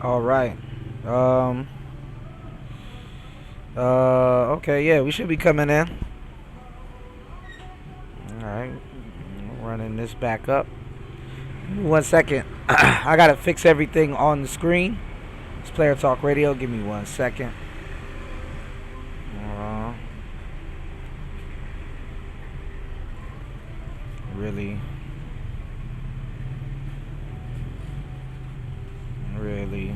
All right. Um. Okay. Yeah, we should be coming in. All right. Running this back up. Give me 1 second. I gotta fix everything on the screen. It's Player Talk Radio. Give me 1 second. Uh, really, really.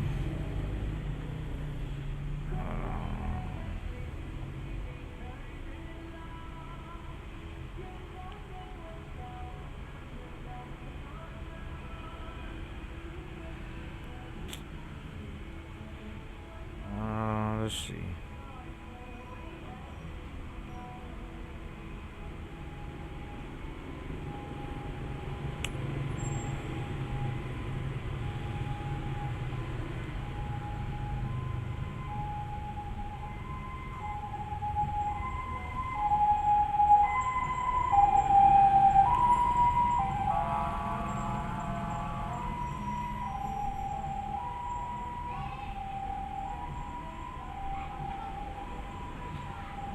Let's see.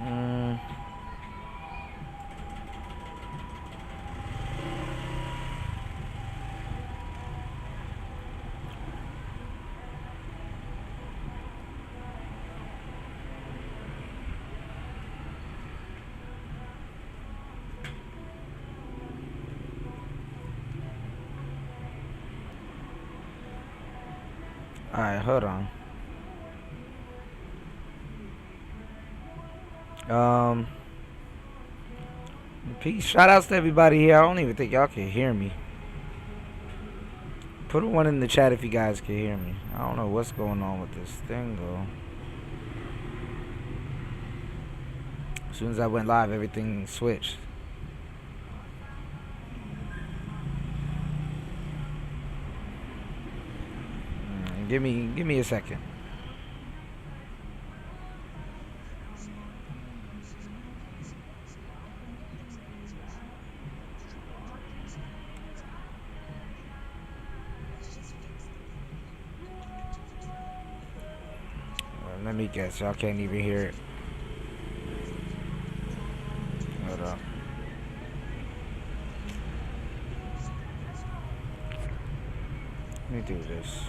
Mm, all right, hold on. Um, Peace. Shout outs to everybody here. I don't even think y'all can hear me. Put a one in the chat if you guys can hear me. I don't know what's going on with this thing though. As soon as I went live, everything switched. Give me a second. Let me guess. Y'all can't even hear it. Hold up. Let me do this.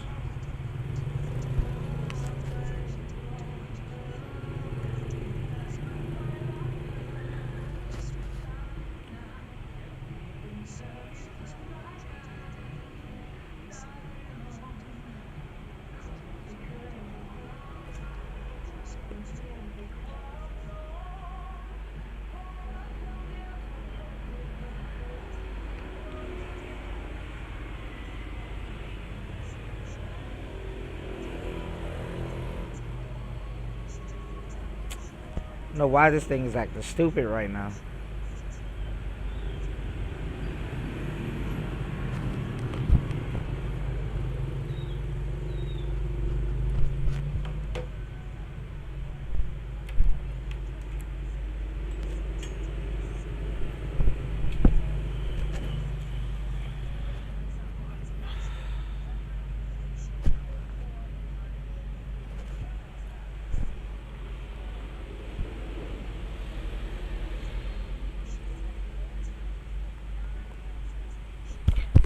I don't know why this thing is acting stupid right now.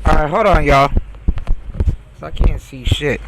Alright, hold on, y'all. So I can't see shit.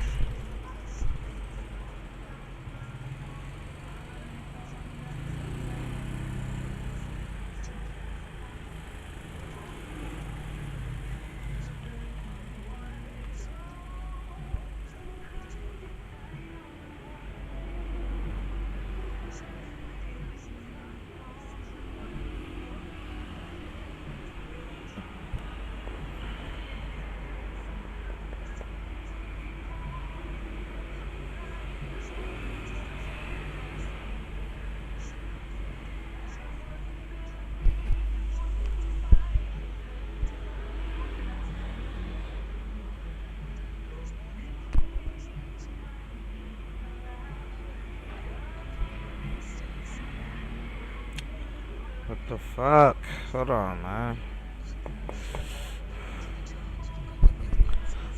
What the fuck? Hold on, man.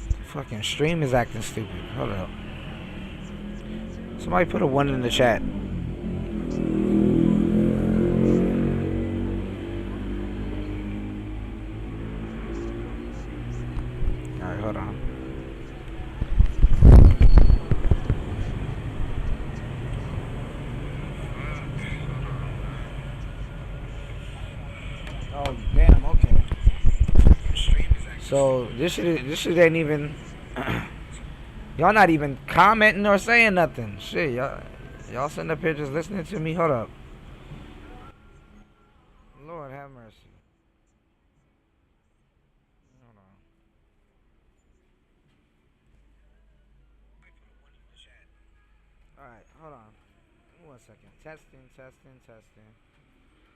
The fucking stream is acting stupid. Hold up. Somebody put a 1 in the chat. Alright, hold on. Oh damn, okay. So this shit ain't even y'all not even commenting or saying nothing. Shit, y'all sitting up here just listening to me. Hold up. Lord have mercy. Hold on. Alright, hold on. 1 second. Testing.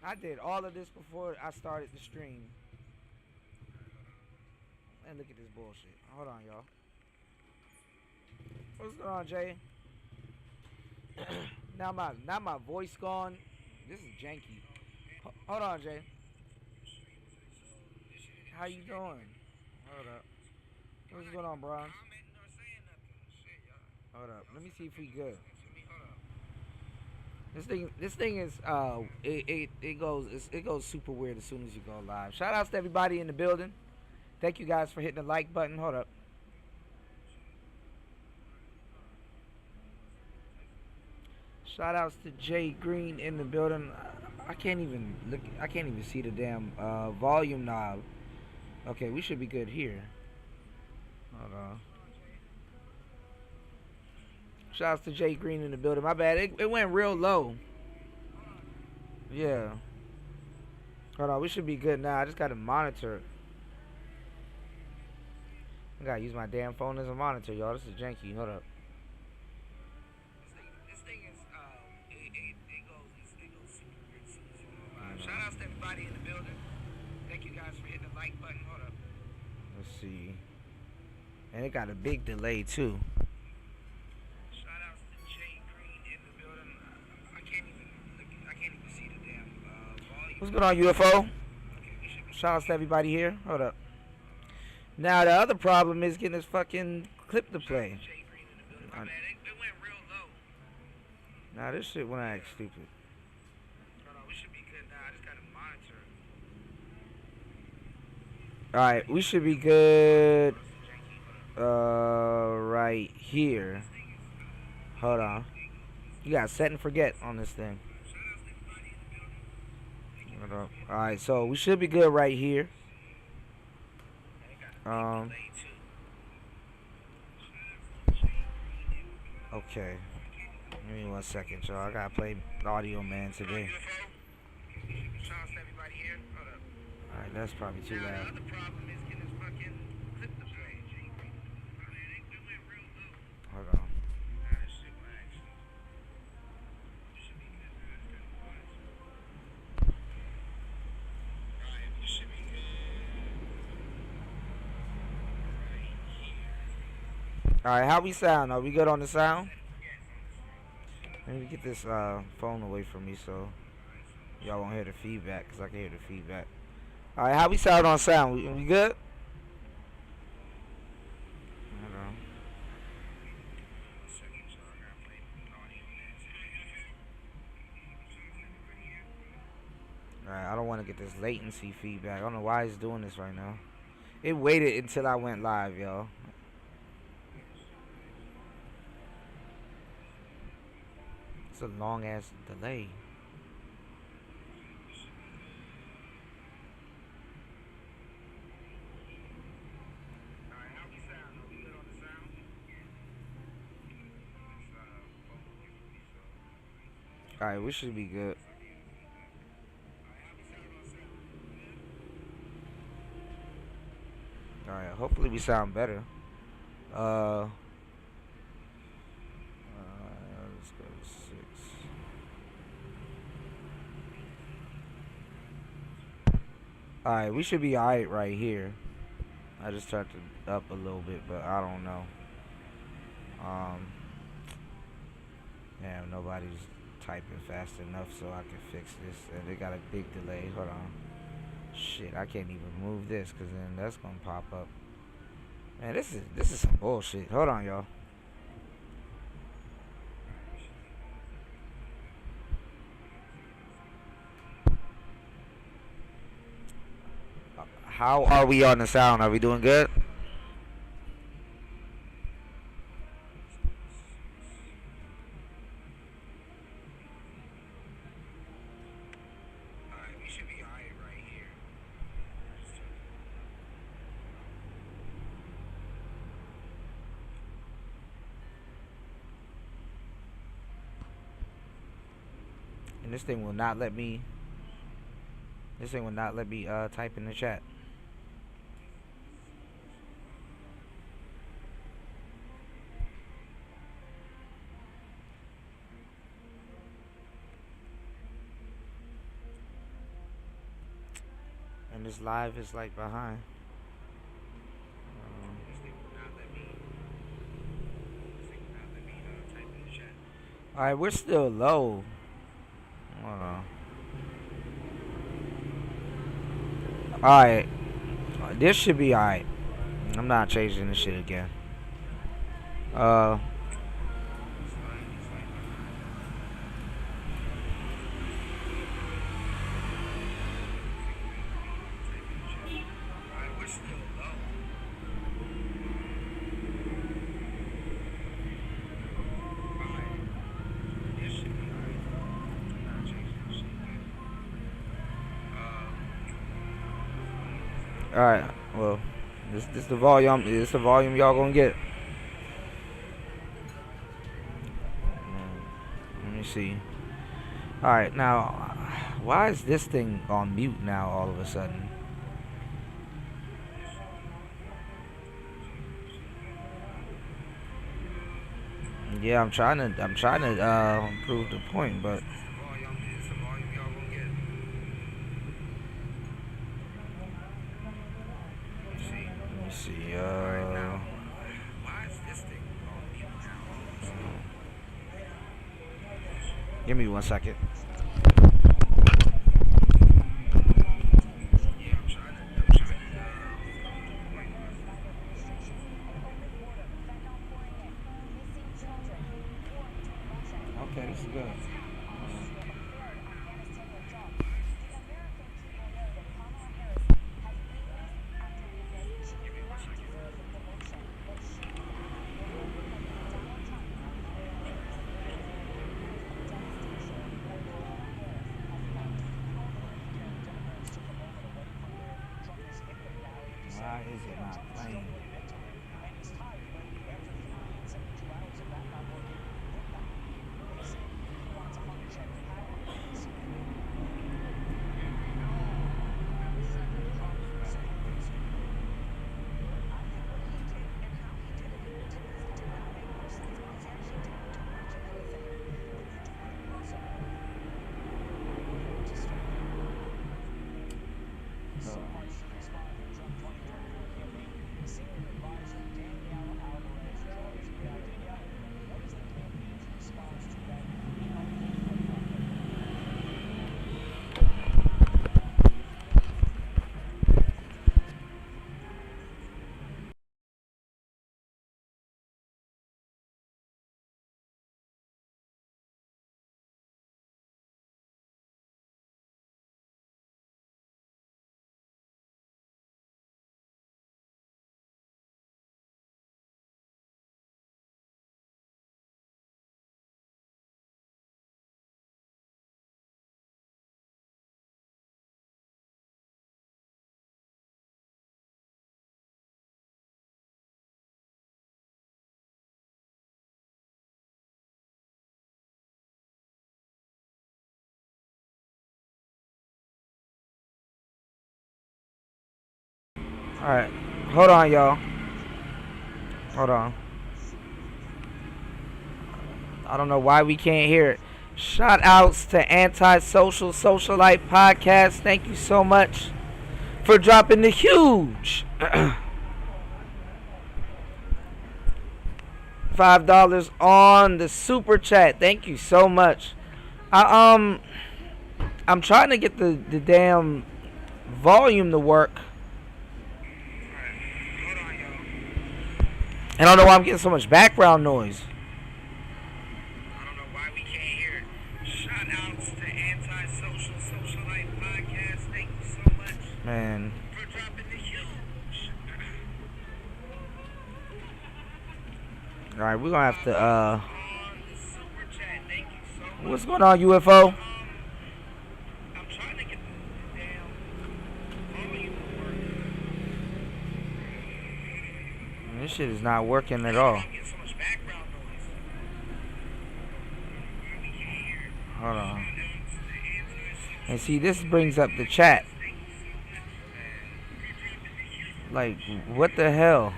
I did all of this before I started the stream. And look at this bullshit. Hold on, y'all. What's going on, Jay? now my voice gone. This is janky. Hold on, Jay. How you doing? Hold up. What's going on, Bronze? Hold up. Let me see if we good. This thing is it goes super weird as soon as you go live. Shout outs to everybody in the building. Thank you guys for hitting the like button. Hold up. Shout outs to Jay Green in the building. I can't even look. I can't even see the damn volume knob. Okay, we should be good here. Hold on. Shout outs to Jay Green in the building. My bad. It went real low. Yeah. Hold on. We should be good now. I just got to monitor it. I gotta use my damn phone as a monitor, y'all. This is janky. Hold up. This thing is it goes super weird as soon as you go live. Shout outs to everybody in the building. Thank you guys for hitting the like button. Hold up. Let's see. And it got a big delay too. Shout outs to Jay Green in the building. I can't even see the damn volume. What's going on, UFO? Shout outs to everybody here. Hold up. Now the other problem is getting this fucking clip to play. Nah, this shit went act stupid. Alright, we should be good. Right here. Hold on. You got set and forget on this thing. Alright, so we should be good right here. Okay. Give me 1 second, y'all. I gotta play Audio Man today. Alright, that's probably too loud. Hold on. Alright, how we sound? Are we good on the sound? Let me get this phone away from me so y'all won't hear the feedback, because I can hear the feedback. Alright, how we sound on sound? We good? Alright, I don't want to get this latency feedback. I don't know why it's doing this right now. It waited until I went live, y'all. It's a long ass delay. Alright, we should be good. Alright, hopefully we sound better. Let's go to 6. Alright, we should be alright right here. I just turned it up a little bit, but I don't know. Damn, nobody's typing fast enough so I can fix this. And they got a big delay. Hold on. Shit, I can't even move this because then that's gonna pop up. Man, this is some bullshit. Hold on, y'all. How are we on the sound? Are we doing good? Alright, we should be alright right here. And this thing will not let me. This thing will not let me type in the chat. And this live is like behind. Alright, we're still low. Hold on. Alright. This should be alright. I'm not changing this shit again. Alright, well, this the volume. This the volume y'all gonna get. Let me see. Alright, now, why is this thing on mute now all of a sudden? Yeah, I'm trying to prove the point, but. See, give me 1 second. Okay, this is good. Why is it not playing? Alright, hold on, y'all. Hold on. I don't know why we can't hear it. Shout outs to Antisocial Socialite Podcast. Thank you so much for dropping the huge $5 on the super chat. Thank you so much. I'm trying to get the damn volume to work. I don't know why I'm getting so much background noise. I don't know why we can't hear it. Shout outs to Antisocial Socialite Podcast. Thank you so much. Man. For dropping the Alright, we're gonna have to what's going on, UFO? I'm trying to get the damn volume working. This shit is not working at all. Hold on. And see, this brings up the chat. Like, what the hell?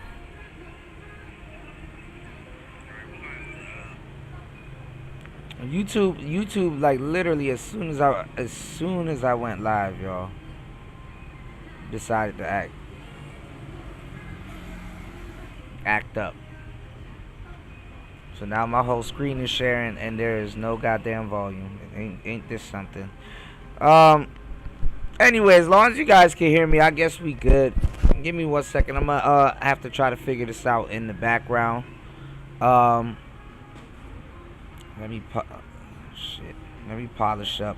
YouTube, like literally as soon as I went live, y'all, decided to act up. So now my whole screen is sharing, and there is no goddamn volume. Ain't this something? Anyway, as long as you guys can hear me, I guess we good. Give me 1 second. I'm gonna have to try to figure this out in the background. Let me polish up.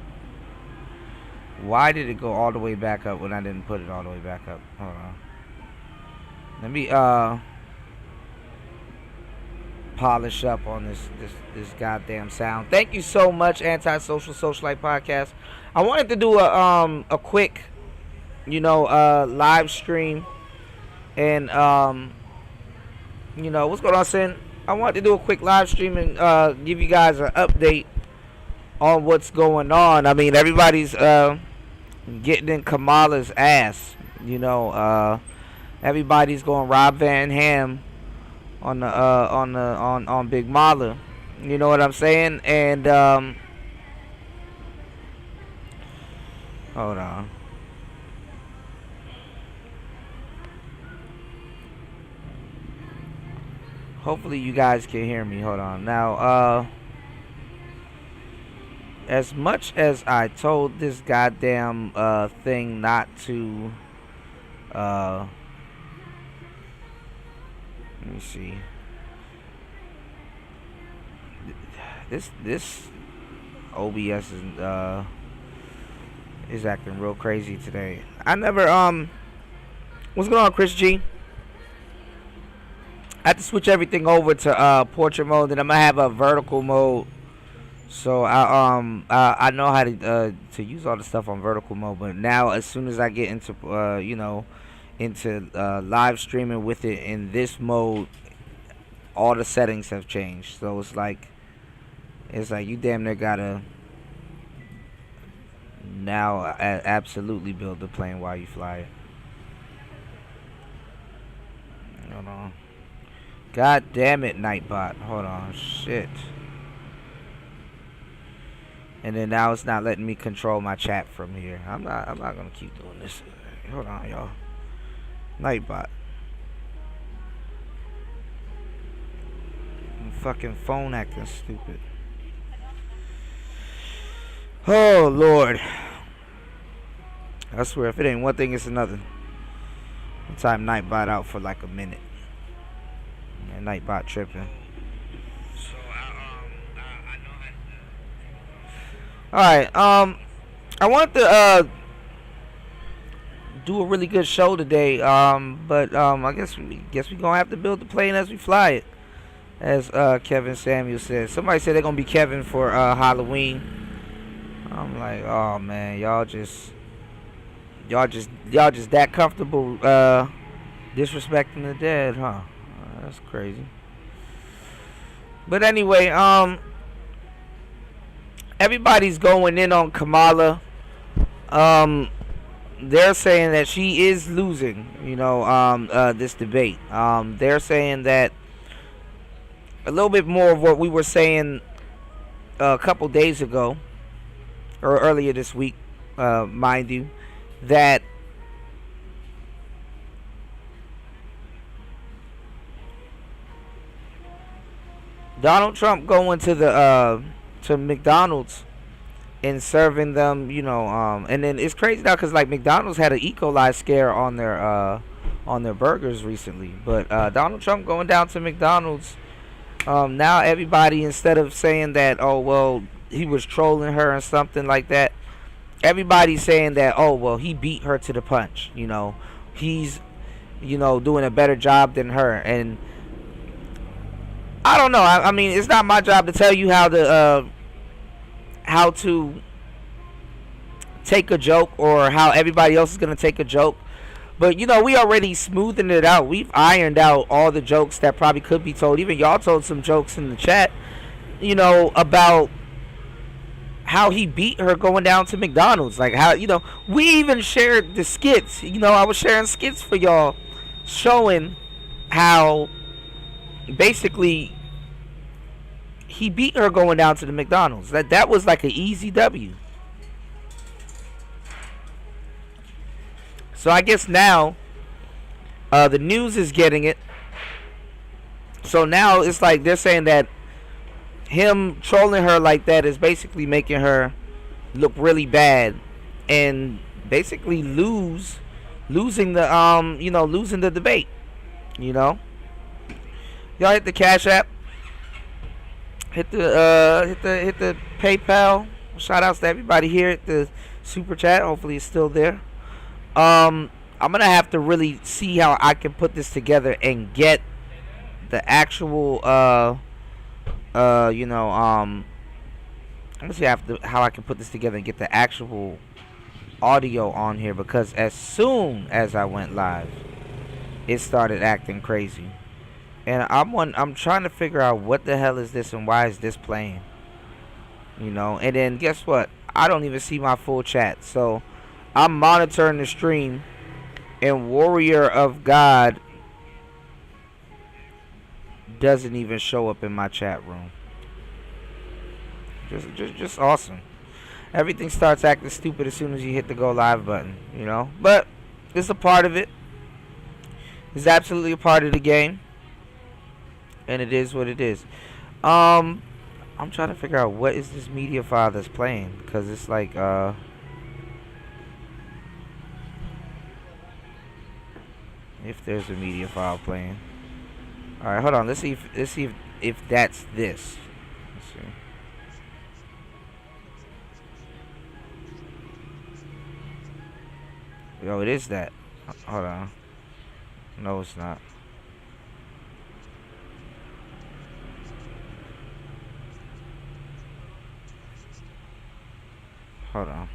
Why did it go all the way back up when I didn't put it all the way back up? Hold on. Let me polish up on this goddamn sound. Thank you so much, Antisocial Socialite Podcast. I wanted to do a quick, live stream, and what's going on, Sin? I wanted to do a quick live stream and give you guys an update on what's going on. I mean, everybody's getting in Kamala's ass. Everybody's going Rob Van Ham on Big Mala. You know what I'm saying? And hold on. Hopefully you guys can hear me. Hold on. Now, as much as I told this goddamn thing not to let me see. This OBS is acting real crazy today. I never what's going on, Chris G? I have to switch everything over to portrait mode, and I'm gonna have a vertical mode. So I know how to use all the stuff on vertical mode, but now as soon as I get into into live streaming with it in this mode, all the settings have changed. So it's like you damn near gotta now absolutely build the plane while you fly it. Hold on. God damn it, Nightbot. Hold on. Shit. And then now it's not letting me control my chat from here. I'm not gonna keep doing this. Hold on, y'all. Nightbot. Fucking phone acting stupid. Oh Lord. I swear, if it ain't one thing, it's another. I'll time Nightbot out for like a minute. And Nightbot tripping. So I know how to. Alright, I want to do a really good show today. But I guess we gonna have to build the plane as we fly it. As Kevin Samuel said. Somebody said they're gonna be Kevin for Halloween. I'm like, oh man, y'all just that comfortable disrespecting the dead, huh? That's crazy. But anyway, everybody's going in on Kamala. They're saying that she is losing, this debate. They're saying that a little bit more of what we were saying a couple days ago, or earlier this week, mind you, that Donald Trump going to the to McDonald's and serving them, and then it's crazy now because like McDonald's had an E. coli scare on their burgers recently, but Donald Trump going down to McDonald's, now everybody, instead of saying that, oh well, he was trolling her and something like that, everybody's saying that, oh well, he beat her to the punch, he's doing a better job than her. And I don't know. I mean, it's not my job to tell you how to take a joke or how everybody else is gonna take a joke. But you know, we already smoothing it out. We've ironed out all the jokes that probably could be told. Even y'all told some jokes in the chat, you know, about how he beat her going down to McDonald's. Like how, you know, we even shared the skits. You know, I was sharing skits for y'all showing how basically he beat her going down to the McDonald's. That was like an easy W. So I guess now the news is getting it. So now it's like they're saying that him trolling her like that is basically making her look really bad and basically losing the losing the debate. You know, y'all hit the Cash App, hit the PayPal. Shout outs to everybody here at the Super Chat. Hopefully it's still there. I'm gonna have to really see how I can put this together and get the actual let me see how I can put this together and get the actual audio on here, because as soon as I went live it started acting crazy, and I'm trying to figure out what the hell is this and why is this playing, you know. And then guess what, I don't even see my full chat, so I'm monitoring the stream, and Warrior of God doesn't even show up in my chat room. Just awesome. Everything starts acting stupid as soon as you hit the go live button, you know. But it's a part of it. It's absolutely a part of the game, and it is what it is. I'm trying to figure out what is this media file that's playing, because it's like if there's a media file playing. All right, hold on. Let's see if that's this. Let's see. Yo, it is that. Hold on. No, it's not. Hold on.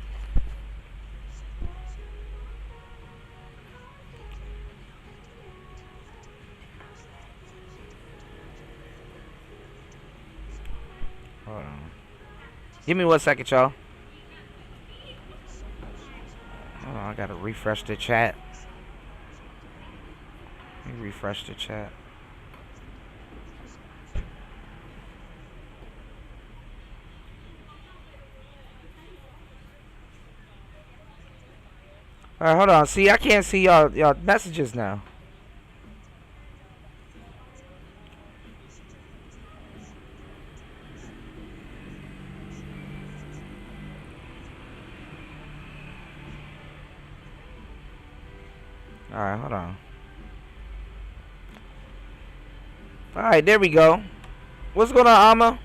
Hold on. Give me 1 second, y'all. Hold on, I gotta refresh the chat. Let me refresh the chat. Alright, hold on. See, I can't see y'all messages now. Alright, hold on. Alright, there we go. What's going on, Amma?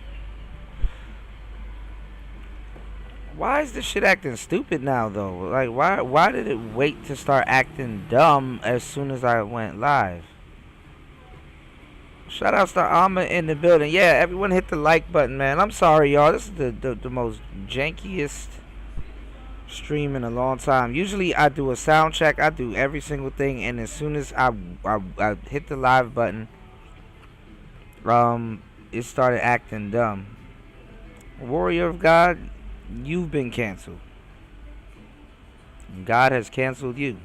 Why is this shit acting stupid now, though? Like, why did it wait to start acting dumb as soon as I went live? Shout outs to Amma in the building. Yeah, everyone hit the like button, man. I'm sorry, y'all. This is the most jankiest stream in a long time. Usually I do a sound check, I do every single thing, and as soon as I hit the live button, it started acting dumb. Warrior of God, you've been canceled. God has canceled you.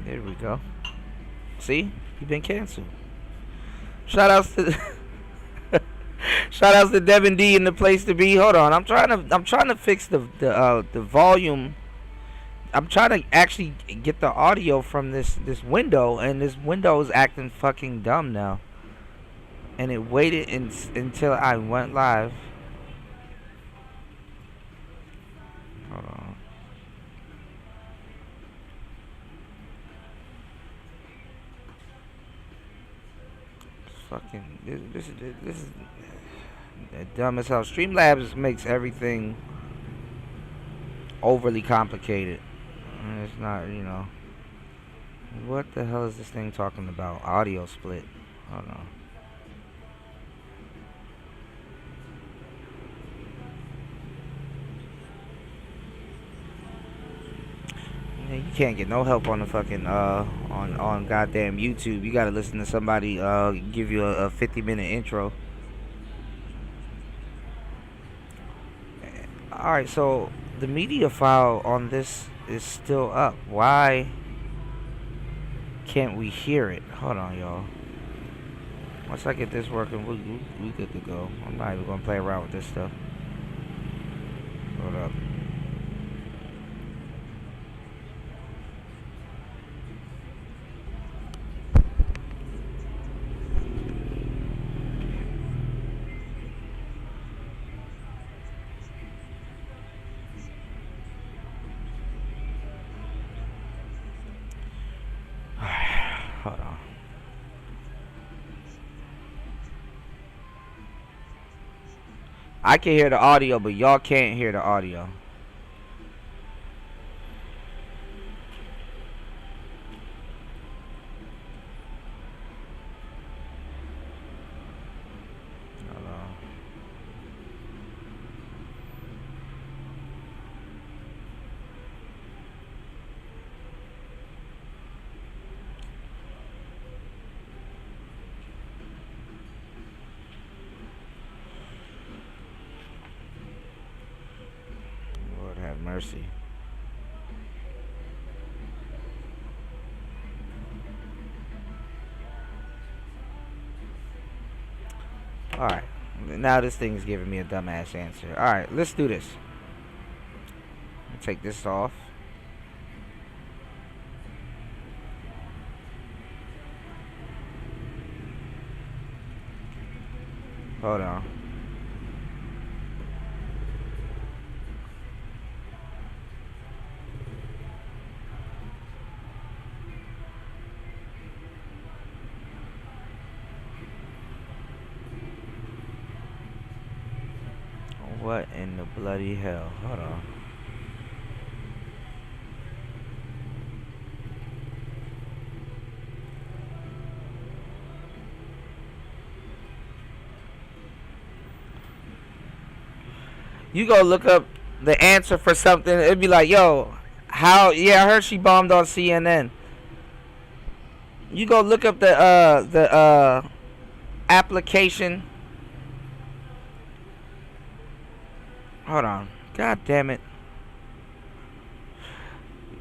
There we go. See, you've been canceled. Shout outs to Devin D in the place to be. Hold on, I'm trying to fix the volume. I'm trying to actually get the audio from this window, and this window is acting fucking dumb now. And it waited until I went live. Hold on. Fucking this is dumb as hell. Streamlabs makes everything overly complicated. And it's not, you know. What the hell is this thing talking about? Audio split. Hold on. Yeah, you can't get no help on the fucking on goddamn YouTube. You gotta listen to somebody give you a 50-minute intro. Alright, so the media file on this is still up. Why can't we hear it? Hold on, y'all. Once I get this working, we good to go. I'm not even gonna play around with this stuff. Hold up. Hold on. I can hear the audio, but y'all can't hear the audio. Hold on. Lord have mercy. Alright. Now this thing's giving me a dumbass answer. Alright, let's do this. Take this off. Hold on. What in the bloody hell? Hold on. You go look up the answer for something, it'd be like, yo, how? Yeah, I heard she bombed on CNN. You go look up the application. Hold on. God damn it.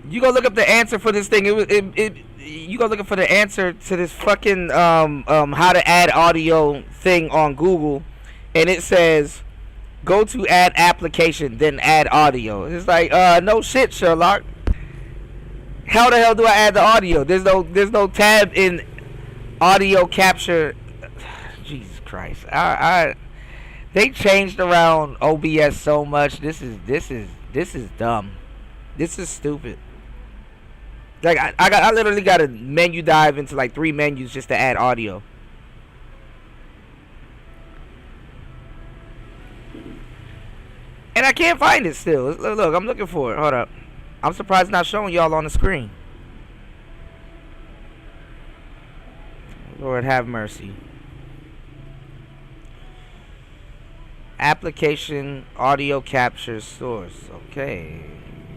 You go look up the answer for this thing. You go looking for the answer to this fucking how to add audio thing on Google, and it says go to add application, then add audio. It's like no shit, Sherlock. How the hell do I add the audio? There's no tab in audio capture. Jesus Christ. They changed around OBS so much. This is dumb. This is stupid. Like I literally got to menu dive into like 3 menus just to add audio. And I can't find it still. Look, I'm looking for it. Hold up. I'm surprised it's not showing y'all on the screen. Lord have mercy. Application audio capture source. Okay.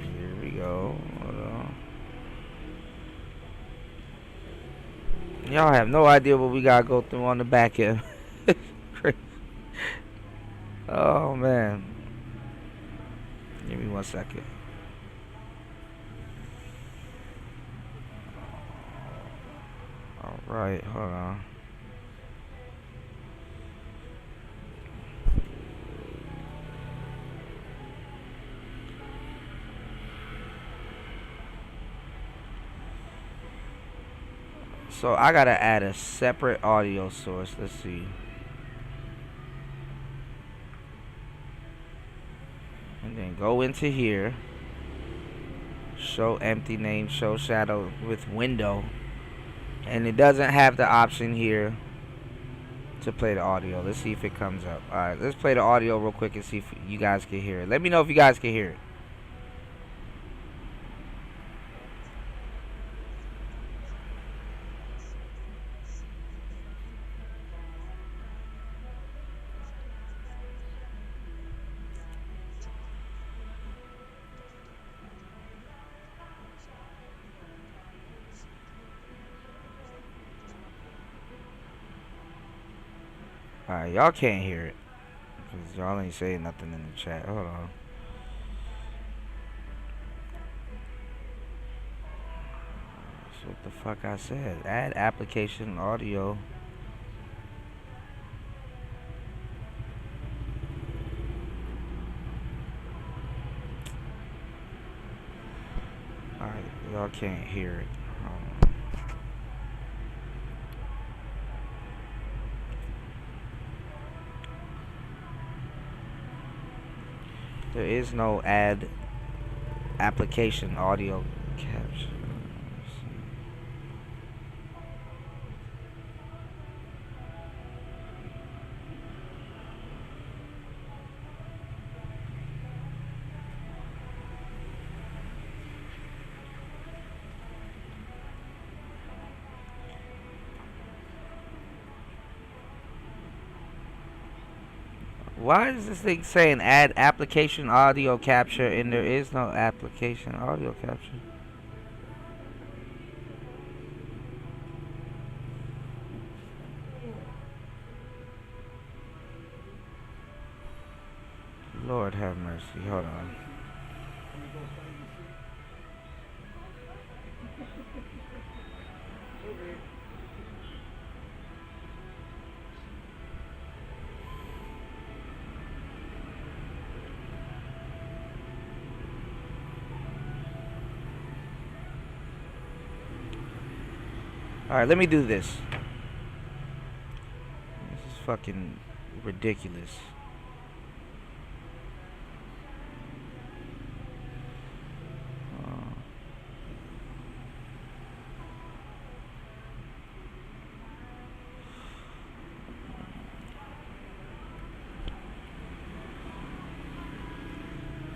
Here we go. Hold on. Y'all have no idea what we gotta go through on the back end. Oh man. Give me 1 second. Alright, hold on. So I gotta add a separate audio source. Let's see. And then go into here. Show empty name, show shadow with window. And it doesn't have the option here to play the audio. Let's see if it comes up. Alright, let's play the audio real quick and see if you guys can hear it. Let me know if you guys can hear it. Alright, y'all can't hear it. Because y'all ain't saying nothing in the chat. Hold on. That's what the fuck I said. Add application audio. Alright, y'all can't hear it. There is no add application audio capture. Why is this thing saying add application audio capture and there is no application audio capture? Lord have mercy. Hold on. Alright, let me do this. This is fucking ridiculous.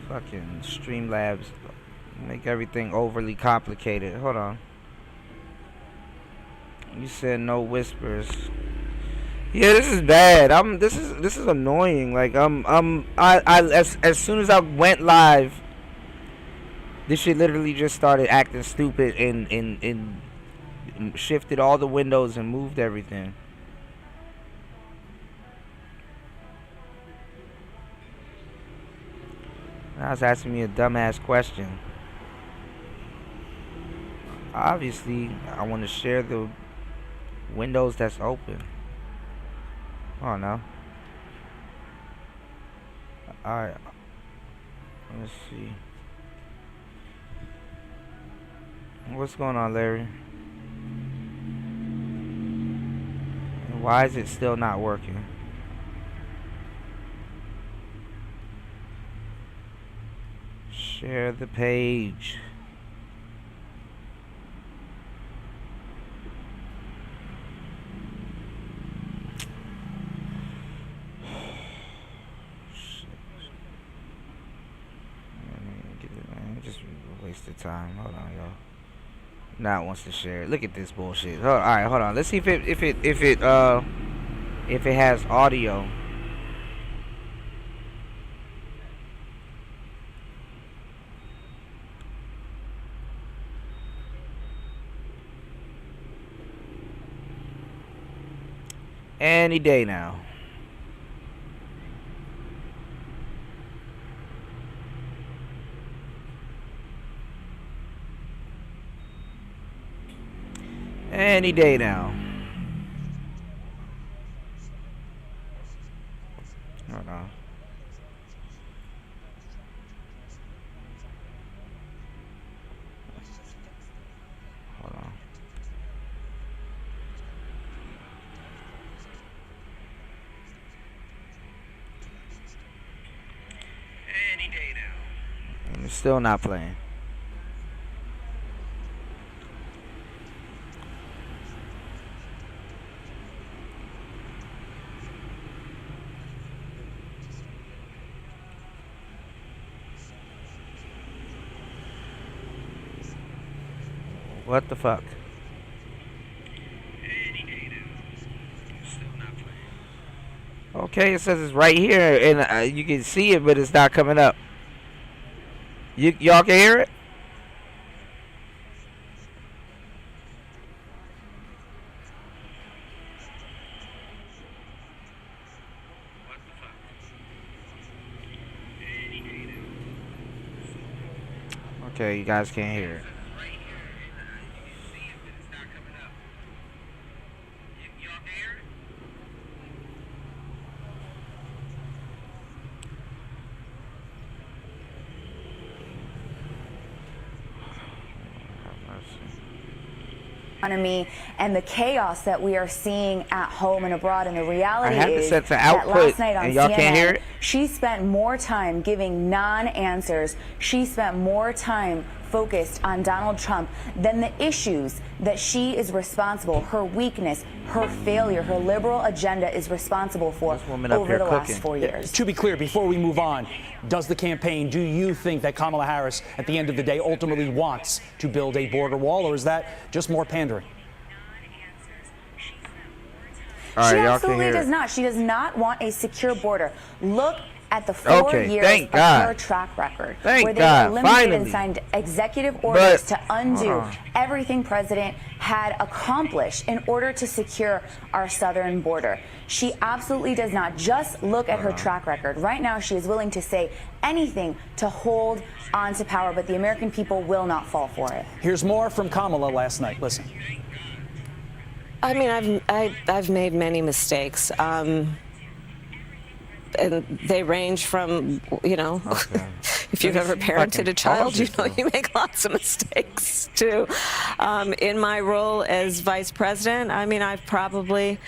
Fucking Streamlabs make everything overly complicated. Hold on. You said no whispers. Yeah, this is bad. This is annoying. Like as soon as I went live, this shit literally just started acting stupid and shifted all the windows and moved everything. Now it's asking me a dumbass question. Obviously, I want to share the windows that's open. Oh no. Alright. Let's see. What's going on, Larry? Why is it still not working? Share the page. Just wasted time. Hold on, y'all. Now it wants to share it. Look at this bullshit. All right, hold on. Let's see if it has audio. Any day now. Any day now. Hold on. Hold on. Any day now. And it's still not playing. What the fuck? Okay, it says it's right here, and you can see it, but it's not coming up. Y'all can hear it? Okay, you guys can't hear it. Economy and the chaos that we are seeing at home and abroad, and the reality is that last night on and y'all can't hear CNN, it? she spent more time giving non-answers. She spent more time focused on Donald Trump than the issues that she is responsible, her weakness, her failure, her liberal agenda is responsible for over the last 4 years. To be clear, before we move on, does the campaign, do you think that Kamala Harris, at the end of the day, ultimately wants to build a border wall, or is that just more pandering? She absolutely does not. She does not want a secure border. Look at the 4 years of her track record, where they eliminated and signed executive orders to undo everything President had accomplished in order to secure our southern border. She absolutely does not. Just look at her track record. Right now, she is willing to say anything to hold on to power, but the American people will not fall for it. Here's more from Kamala last night. Listen. I mean, I've made many mistakes. And they range from, you know, if you've ever parented a child, you know, you make lots of mistakes too. In my role as vice president, I mean, I've probably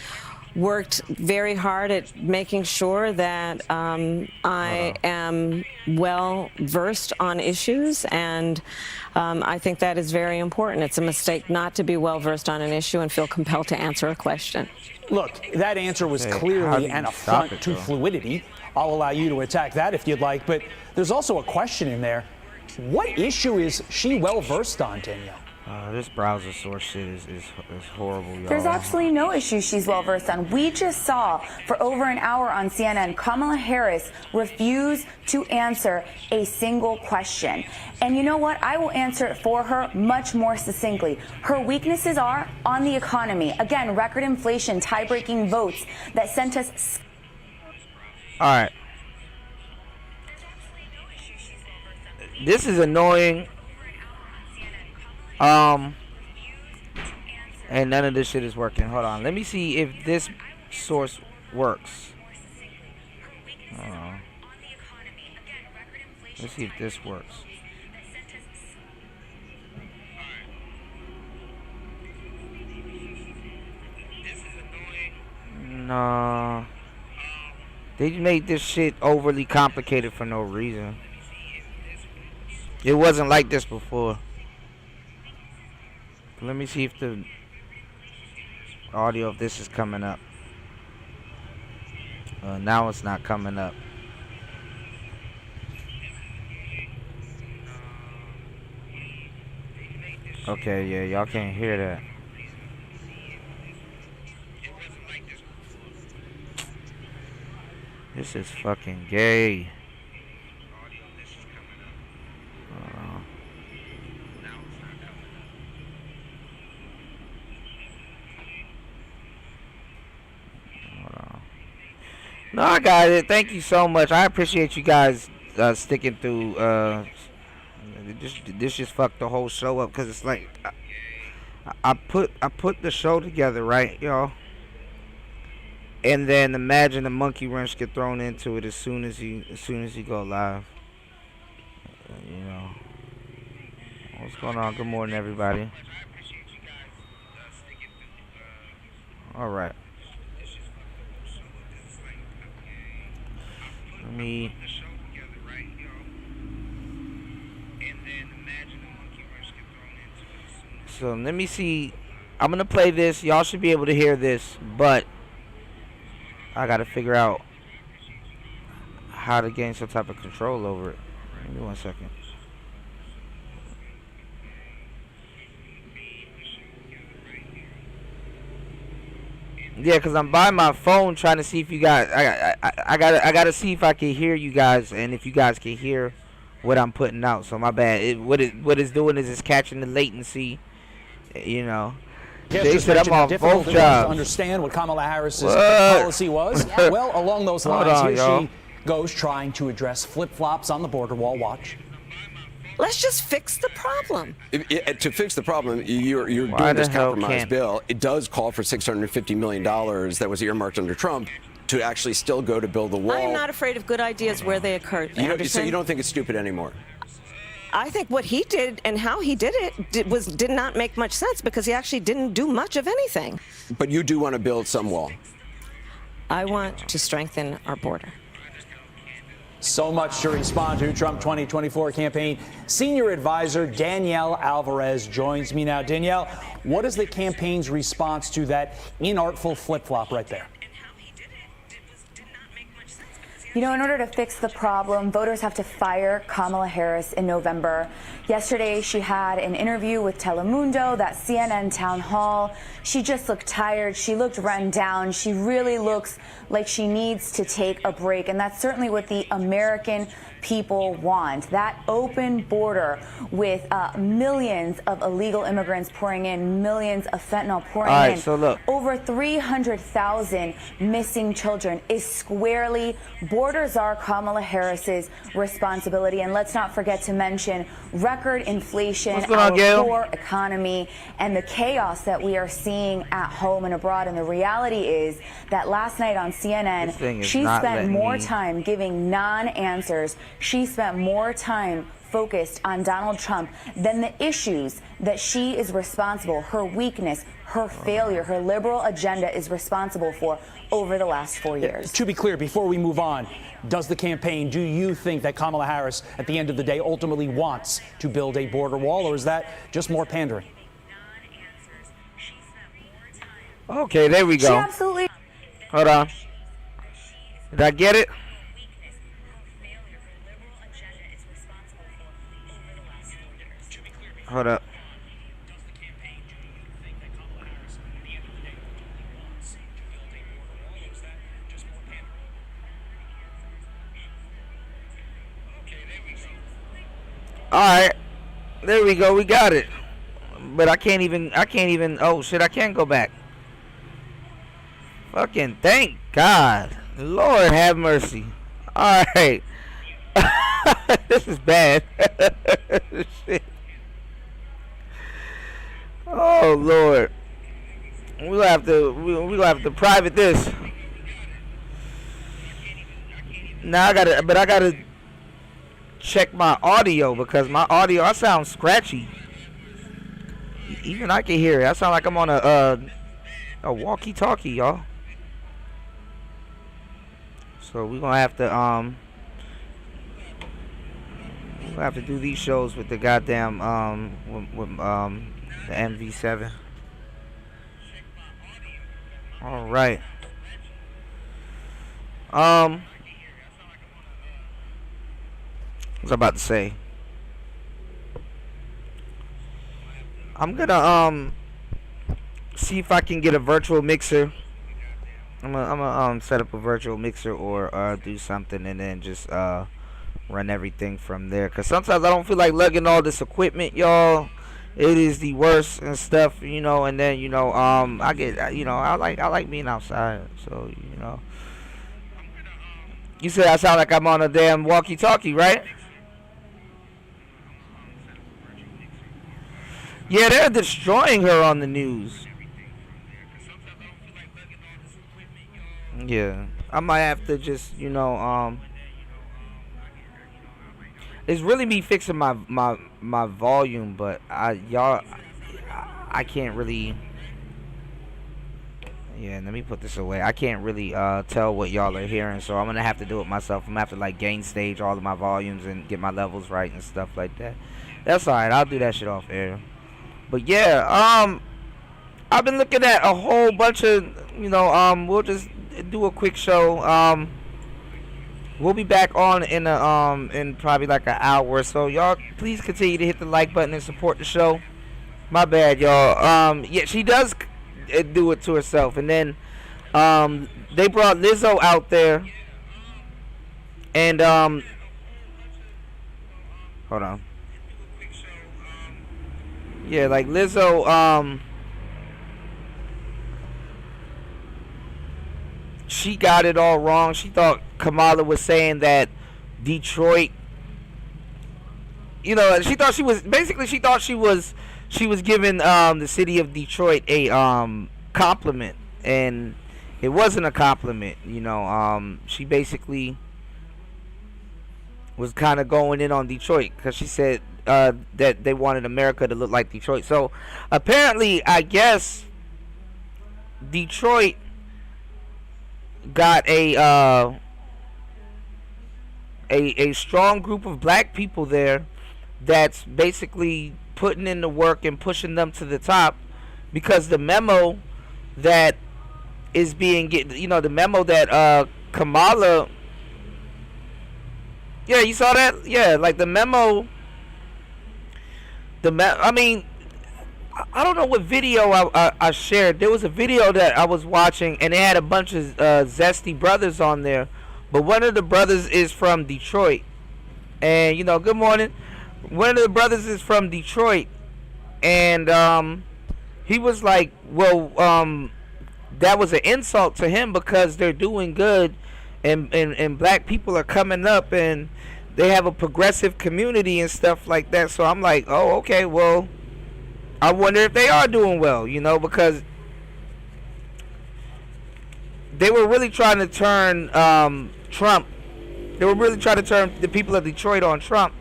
worked very hard at making sure that I am well versed on issues, and I think that is very important. It's a mistake not to be well versed on an issue and feel compelled to answer a question. Look, that answer was clearly an affront to fluidity. I'll allow you to attack that if you'd like, but there's also a question in there. What issue is she well versed on, Danielle? This browser source shit is horrible, y'all. There's absolutely no issue she's well versed on. We just saw for over an hour on CNN, Kamala Harris refuse to answer a single question. And you know what? I will answer it for her much more succinctly. Her weaknesses are on the economy. Again, record inflation, tie-breaking votes that sent us... All right. This is annoying. And none of this shit is working. Hold on. Let me see if this source works. Let's see if this works. No. They made this shit overly complicated for no reason. It wasn't like this before. Let me see if the audio of this is coming up. Now it's not coming up. Okay, yeah, y'all can't hear that. This is fucking gay. No, I got it. Thank you so much. I appreciate you guys sticking through. This just fucked the whole show up, because it's like I put the show together, right, y'all. And then imagine the monkey wrench get thrown into it as soon as you go live. You know. What's going on? Good morning, everybody. All right. So let me see. I'm gonna play this. Y'all should be able to hear this, but I gotta figure out how to gain some type of control over it. Give me 1 second. Yeah, cause I'm by my phone trying to see if you guys. I gotta see if I can hear you guys, and if you guys can hear what I'm putting out. So my bad. What it's doing is it's catching the latency. You know. They said I'm on both jobs. To understand what Kamala Harris's policy was. Well, along those lines, here she goes trying to address flip-flops on the border wall. Watch. Let's just fix the problem. To fix the problem, you're doing this compromise bill. It does call for $650 million that was earmarked under Trump to actually still go to build the wall. I'm not afraid of good ideas where they occur. So you don't think it's stupid anymore? I think what he did and how he did it did not make much sense because he actually didn't do much of anything. But you do want to build some wall. I want to strengthen our border. So much to respond to Trump 2024 campaign. Senior advisor Danielle Alvarez joins me now. Danielle, what is the campaign's response to that inartful flip-flop right there? You know, in order to fix the problem, voters have to fire Kamala Harris in November. Yesterday, she had an interview with Telemundo, that CNN town hall. She just looked tired. She looked run down. She really looks like she needs to take a break. And that's certainly what the American people want. That open border with millions of illegal immigrants pouring in, millions of fentanyl pouring in. So look. Over 300,000 missing children is squarely borders are Kamala Harris's responsibility. And let's not forget to mention record inflation, our poor economy, and the chaos that we are seeing at home and abroad. And the reality is that last night on CNN, she spent more time giving non-answers. She spent more time focused on Donald Trump than the issues that she is responsible, her weakness, her failure, her liberal agenda is responsible for over the last 4 years. To be clear, before we move on, does the campaign, do you think that Kamala Harris, at the end of the day, ultimately wants to build a border wall, or is that just more pandering? Okay, there we go. She absolutely. Hold on. Did I get it? Hold up. All right, there we go. We got it. But I can't even. Oh shit! I can't go back. Fucking thank God. Lord have mercy. All right. This is bad. Shit. Oh Lord. We'll have to private this. Now I gotta check my audio because my audio, I sound scratchy. Even I can hear it. I sound like I'm on a walkie-talkie, y'all. So we're gonna have to do these shows with the goddamn with the MV7. All right. What was I about to say? I'm gonna see if I can get a virtual mixer. I'm gonna set up a virtual mixer or do something and then just run everything from there. Cause sometimes I don't feel like lugging all this equipment, y'all. It is the worst and stuff, you know. And then I get, I like being outside. So you said I sound like I'm on a damn walkie-talkie, right? Yeah, they're destroying her on the news. Yeah, I might have to just, it's really me fixing my volume, but I can't really. Yeah, let me put this away. I can't really tell what y'all are hearing, so I'm gonna have to do it myself. I'm gonna have to like gain stage all of my volumes and get my levels right and stuff like that. That's alright. I'll do that shit off air. But yeah, I've been looking at a whole bunch of, we'll just do a quick show. We'll be back on in probably like an hour or so. Y'all, please continue to hit the like button and support the show. My bad, y'all. Yeah, she does do it to herself. And then they brought Lizzo out there. And hold on. Yeah, like Lizzo, she got it all wrong. She thought Kamala was saying that Detroit you know, she thought she was giving the city of Detroit a compliment, and it wasn't a compliment. You know, she basically was kind of going in on Detroit because she said that they wanted America to look like Detroit. So apparently, I guess Detroit got a strong group of black people there that's basically putting in the work and pushing them to the top, because the memo that is being the memo that Kamala, yeah, you saw that? Yeah, like the memo, I mean, I don't know what video I shared. There was a video that I was watching, and it had a bunch of zesty brothers on there, but one of the brothers is from Detroit, and you know, good morning. One of the brothers is from Detroit, and he was like, well, that was an insult to him because they're doing good, and black people are coming up, and they have a progressive community and stuff like that. So I'm like, oh, okay, well, I wonder if they are doing well, you know, because they were really trying to turn Trump. They were really trying to turn the people of Detroit on Trump.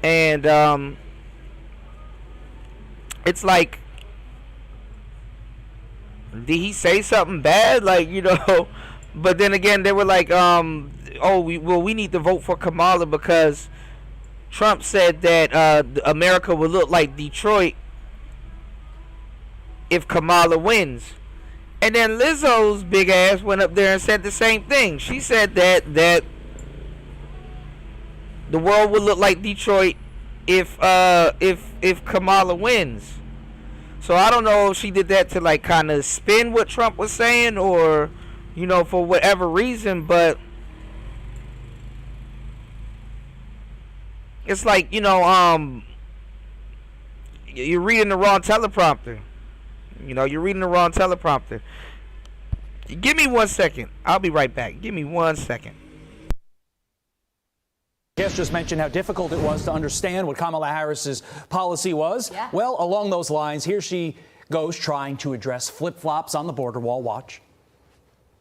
And it's like, did he say something bad? Like, you know, but then again, they were like, we need to vote for Kamala because Trump said that America will look like Detroit if Kamala wins. And then Lizzo's big ass went up there and said the same thing. She said that the world will look like Detroit if Kamala wins. So I don't know if she did that to like kind of spin what Trump was saying, or you know, for whatever reason, but it's like, you know, you're reading the wrong teleprompter. You know, you're reading the wrong teleprompter. Give me 1 second. I'll be right back. Give me 1 second. Guest just mentioned how difficult it was to understand what Kamala Harris's policy was. Yeah. Well, along those lines, here she goes trying to address flip-flops on the border wall. Watch.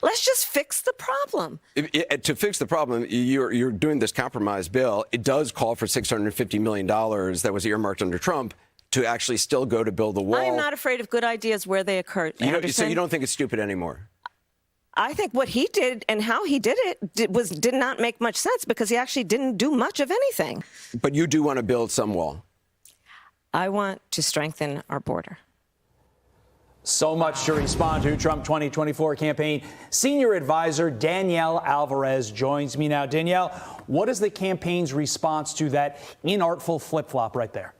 Let's just fix the problem. To fix the problem, you're doing this compromise bill. It does call for $650 million that was earmarked under Trump to actually still go to build the wall. I am not afraid of good ideas where they occur. So you don't think it's stupid anymore? I think what he did and how he did it did not make much sense, because he actually didn't do much of anything. But you do want to build some wall. I want to strengthen our border. So much to respond to Trump 2024 campaign. Senior advisor Danielle Alvarez joins me now. Danielle, what is the campaign's response to that inartful flip-flop right there?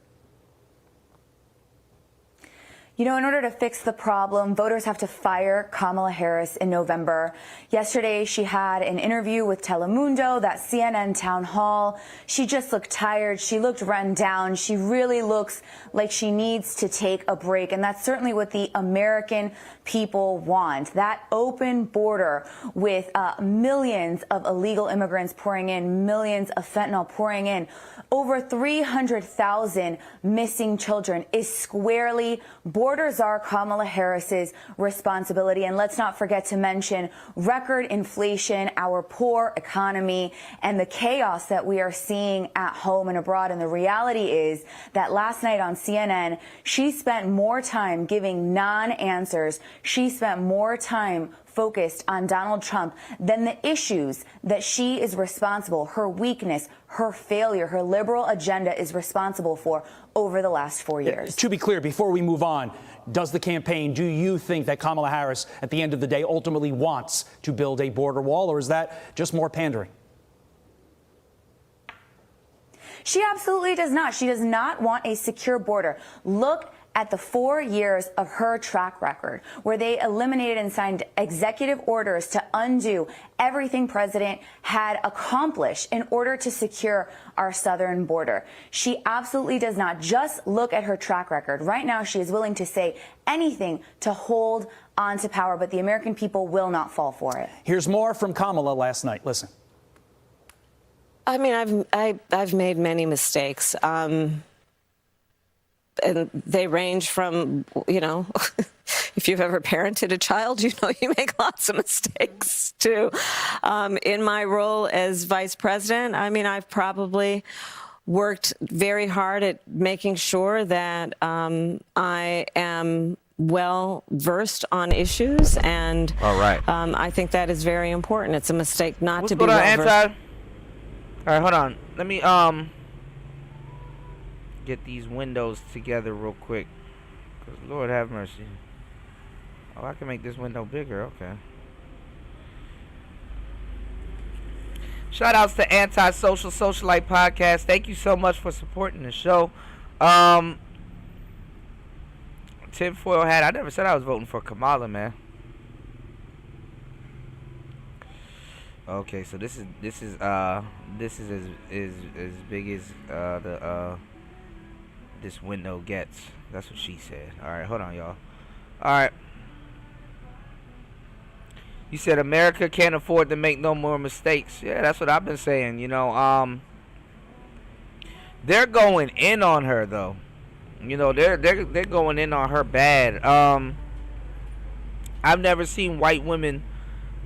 You know, in order to fix the problem, voters have to fire Kamala Harris in November. Yesterday, she had an interview with Telemundo, that CNN town hall. She just looked tired. She looked run down. She really looks like she needs to take a break. And that's certainly what the American people want. That open border with millions of illegal immigrants pouring in, millions of fentanyl pouring in, over 300,000 missing children is squarely borders are Kamala Harris's responsibility. And let's not forget to mention record inflation, our poor economy, and the chaos that we are seeing at home and abroad. And the reality is that last night on CNN, she spent more time giving non-answers. She spent more time focused on Donald Trump than the issues that she is responsible, her weakness, her failure, her liberal agenda is responsible for over the last 4 years. To be clear, before we move on, does the campaign, do you think that Kamala Harris, at the end of the day, ultimately wants to build a border wall, or is that just more pandering? She absolutely does not. She does not want a secure border. Look at the 4 years of her track record, where they eliminated and signed executive orders to undo everything President had accomplished in order to secure our southern border. She absolutely does not. Just look at her track record. Right now, she is willing to say anything to hold on to power, but the American people will not fall for it. Here's more from Kamala last night. Listen. I mean, I've made many mistakes, and they range from, you know, if you've ever parented a child, you know you make lots of mistakes too. In my role as vice president, I mean, I've probably worked very hard at making sure that I am well versed on issues, and all right. I think that is very important. It's a mistake not to be well versed. All right, hold on. Let me get these windows together real quick, cause Lord have mercy. Oh, I can make this window bigger. Okay. Shout outs to Anti-Social Socialite Podcast. Thank you so much for supporting the show. Tinfoil hat. I never said I was voting for Kamala, man. Okay, so this is as big as this window gets. That's what she said. All right, hold on, y'all. All right. You said America can't afford to make no more mistakes. Yeah, that's what I've been saying. You know, they're going in on her though. You know, they're going in on her bad. I've never seen white women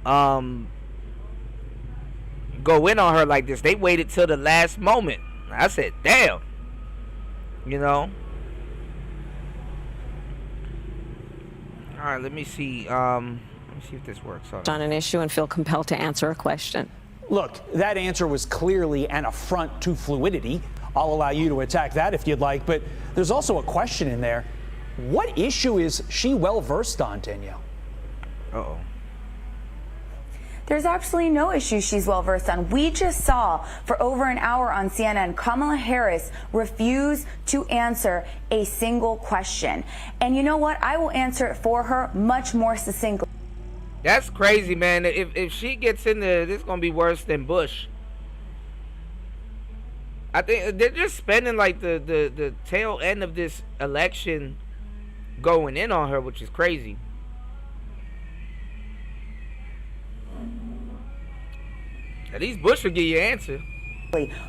go in on her like this. They waited till the last moment. I said, damn. You know. All right, let me see. Let me see if this works. On an issue and feel compelled to answer a question. Look, that answer was clearly an affront to fluidity. I'll allow you to attack that if you'd like, but there's also a question in there. What issue is she well versed on, Danielle? Uh-oh. There's absolutely no issue she's well versed on. We just saw for over an hour on CNN, Kamala Harris refuse to answer a single question. And you know what? I will answer it for her much more succinctly. That's crazy, man. If she gets in there, this is going to be worse than Bush. I think they're just spending like the tail end of this election going in on her, which is crazy. At least Bush will give you an answer.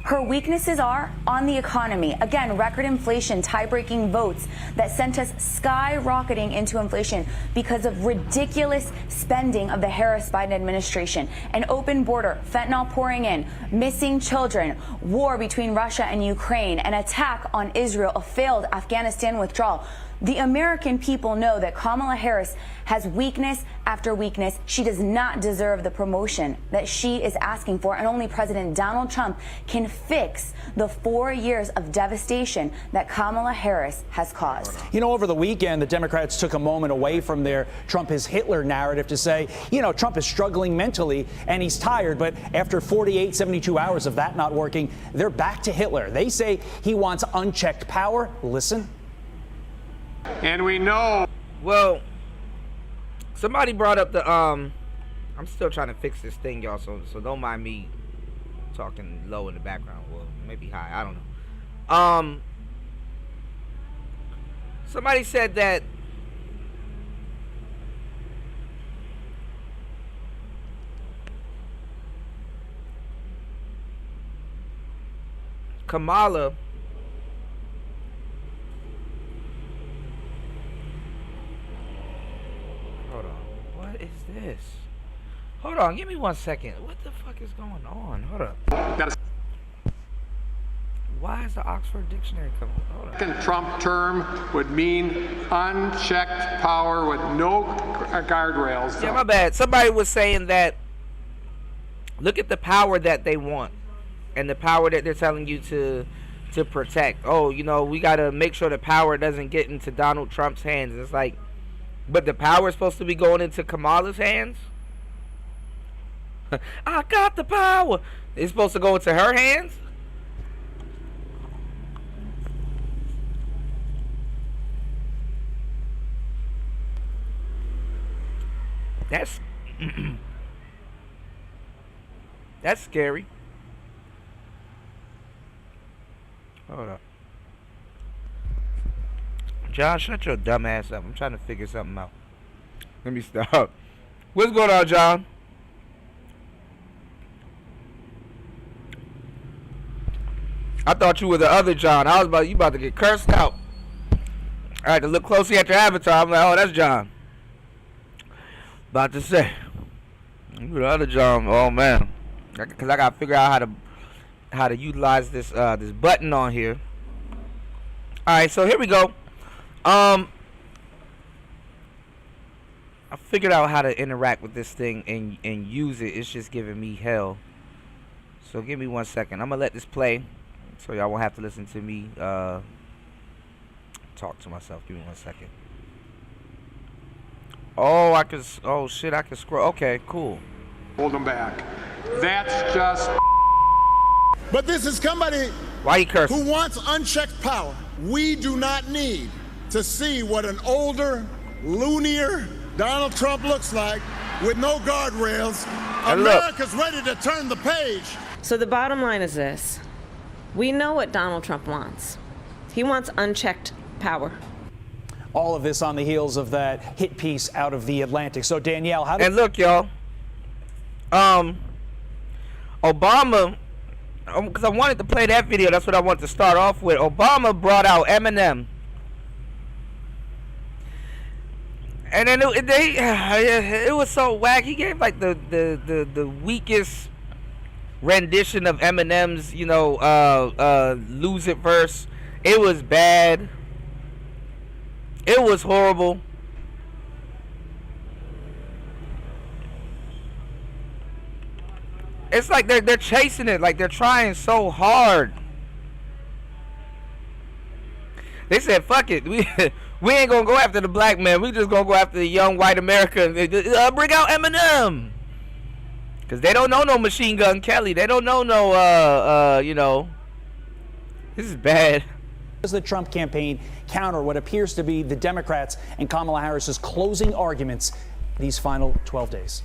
Her weaknesses are on the economy. Again, record inflation, tie-breaking votes that sent us skyrocketing into inflation because of ridiculous spending of the Harris-Biden administration. An open border, fentanyl pouring in, missing children, war between Russia and Ukraine, an attack on Israel, a failed Afghanistan withdrawal. The American people know that Kamala Harris has weakness after weakness. She does not deserve the promotion that she is asking for, and only President Donald Trump can fix the 4 years of devastation that Kamala Harris has caused. You know, over the weekend, the Democrats took a moment away from their Trump is Hitler narrative to say, you know, Trump is struggling mentally and he's tired. But after 48, 72 hours of that not working, they're back to Hitler. They say he wants unchecked power. Listen. And we know. Well, somebody brought up the I'm still trying to fix this thing, y'all, so don't mind me talking low in the background. Well, maybe high, I don't know. Somebody said that Kamala this. Hold on, give me 1 second. What the fuck is going on? Hold up. Why is the Oxford Dictionary coming? Hold on. Second Trump term would mean unchecked power with no guardrails. Yeah, my bad. Somebody was saying that look at the power that they want and the power that they're telling you to protect. Oh, you know, we got to make sure the power doesn't get into Donald Trump's hands. It's like, but the power is supposed to be going into Kamala's hands? I got the power. It's supposed to go into her hands? That's that's scary. Hold up. John, shut your dumb ass up. I'm trying to figure something out. Let me stop. What's going on, John? I thought you were the other John. You about to get cursed out. I had to look closely at your avatar. I'm like, oh, that's John. About to say, you the other John. Oh man, because I gotta figure out how to utilize this this button on here. All right, so here we go. I figured out how to interact with this thing and use it. It's just giving me hell. So give me 1 second. I'm gonna let this play, so y'all won't have to listen to me talk to myself. Give me 1 second. Oh, oh shit, I can scroll. Okay, cool. Hold them back. That's just. But this is somebody Why you cursing? who wants unchecked power. We do not need to see what an older, loonier Donald Trump looks like with no guardrails. America's ready to turn the page. So the bottom line is this. We know what Donald Trump wants. He wants unchecked power. All of this on the heels of that hit piece out of The Atlantic. So, Danielle, how did... And look, y'all. Obama, because I wanted to play that video. That's what I wanted to start off with. Obama brought out Eminem. And then it was so whack. He gave like the weakest rendition of Eminem's, you know, Lose It verse. It was bad. It was horrible. It's like they're chasing it, like they're trying so hard. They said, "Fuck it, we ain't gonna go after the black man. We just gonna go after the young white American. Bring out Eminem, cause they don't know no Machine Gun Kelly. They don't know no you know. This is bad." Does the Trump campaign counter what appears to be the Democrats and Kamala Harris's closing arguments these final 12 days?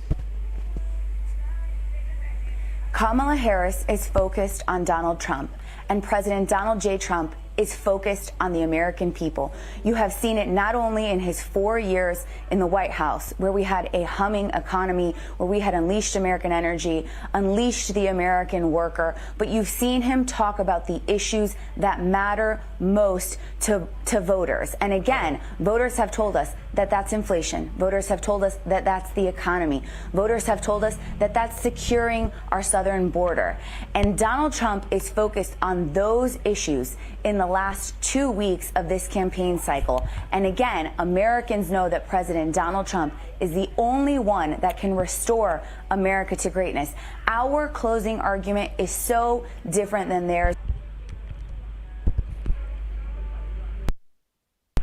Kamala Harris is focused on Donald Trump, and President Donald J. Trump is focused on the American people. You have seen it not only in his 4 years in the White House, where we had a humming economy, where we had unleashed American energy, unleashed the American worker, but you've seen him talk about the issues that matter most to voters. And again, voters have told us that that's inflation. Voters have told us that that's the economy. Voters have told us that that's securing our southern border. And Donald Trump is focused on those issues in the last 2 weeks of this campaign cycle. And again, Americans know that President Donald Trump is the only one that can restore America to greatness. Our closing argument is so different than theirs.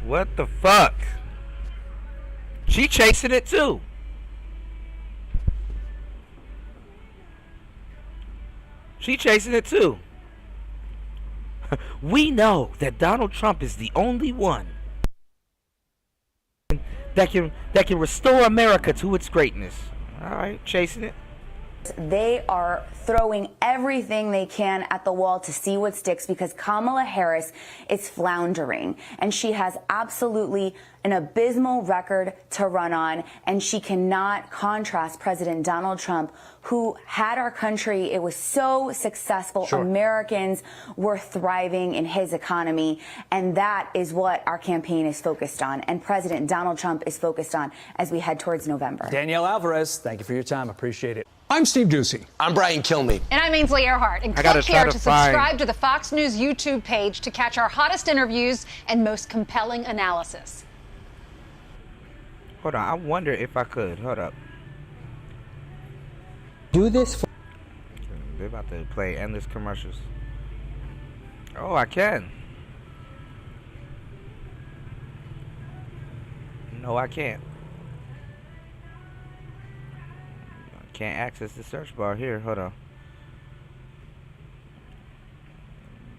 What the fuck? She chasing it too. She chasing it too. We know that Donald Trump is the only one that can restore America to its greatness. All right, chasing it. They are throwing everything they can at the wall to see what sticks, because Kamala Harris is floundering and she has absolutely an abysmal record to run on, and she cannot contrast President Donald Trump, who had our country, it was so successful. Sure. Americans were thriving in his economy, and that is what our campaign is focused on, and President Donald Trump is focused on as we head towards November. Danielle Alvarez, thank you for your time. Appreciate it. I'm Steve Doocy. I'm Brian Kilmeade. And I'm Ainsley Earhart. And click here to subscribe to the Fox News YouTube page to catch our hottest interviews and most compelling analysis. Hold on, I wonder if I could. Hold up. Do this. They're about to play endless commercials. Oh, I can. No, I can't. Can't access the search bar here. Hold on.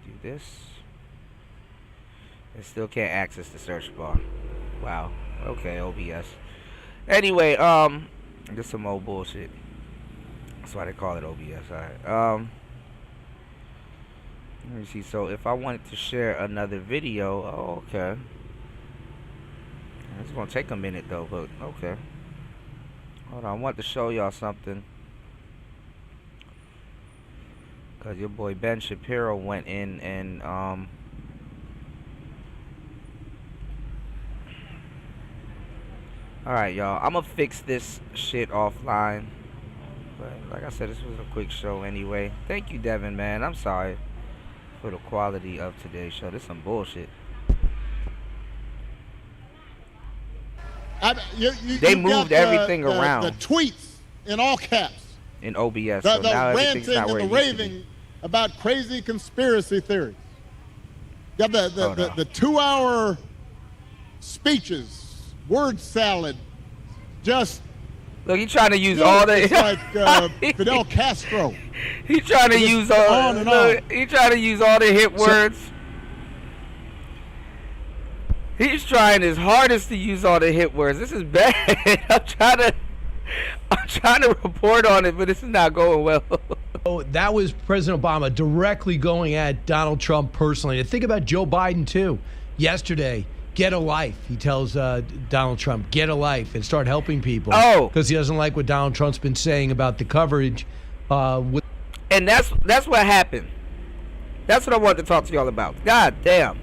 Do this. And still can't access the search bar. Wow. Okay, OBS. Anyway, just some old bullshit. That's why they call it OBS. Alright. Let me see. So if I wanted to share another video, oh, okay. It's gonna take a minute though, but okay. Hold on, I want to show y'all something. Because your boy Ben Shapiro went in and alright, y'all. I'm gonna fix this shit offline. But like I said, this was a quick show anyway. Thank you, Devin, man. I'm sorry for the quality of today's show. This is some bullshit. They moved everything around. The tweets in all caps. In OBS. The so now ranting and the raving about crazy conspiracy theories. Got the 2-hour speeches, word salad, just. Look, he's trying to use all the. It's like Fidel Castro. He's trying to use all. On and on. He's trying to use all the hit words. He's trying his hardest to use all the hit words. This is bad. I'm trying to report on it, but this is not going well. Oh, that was President Obama directly going at Donald Trump personally. And think about Joe Biden, too. Yesterday, get a life. He tells Donald Trump, get a life and start helping people. Oh. Because he doesn't like what Donald Trump's been saying about the coverage. And that's what happened. That's what I wanted to talk to y'all about. God damn.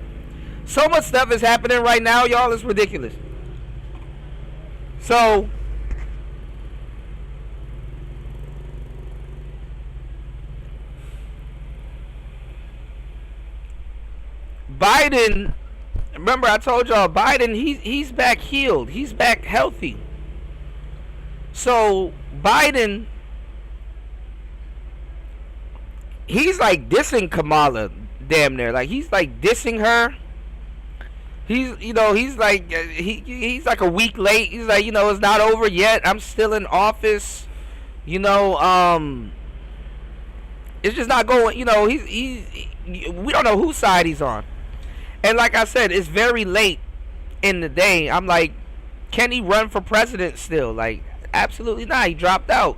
So much stuff is happening right now, y'all. It's ridiculous. So, Biden, remember I told y'all, Biden, he's back healed. He's back healthy. So, Biden, he's like dissing Kamala damn near. Like, he's like dissing her. He's like, he's like a week late. He's like, it's not over yet. I'm still in office. It's just not going, we don't know whose side he's on. And like I said, it's very late in the day. I'm like, can he run for president still? Like, absolutely not. He dropped out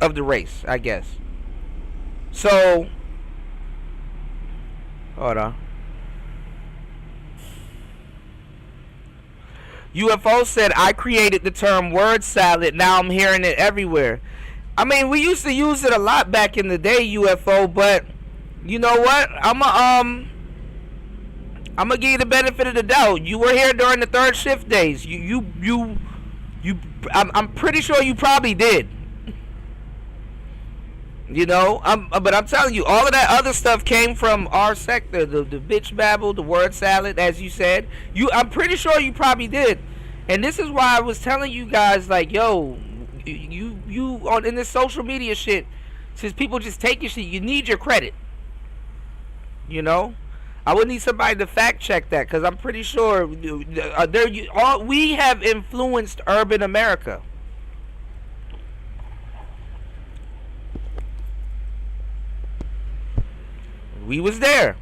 of the race, I guess. So, hold on. UFO said, I created the term word salad. Now I'm hearing it everywhere. I mean, we used to use it a lot back in the day, UFO, but you know what? I'm gonna give you the benefit of the doubt. You were here during the third shift days. I'm pretty sure you probably did. But I'm telling you, all of that other stuff came from our sector. The bitch babble, the word salad, as you said. I'm pretty sure you probably did. And this is why I was telling you guys, like, yo, you on in this social media shit, since people just take your shit, you need your credit. I would need somebody to fact check that, because I'm pretty sure we have influenced urban America. We was there.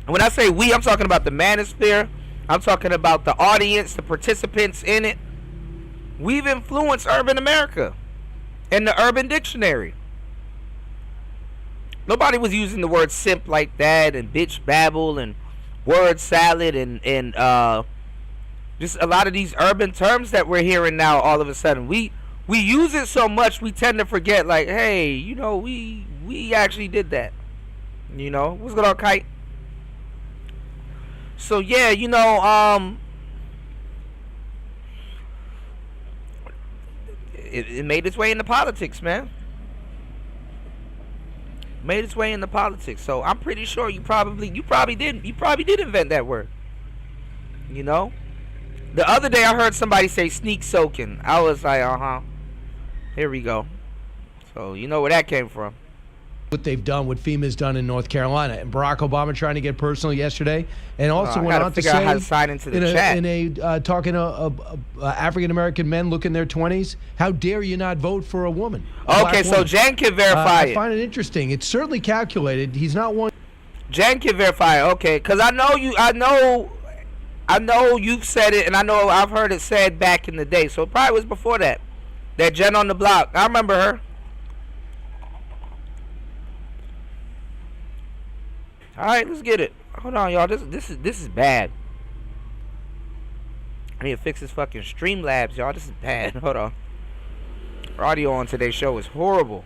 And when I say we, I'm talking about the manosphere. I'm talking about the audience, the participants in it. We've influenced urban America and the Urban Dictionary. Nobody was using the word simp like that, and bitch babble, and word salad, and just a lot of these urban terms that we're hearing now. All of a sudden, we use it so much, we tend to forget. Like, hey, we actually did that. What's going on, Kite? So yeah, it made its way into politics, man. Made its way into politics. So I'm pretty sure you probably did invent that word. The other day I heard somebody say sneak soaking. I was like, here we go. So you know where that came from. What they've done, what FEMA's done in North Carolina, and Barack Obama trying to get personal yesterday, and also went on to say, how to sign into the chat. Talking to African American men looking their 20s, how dare you not vote for a woman? Okay, so Jen can verify it. I find it interesting. It's certainly calculated. He's not one. Jen can verify it. Okay, because I know you've said it, and I know I've heard it said back in the day. So it probably was before that. That Jen on the block. I remember her. All right, let's get it. Hold on, y'all. This is bad. I need to fix this fucking Streamlabs, y'all. This is bad. Hold on. Our audio on today's show is horrible.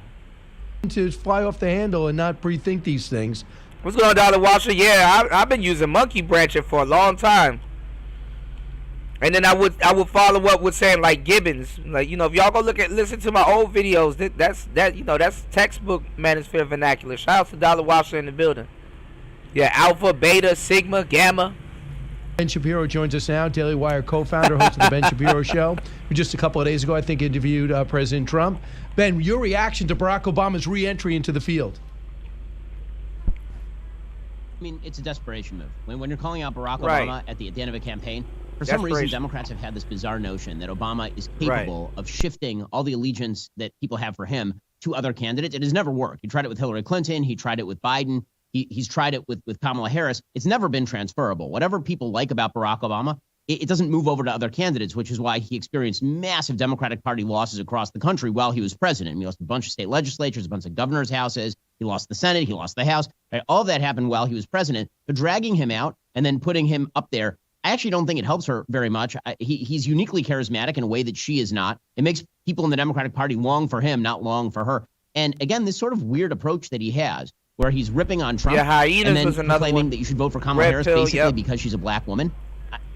To fly off the handle and not pre-think these things. What's going on, Dollar Washer? Yeah, I've been using monkey branching for a long time. And then I would follow up with saying like Gibbons, like, you know, if y'all go listen to my old videos, that's textbook manosphere vernacular. Shout out to Dollar Washer in the building. Yeah, Alpha, Beta, Sigma, Gamma. Ben Shapiro joins us now, Daily Wire co-founder, host of the Ben Shapiro Show, who just a couple of days ago, I think, interviewed President Trump. Ben, your reaction to Barack Obama's re-entry into the field? I mean, it's a desperation move. When you're calling out Barack Obama at the end of a campaign, for some reason, Democrats have had this bizarre notion that Obama is capable of shifting all the allegiance that people have for him to other candidates. It has never worked. He tried it with Hillary Clinton. He tried it with Biden. He's tried it with Kamala Harris. It's never been transferable. Whatever people like about Barack Obama, it doesn't move over to other candidates, which is why he experienced massive Democratic Party losses across the country while he was president. He lost a bunch of state legislatures, a bunch of governors' houses. He lost the Senate. He lost the House. Right? All of that happened while he was president. But dragging him out and then putting him up there, I actually don't think it helps her very much. He's uniquely charismatic in a way that she is not. It makes people in the Democratic Party long for him, not long for her. And again, this sort of weird approach that he has, where he's ripping on Trump and then claiming that you should vote for Kamala Harris basically because she's a black woman.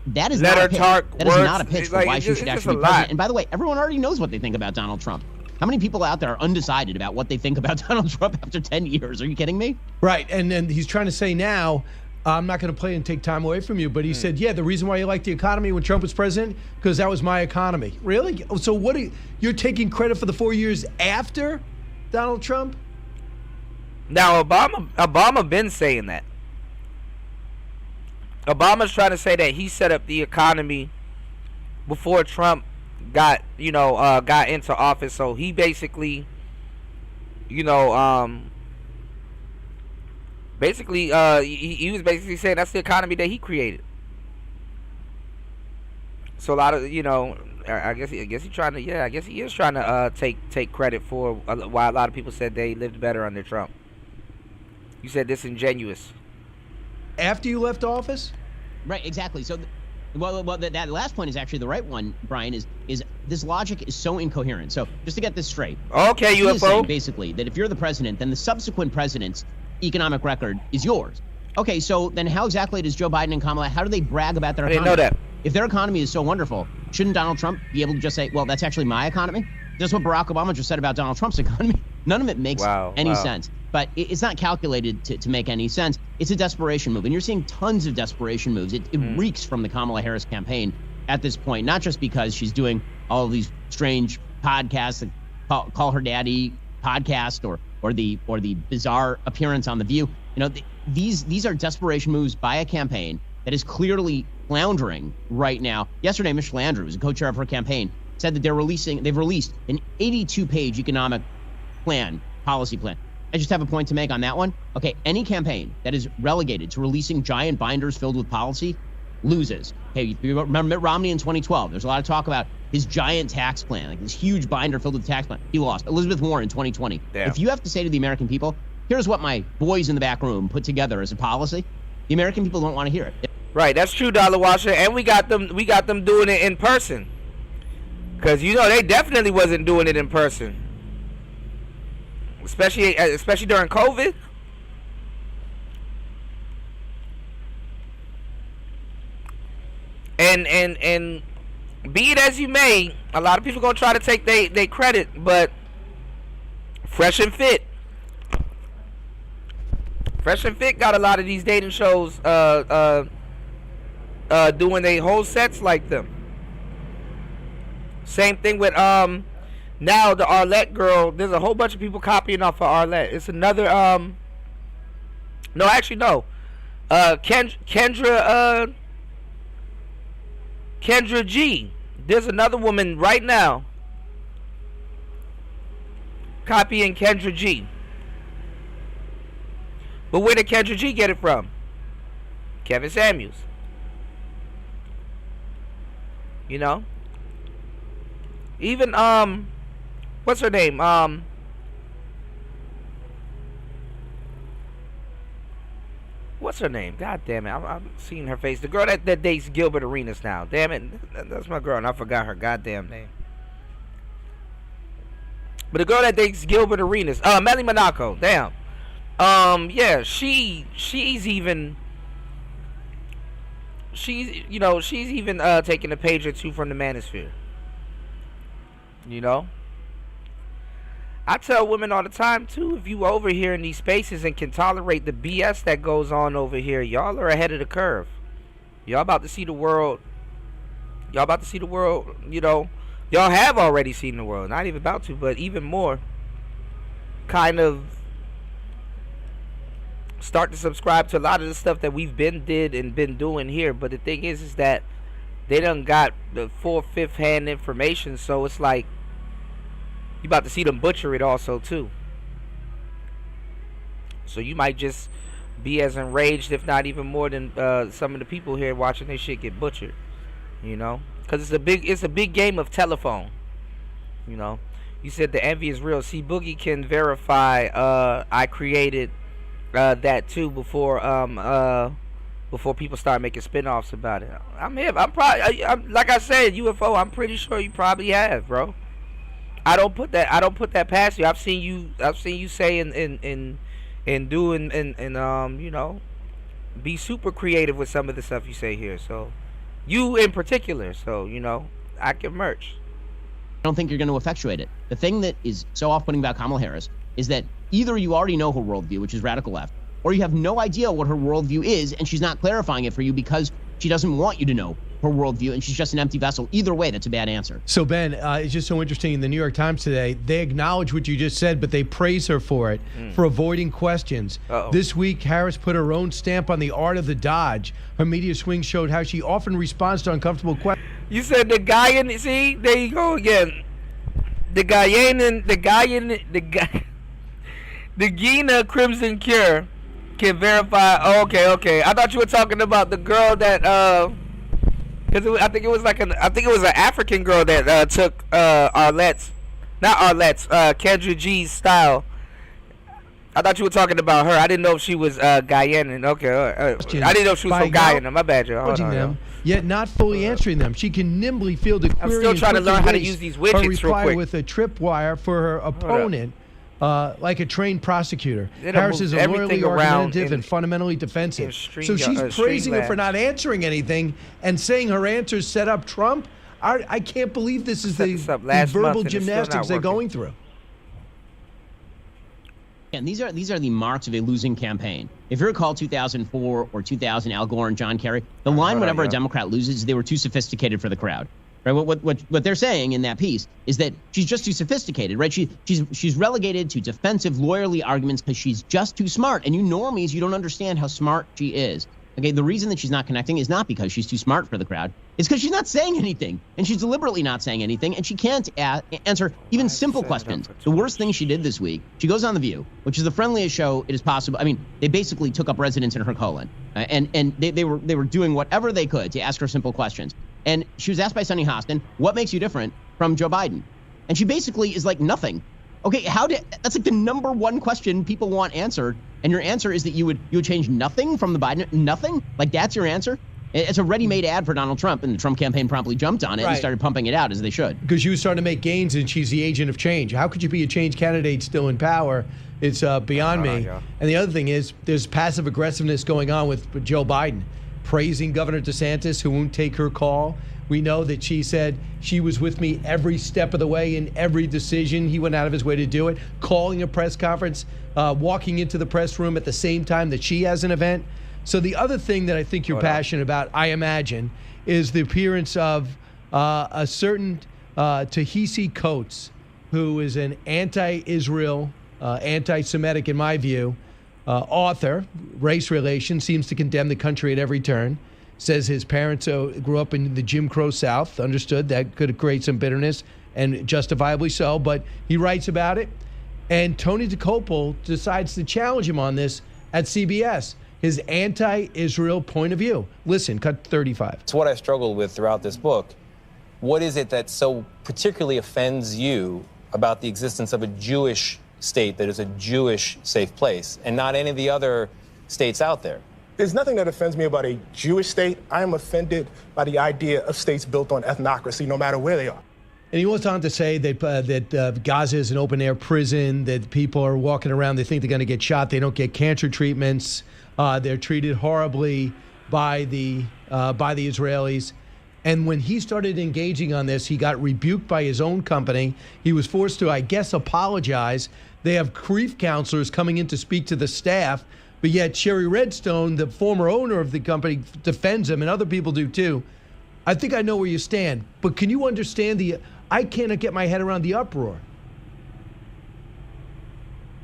That is not a pitch. That is not a pitch for why she should actually be president. And by the way, everyone already knows what they think about Donald Trump. How many people out there are undecided about what they think about Donald Trump after 10 years? Are you kidding me? Right. And then he's trying to say now, I'm not going to play and take time away from you, but he said, yeah, the reason why you liked the economy when Trump was president, because that was my economy. Really? So you're taking credit for the 4 years after Donald Trump? Now, Obama been saying that. Obama's trying to say that he set up the economy before Trump got into office. So he basically, he was basically saying that's the economy that he created. So a lot of, I guess he is trying to take credit for why a lot of people said they lived better under Trump. You said disingenuous. After you left office? Right, exactly. So, that last point is actually the right one, Brian, is this logic is so incoherent. So, just to get this straight. Okay, UFO. Is saying basically that if you're the president, then the subsequent president's economic record is yours. Okay, so then how exactly does Joe Biden and Kamala, how do they brag about their economy? I didn't know that. If their economy is so wonderful, shouldn't Donald Trump be able to just say, well, that's actually my economy? That's what Barack Obama just said about Donald Trump's economy. None of it makes any sense. But it's not calculated to make any sense. It's a desperation move. And you're seeing tons of desperation moves. It reeks from the Kamala Harris campaign at this point, not just because she's doing all of these strange podcasts, like Call Her Daddy podcast or the bizarre appearance on The View. These are desperation moves by a campaign that is clearly floundering right now. Yesterday, Michelle Andrews, the co-chair of her campaign, said that they've released an 82-page economic policy plan. I just have a point to make on that one. Okay, any campaign that is relegated to releasing giant binders filled with policy loses. Okay, you remember Mitt Romney in 2012. There's a lot of talk about his giant tax plan, like this huge binder filled with tax plan. He lost. Elizabeth Warren in 2020. Damn. If you have to say to the American people, here's what my boys in the back room put together as a policy, the American people don't want to hear it. Right, that's true, Dollar Washer, and we got them doing it in person. Because they definitely wasn't doing it in person. Especially during COVID. And be it as you may, a lot of people gonna try to take they credit, but Fresh and Fit got a lot of these dating shows doing their whole sets like them. Same thing with now the Arlette girl. There's a whole bunch of people copying off of Arlette. It's another Kendra G. There's another woman right now copying Kendra G. But where did Kendra G get it from? Kevin Samuels. Even what's her name? What's her name? God damn it! I'm seeing her face. The girl that dates Gilbert Arenas now. Damn it, that's my girl, and I forgot her goddamn name. But the girl that dates Gilbert Arenas, Melly Monaco, damn. Yeah, she's even taking a page or two from the manosphere. You know? I tell women all the time too, if you over here in these spaces and can tolerate the BS that goes on over here, y'all are ahead of the curve. Y'all about to see the world. Y'all about to see the world, you know. Y'all have already seen the world. Not even about to, but even more. Kind of start to subscribe to a lot of the stuff that we've been doing here. But the thing is that they done got the 4/5 hand information, so it's like you about to see them butcher it also too. So you might just be as enraged, if not even more, than some of the people here watching this shit get butchered. You know, because it's a big game of telephone. You know, you said the envy is real. See, Boogie can verify. I created that too before people start making spinoffs about it. I'm probably like I said, UFO. I'm pretty sure you probably have, bro. I don't put that past you. I've seen you say and do and you know, be super creative with some of the stuff you say here. So you in particular. So you know, I can merch. I don't think you're going to effectuate it. The thing that is so off-putting about Kamala Harris is that either you already know her worldview, which is radical left, or you have no idea what her worldview is, and she's not clarifying it for you because she doesn't want you to know her worldview, and she's just an empty vessel. Either way, that's a bad answer. So, Ben, it's just so interesting. In the New York Times today, they acknowledge what you just said, but they praise her for it, for avoiding questions. This week, Harris put her own stamp on the art of the dodge. Her media swing showed how she often responds to uncomfortable questions. You said the guy in, see, there you go again. The Gina Crimson Cure can verify. Oh, okay. I thought you were talking about the girl that because I think it was an African girl that took Kendra G's style. I thought you were talking about her. I didn't know if she was Guyanan. Okay, I didn't know if she was from Guyana. My bad, y'all. Them, yet not fully answering them. She can nimbly field a query. I'm still trying to learn how to use these widgets real reply quick. With a tripwire for her opponent, like a trained prosecutor. Harris is a loyally argumentative and fundamentally defensive. So she's praising her for not answering anything and saying her answers set up Trump. I can't believe this is the verbal gymnastics they're going through. And these are the marks of a losing campaign. If you recall 2004 or 2000, Al Gore and John Kerry, the line whenever a Democrat loses, they were too sophisticated for the crowd. Right? What they're saying in that piece is that she's just too sophisticated, right? She's relegated to defensive, lawyerly arguments because she's just too smart. And you normies, you don't understand how smart she is. Okay, the reason that she's not connecting is not because she's too smart for the crowd. It's because she's not saying anything, and she's deliberately not saying anything, and she can't answer even simple questions. The worst thing she did this week, she goes on The View, which is the friendliest show it is possible. I mean, they basically took up residence in her colon, and they were doing whatever they could to ask her simple questions. And she was asked by Sunny Hostin, what makes you different from Joe Biden? And she basically is like, nothing. Okay, that's like the number one question people want answered, and your answer is that you would change nothing from the Biden, nothing? Like that's your answer? It's a ready-made ad for Donald Trump, and the Trump campaign promptly jumped on it and started pumping it out, as they should. Because you were starting to make gains, and she's the agent of change. How could you be a change candidate still in power? It's beyond me. Yeah. And the other thing is, there's passive aggressiveness going on with Joe Biden, praising Governor DeSantis, who won't take her call. We know that she said she was with me every step of the way in every decision. He went out of his way to do it, calling a press conference, walking into the press room at the same time that she has an event. So the other thing that I think you're passionate about, I imagine, is the appearance of a certain Ta-Nehisi Coates, who is an anti-Israel, anti-Semitic, in my view, author, race relations, seems to condemn the country at every turn. Says his parents grew up in the Jim Crow South. Understood that could create some bitterness, and justifiably so. But he writes about it. And Tony DeCopel decides to challenge him on this at CBS, his anti-Israel point of view. Listen, cut 35. It's what I struggled with throughout this book. What is it that so particularly offends you about the existence of a Jewish state that is a Jewish safe place and not any of the other states out there? There's nothing that offends me about a Jewish state. I am offended by the idea of states built on ethnocracy, no matter where they are. And he goes on to say that Gaza is an open-air prison, that people are walking around, they think they're going to get shot, they don't get cancer treatments, they're treated horribly by the Israelis. And when he started engaging on this, he got rebuked by his own company. He was forced to, I guess, apologize. They have grief counselors coming in to speak to the staff, but yet Sherry Redstone, the former owner of the company, defends him, and other people do too. I think I know where you stand, but can you understand I cannot get my head around the uproar.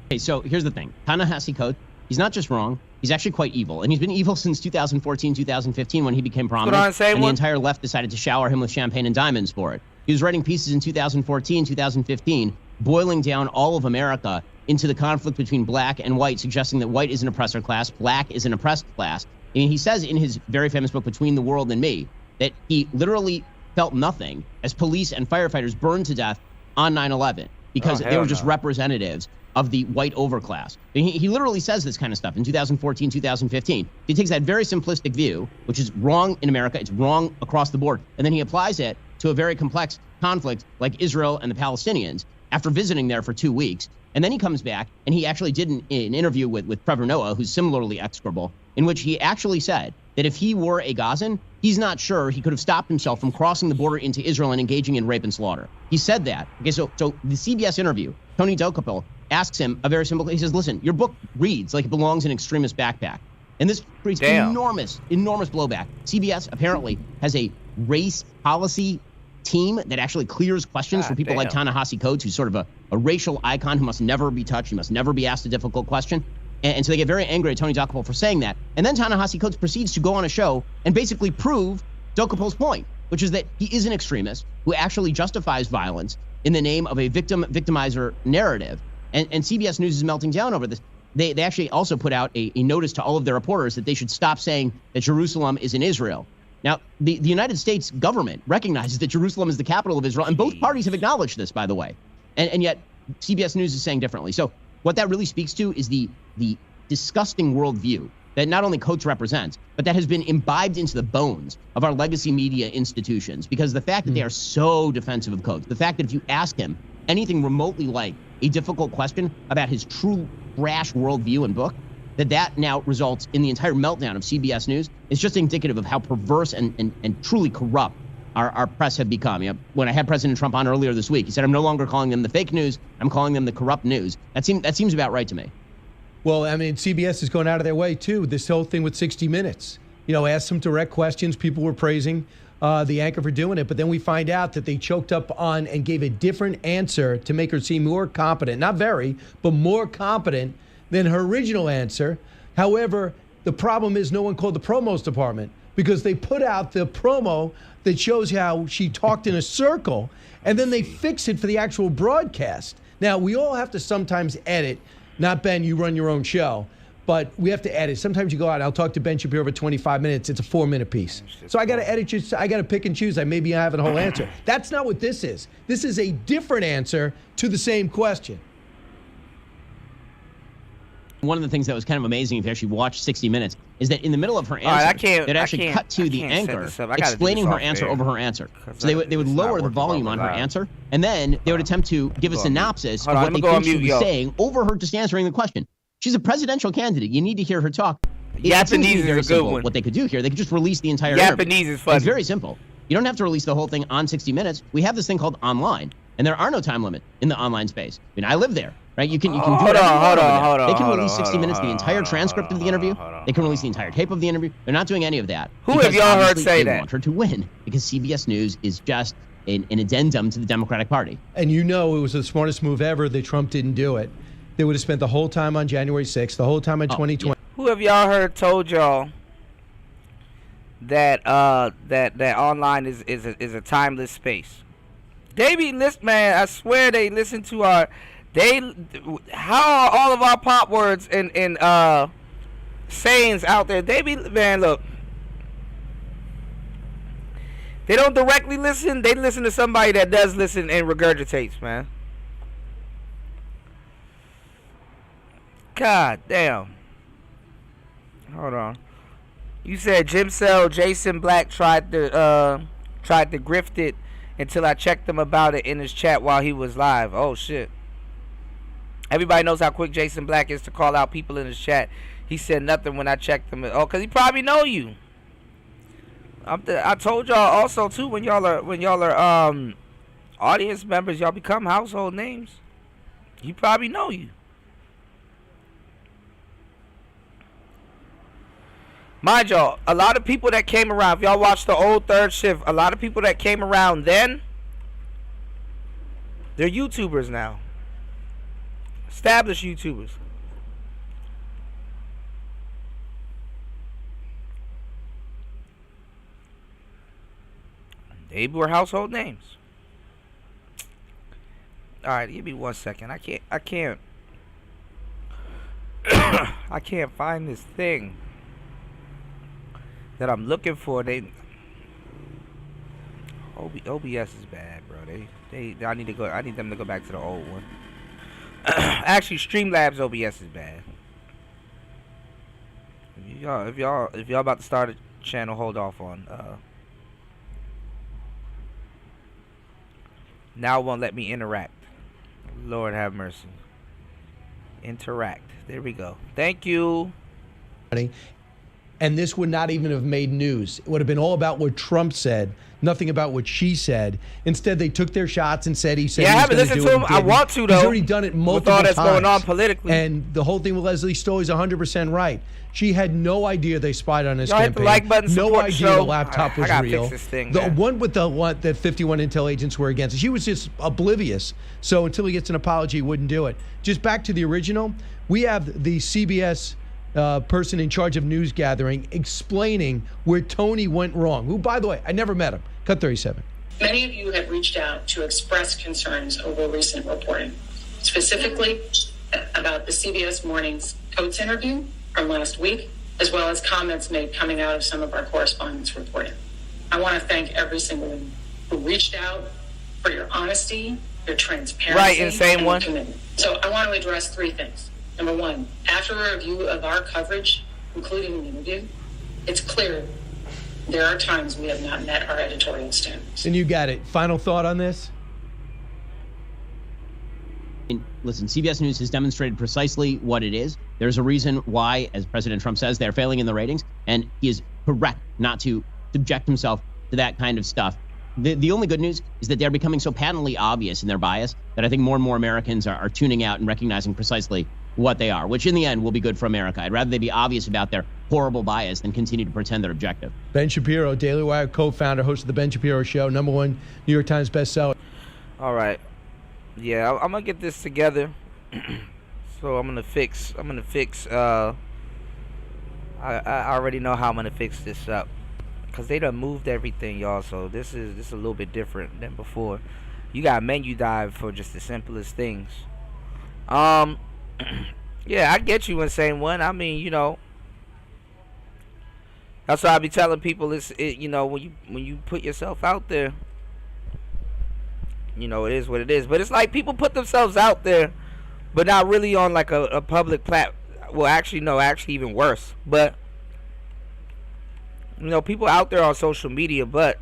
Okay, so here's the thing. Ta-Nehisi Coates, he's not just wrong, he's actually quite evil. And he's been evil since 2014, 2015 when he became prominent. And the entire left decided to shower him with champagne and diamonds for it. He was writing pieces in 2014, 2015, boiling down all of America into the conflict between black and white, suggesting that white is an oppressor class, black is an oppressed class. And he says in his very famous book, Between the World and Me, that he literally felt nothing as police and firefighters burned to death on 9/11 because they were just representatives of the white overclass. He literally says this kind of stuff in 2014, 2015. He takes that very simplistic view, which is wrong in America, it's wrong across the board, and then he applies it to a very complex conflict like Israel and the Palestinians after visiting there for 2 weeks. And then he comes back, and he actually did an interview with Trevor Noah, who's similarly execrable, in which he actually said that if he were a Gazan, he's not sure he could have stopped himself from crossing the border into Israel and engaging in rape and slaughter. He said that. Okay, so the CBS interview, Tony Dokapil asks him a very simple, he says, listen, your book reads like it belongs in an extremist backpack. And this creates enormous blowback. CBS apparently has a race policy team that actually clears questions for people like Ta-Nehisi Coates, who's sort of a racial icon who must never be touched, he must never be asked a difficult question. And so they get very angry at Tony Dokapil for saying that. And then Ta-Nehisi Coates proceeds to go on a show and basically prove Dokapil's point, which is that he is an extremist who actually justifies violence in the name of a victimizer narrative. And CBS News is melting down over this. They actually also put out a notice to all of their reporters that they should stop saying that Jerusalem is in Israel. Now, the United States government recognizes that Jerusalem is the capital of Israel, and both parties have acknowledged this, by the way. And yet CBS News is saying differently. So what that really speaks to is the disgusting worldview that not only Coates represents, but that has been imbibed into the bones of our legacy media institutions. Because the fact that they are so defensive of Coates, the fact that if you ask him anything remotely like a difficult question about his true brash worldview and book, that now results in the entire meltdown of CBS News, is just indicative of how perverse and truly corrupt our press have become. You know, when I had President Trump on earlier this week, he said, I'm no longer calling them the fake news, I'm calling them the corrupt news. That seems about right to me. Well, I mean, CBS is going out of their way, too. This whole thing with 60 Minutes. You know, asked some direct questions. People were praising the anchor for doing it. But then we find out that they choked up on and gave a different answer to make her seem more competent. Not very, but more competent than her original answer. However, the problem is no one called the promos department because they put out the promo that shows how she talked in a circle, and then they fix it for the actual broadcast. Now, we all have to sometimes edit. Not Ben, you run your own show, but we have to edit. Sometimes you go out, I'll talk to Ben Shapiro for 25 minutes. It's a 4-minute piece. So I got to edit you. I got to pick and choose. Maybe I have a whole answer. That's not what this is. This is a different answer to the same question. One of the things that was kind of amazing, if you actually watch 60 Minutes, is that in the middle of her answer, it actually cut to the anchor explaining her answer over her answer. So they would lower the volume on her answer, and then they would attempt to give a synopsis of what they think she was saying over her just answering the question. She's a presidential candidate. You need to hear her talk. Japanese is a good one. What they could do here, they could just release the entire interview. Japanese is funny. It's very simple. You don't have to release the whole thing on 60 Minutes. We have this thing called online, and there are no time limit in the online space. I mean, I live there. Right, you can do whatever you want over there. They can release 60 Minutes, the entire transcript of the interview. They can release the entire tape of the interview. They're not doing any of that. Who have y'all heard say that? They want her to win because CBS News is just an addendum to the Democratic Party. And you know it was the smartest move ever that Trump didn't do it. They would have spent the whole time on January 6th, the whole time in 2020. Yeah. Who have y'all heard told y'all that that online is a timeless space? They be listen, man. I swear they listen to our. How are all of our pop words and sayings out there? They be, man, look. They don't directly listen. They listen to somebody that does listen and regurgitates, man. God damn. Hold on. You said Jim Sell, Jason Black tried to grift it until I checked him about it in his chat while he was live. Oh, shit. Everybody knows how quick Jason Black is to call out people in his chat. He said nothing when I checked him. Oh, because he probably know you. I told y'all also, too, when y'all are audience members, y'all become household names. He probably know you. Mind y'all, a lot of people that came around, if y'all watched the old Third Shift, a lot of people that came around then, they're YouTubers now. Established YouTubers. They were household names. Alright, give me 1 second. I can't I can't find this thing that I'm looking for. OBS is bad, bro. I need them to go back to the old one. Actually, Streamlabs OBS is bad. If y'all about to start a channel, hold off on now it won't let me interact. Lord have mercy. Interact. There we go. Thank you. And this would not even have made news. It would have been all about what Trump said, nothing about what she said. Instead, they took their shots and said he said. Yeah, I haven't listened to him. I want to, though. He's already done it multiple times. With all that's going on politically. And the whole thing with Leslie Stoll is 100% right. She had no idea they spied on his campaign. Hit the like button, no idea the laptop was real. Fix this thing, the one with that 51 intel agents were against it. She was just oblivious. So until he gets an apology, he wouldn't do it. Just back to the original. We have the CBS person in charge of news gathering explaining where Tony went wrong. Who, by the way, I never met him. Cut 37. Many of you have reached out to express concerns over recent reporting, specifically about the CBS Mornings Coates interview from last week, as well as comments made coming out of some of our correspondents reporting. I want to thank every single one who reached out for your honesty, your transparency, and your commitment. So I want to address three things. Number one, after a review of our coverage, including the interview, it's clear there are times we have not met our editorial standards. And you got it. Final thought on this? Listen, CBS News has demonstrated precisely what it is. There's a reason why, as President Trump says, they're failing in the ratings, and he is correct not to subject himself to that kind of stuff. The only good news is that they're becoming so patently obvious in their bias that I think more and more Americans are tuning out and recognizing precisely what they are, which in the end will be good for America. I'd rather they be obvious about their horrible bias than continue to pretend they're objective. Ben Shapiro, Daily Wire co-founder, host of the Ben Shapiro Show, #1 New York Times bestseller. All right. Yeah, I'm gonna get this together. So I'm gonna fix I already know how I'm gonna fix this up, because they done moved everything, y'all. So this is a little bit different than before. You got menu dive for just the simplest things. Yeah, I get you in saying one. I mean, you know, that's why I be telling people you know, when you put yourself out there, you know, it is what it is. But it's like people put themselves out there, but not really on like a public well, actually, no, actually even worse. But, you know, people out there on social media, but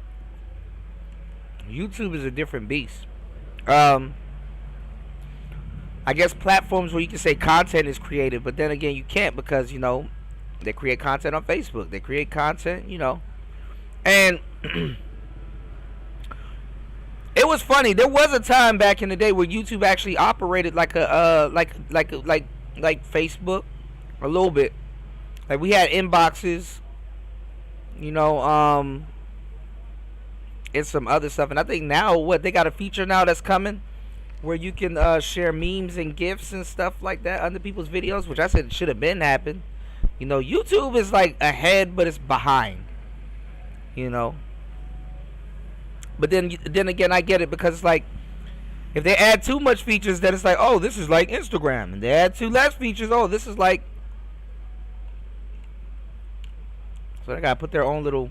YouTube is a different beast. I guess platforms where you can say content is created, but then again, you can't, because, you know, they create content on Facebook. They create content, you know. And it was funny. There was a time back in the day where YouTube actually operated like a like Facebook a little bit. Like, we had inboxes, you know, and some other stuff. And I think now they got a feature now that's coming where you can share memes and GIFs and stuff like that under people's videos, which I said it should have been happened. You know, YouTube is like ahead, but it's behind, you know. But then again, I get it, because it's like, if they add too much features, then it's like, oh, this is like Instagram. And they add too less features, oh, this is like... So they gotta put their own little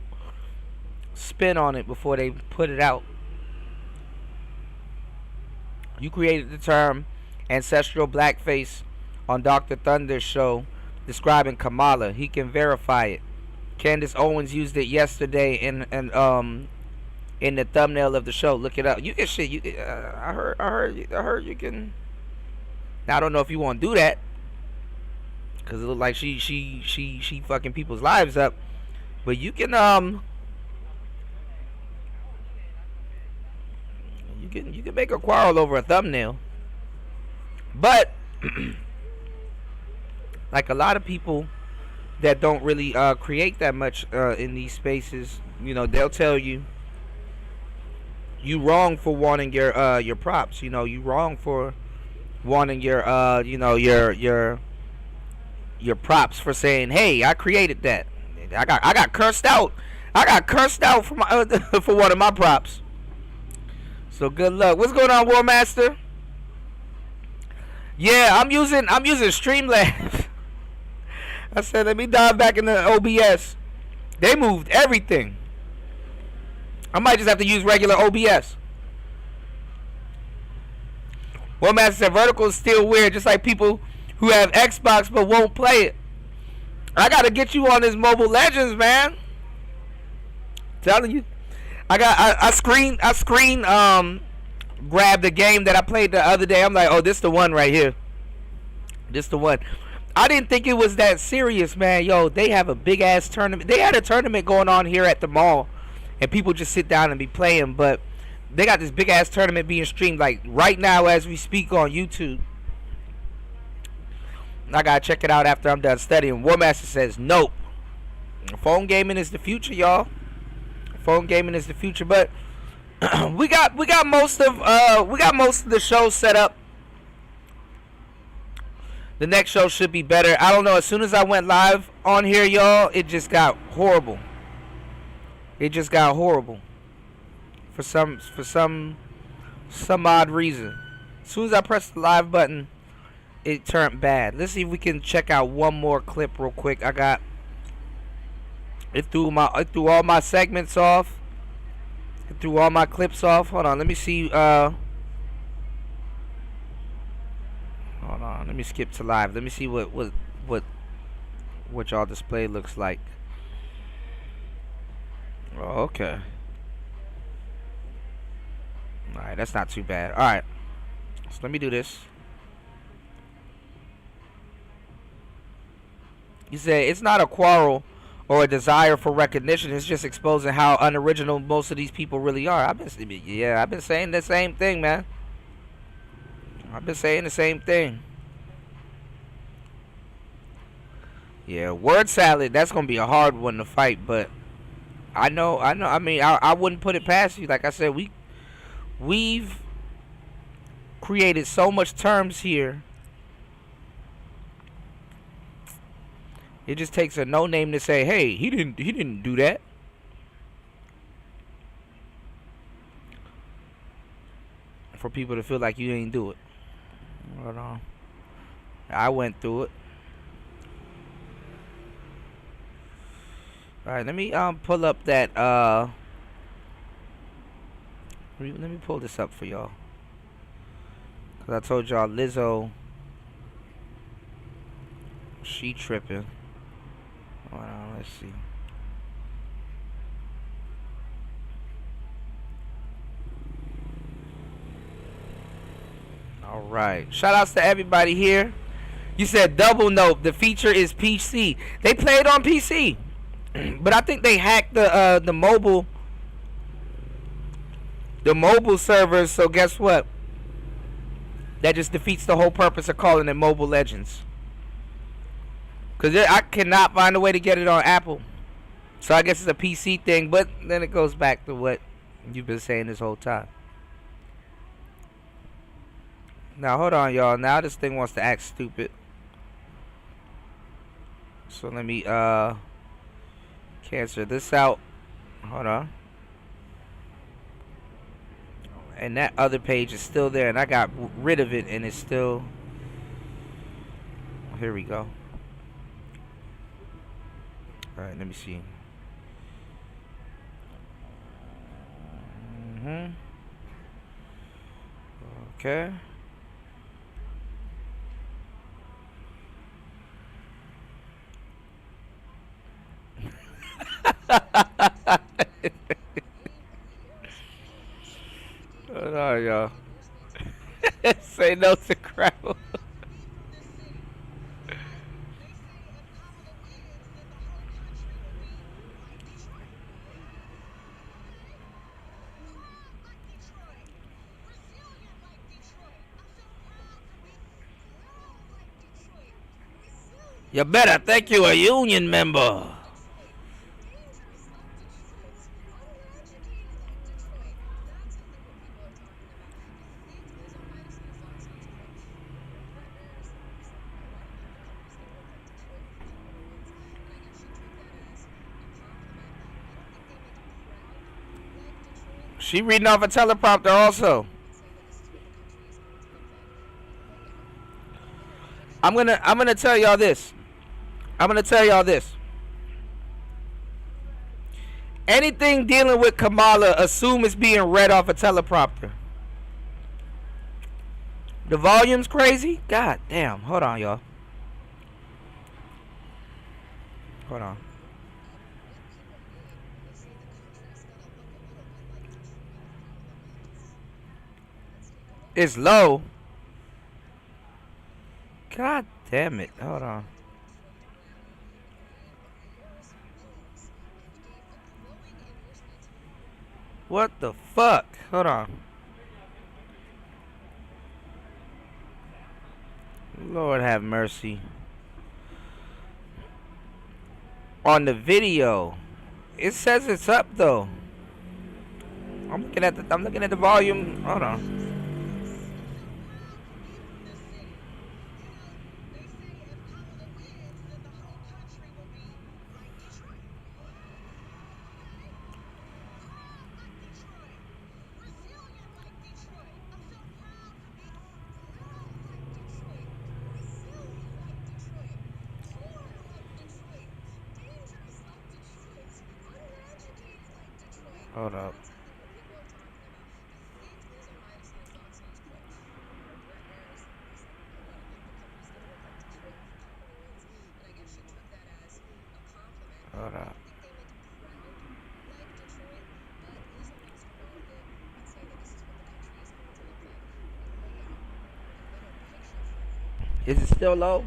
spin on it before they put it out. You created the term ancestral blackface on Dr. Thunder's show, describing Kamala. He can verify it. Candace Owens used it yesterday in in the thumbnail of the show. Look it up. You can shit. You I heard you can. Now I don't know if you want to do that, cause it look like she fucking people's lives up. But you can you can make a quarrel over a thumbnail. But like a lot of people that don't really create that much in these spaces, you know, they'll tell you wrong for wanting your props. You know, you wrong for wanting your your props for saying, hey, I created that. I got cursed out. I got cursed out for my for one of my props. So good luck. What's going on, War Master? Yeah, I'm using Streamlabs. I said, let me dive back into OBS. They moved everything. I might just have to use regular OBS. One man said vertical is still weird, just like people who have Xbox but won't play it. I gotta get you on this Mobile Legends, man. Telling you, I screen grabbed the game that I played the other day. I'm like, oh, this the one right here. This the one. I didn't think it was that serious, man. Yo, they have a big ass tournament. They had a tournament going on here at the mall, and people just sit down and be playing. But they got this big ass tournament being streamed like right now as we speak on YouTube. I gotta check it out after I'm done studying. War Master says nope. Phone gaming is the future, y'all. Phone gaming is the future, but we got most of the show set up. The next show should be better. I don't know. As soon as I went live on here, y'all, it just got horrible. It just got horrible. For some odd reason. As soon as I pressed the live button, it turned bad. Let's see if we can check out one more clip real quick. It threw all my segments off. It threw all my clips off. Hold on, let me see. Hold on, let me skip to live. Let me see what y'all display looks like. Oh, okay. All right, that's not too bad. All right, so let me do this. You say it's not a quarrel or a desire for recognition. It's just exposing how unoriginal most of these people really are. I've been saying the same thing, man. I've been saying the same thing. Yeah, word salad, that's gonna be a hard one to fight, but I know. I mean, I wouldn't put it past you. Like I said, we've created so much terms here. It just takes a no name to say, hey, he didn't do that. For people to feel like you didn't do it. Hold on. I went through it. Alright, let me pull up that let me pull this up for y'all. Cause I told y'all Lizzo, she tripping. Hold on, let's see. Alright. Shout outs to everybody here. You said double nope. The feature is PC. They play it on PC. But I think they hacked the mobile servers, so guess what? That just defeats the whole purpose of calling it Mobile Legends. Because I cannot find a way to get it on Apple. So I guess it's a PC thing, but then it goes back to what you've been saying this whole time. Now, hold on, y'all. Now this thing wants to act stupid. So let me cancel this out. Hold on. And that other page is still there, and I got rid of it, and it's still... Here we go. Alright, let me see. Okay. Hold on, y'all. Say no to crowd. You better think you a union member. She reading off a teleprompter also. I'm gonna tell y'all this. Anything dealing with Kamala, assume it's being read off a teleprompter. The volume's crazy? God damn. Hold on, y'all. Hold on. It's low. God damn it. Hold on. What the fuck? Hold on. Lord have mercy. On the video, it says it's up though. I'm looking at the volume. Hold on. Hold up. Hold up. Is it still low?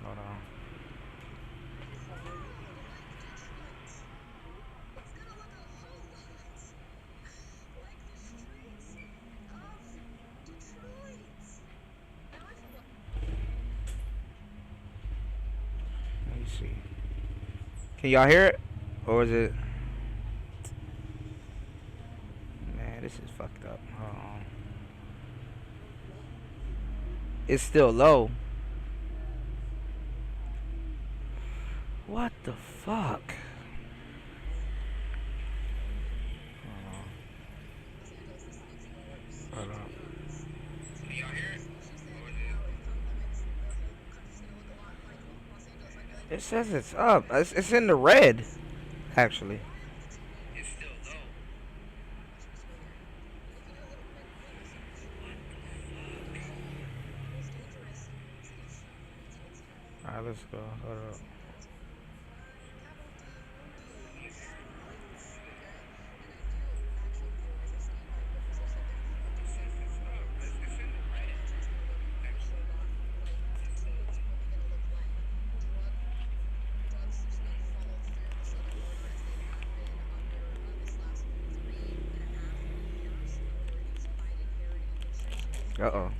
Hold on. Let me see. Can y'all hear it? Or is it? Man, this is fucked up. Hold on. It's still low. What the fuck? Hold on. It says it's up. It's in the red, actually. Alright, let's go. Hold up. Uh-oh.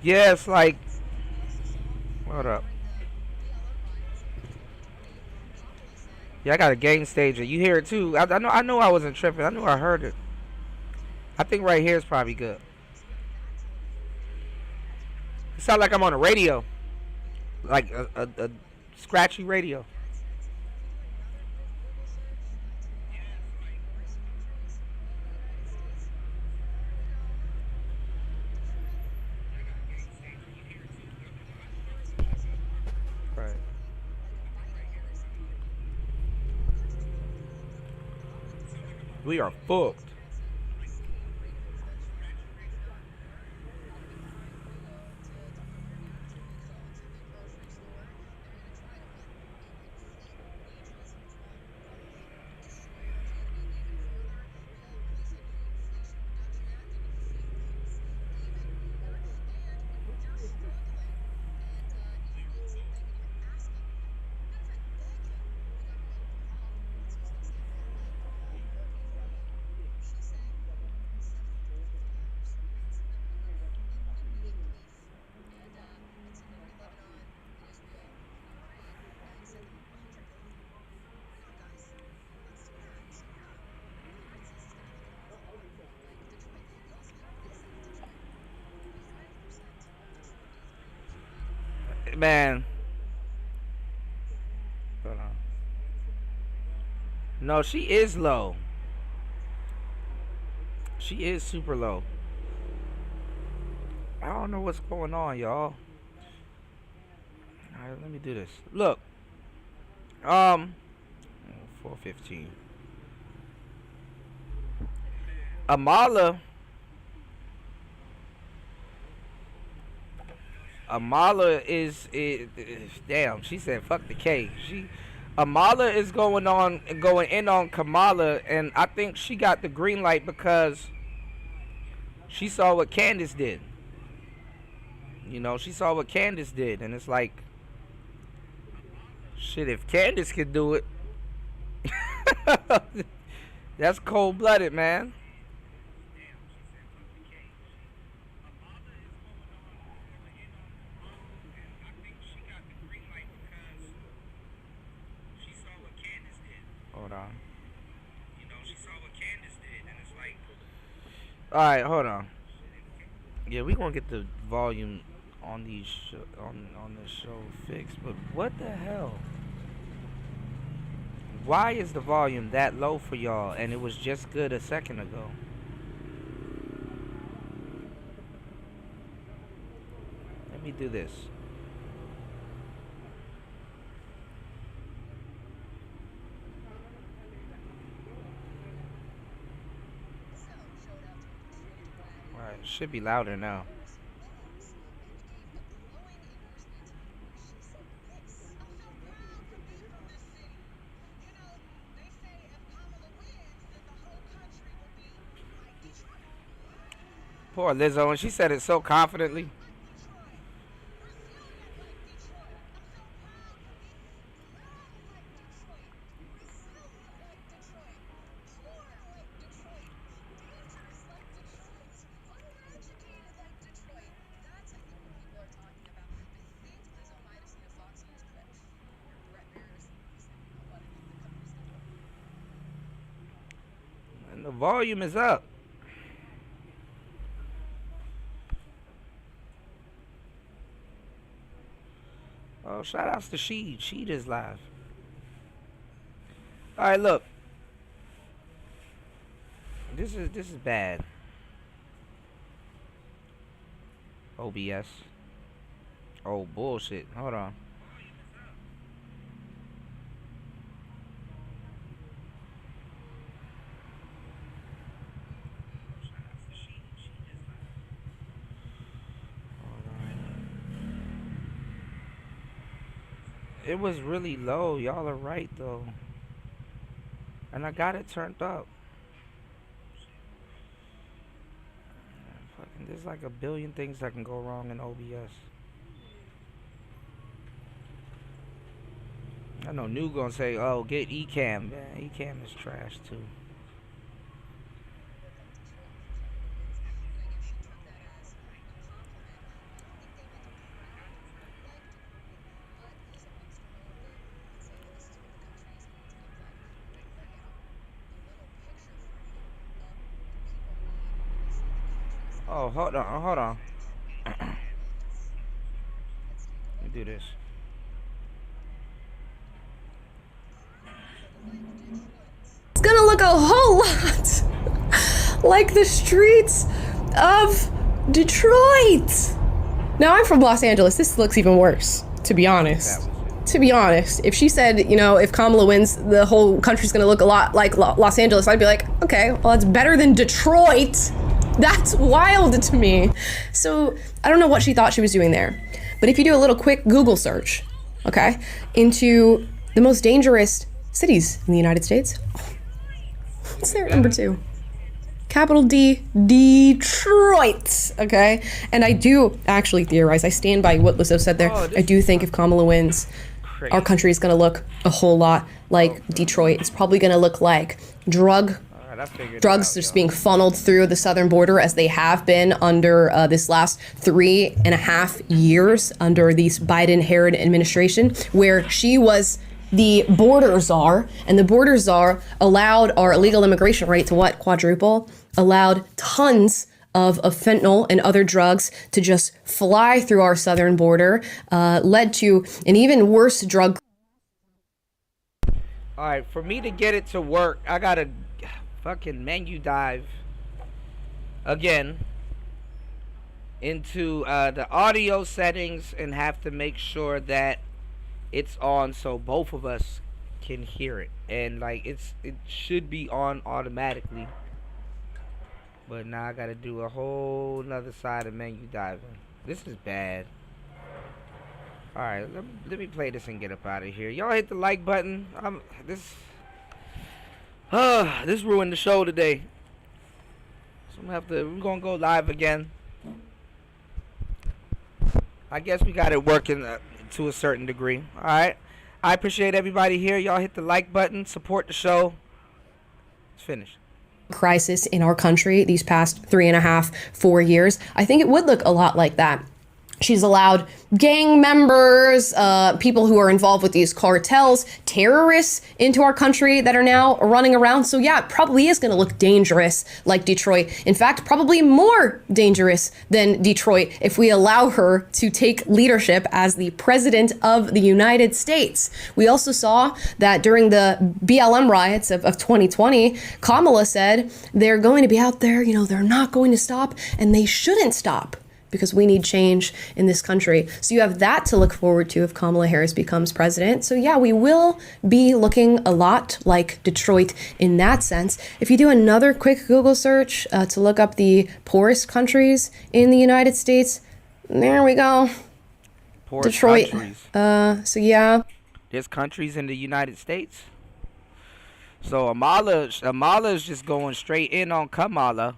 Yeah, it's like, hold up. Yeah, I got a game stager. You hear it too. I know I wasn't tripping. I knew I heard it. I think right here is probably good. It sounds like I'm on a radio. Like a scratchy radio. Right. We are fucked. Man. Hold on. No, she is low. She is super low. I don't know what's going on, y'all. Alright, let me do this. Look. 415. Amala is damn, she said fuck the K. Amala is going in on Kamala, and I think she got the green light because she saw what Candace did. You know, she saw what Candace did, and it's like, shit, if Candace could do it, that's cold-blooded, man. Hold on. You know, she saw what Candace did, and it's like, all right, hold on. Yeah, we gonna get the volume on these on this show fixed, but what the hell? Why is the volume that low for y'all, and it was just good a second ago? Let me do this. Alright, it should be louder now. Poor Lizzo, and she said it so confidently. And the volume is up. Oh, shout outs to Sheed. Sheed is live. Alright, look. This is bad. OBS. Oh, bullshit. Hold on. It was really low. Y'all are right, though. And I got it turned up. Fucking, there's like a billion things that can go wrong in OBS. I know New gonna say, oh, get Ecamm. Man, Ecamm is trash, too. Oh, hold on. Let me do this. It's gonna look a whole lot like the streets of Detroit. Now, I'm from Los Angeles. This looks even worse, to be honest. To be honest, if she said, you know, if Kamala wins, the whole country's gonna look a lot like Los Angeles, I'd be like, okay, well, it's better than Detroit. That's wild to me. So I don't know what she thought she was doing there. But if you do a little quick Google search, okay, into the most dangerous cities in the United States, what's there at number 2? Capital D, Detroit, okay? And I do actually theorize, I stand by what Lizzo said there. I do think if Kamala wins, our country is gonna look a whole lot like Detroit. It's probably gonna look like drugs just being funneled through the southern border as they have been under this last 3.5 years under this Biden-Harris administration, where she was the border czar, and the border czar allowed our illegal immigration rate to quadruple, allowed tons of fentanyl and other drugs to just fly through our southern border, led to an even worse drug. All right, for me to get it to work, I gotta fucking menu dive again into the audio settings and have to make sure that it's on so both of us can hear it, and like it should be on automatically, but now I gotta do a whole nother side of menu diving. This is bad. All right, let me play this and get up out of here. Y'all hit the like button. This ruined the show today, so we're gonna go live again. I guess we got it working to a certain degree. All right, I appreciate everybody here. Y'all hit the like button, support the show. It's finished. Crisis in our country these past 3.5, 4 years, I think it would look a lot like that. She's allowed gang members, people who are involved with these cartels, terrorists into our country that are now running around. So yeah, it probably is going to look dangerous like Detroit. In fact, probably more dangerous than Detroit if we allow her to take leadership as the president of the United States. We also saw that during the BLM riots of 2020, Kamala said they're going to be out there, you know, they're not going to stop, and they shouldn't stop, because we need change in this country. So you have that to look forward to if Kamala Harris becomes president. So yeah, we will be looking a lot like Detroit in that sense. If you do another quick Google search to look up the poorest countries in the United States, there we go. Poorest Detroit. Countries. So yeah. There's countries in the United States. So Amala is just going straight in on Kamala.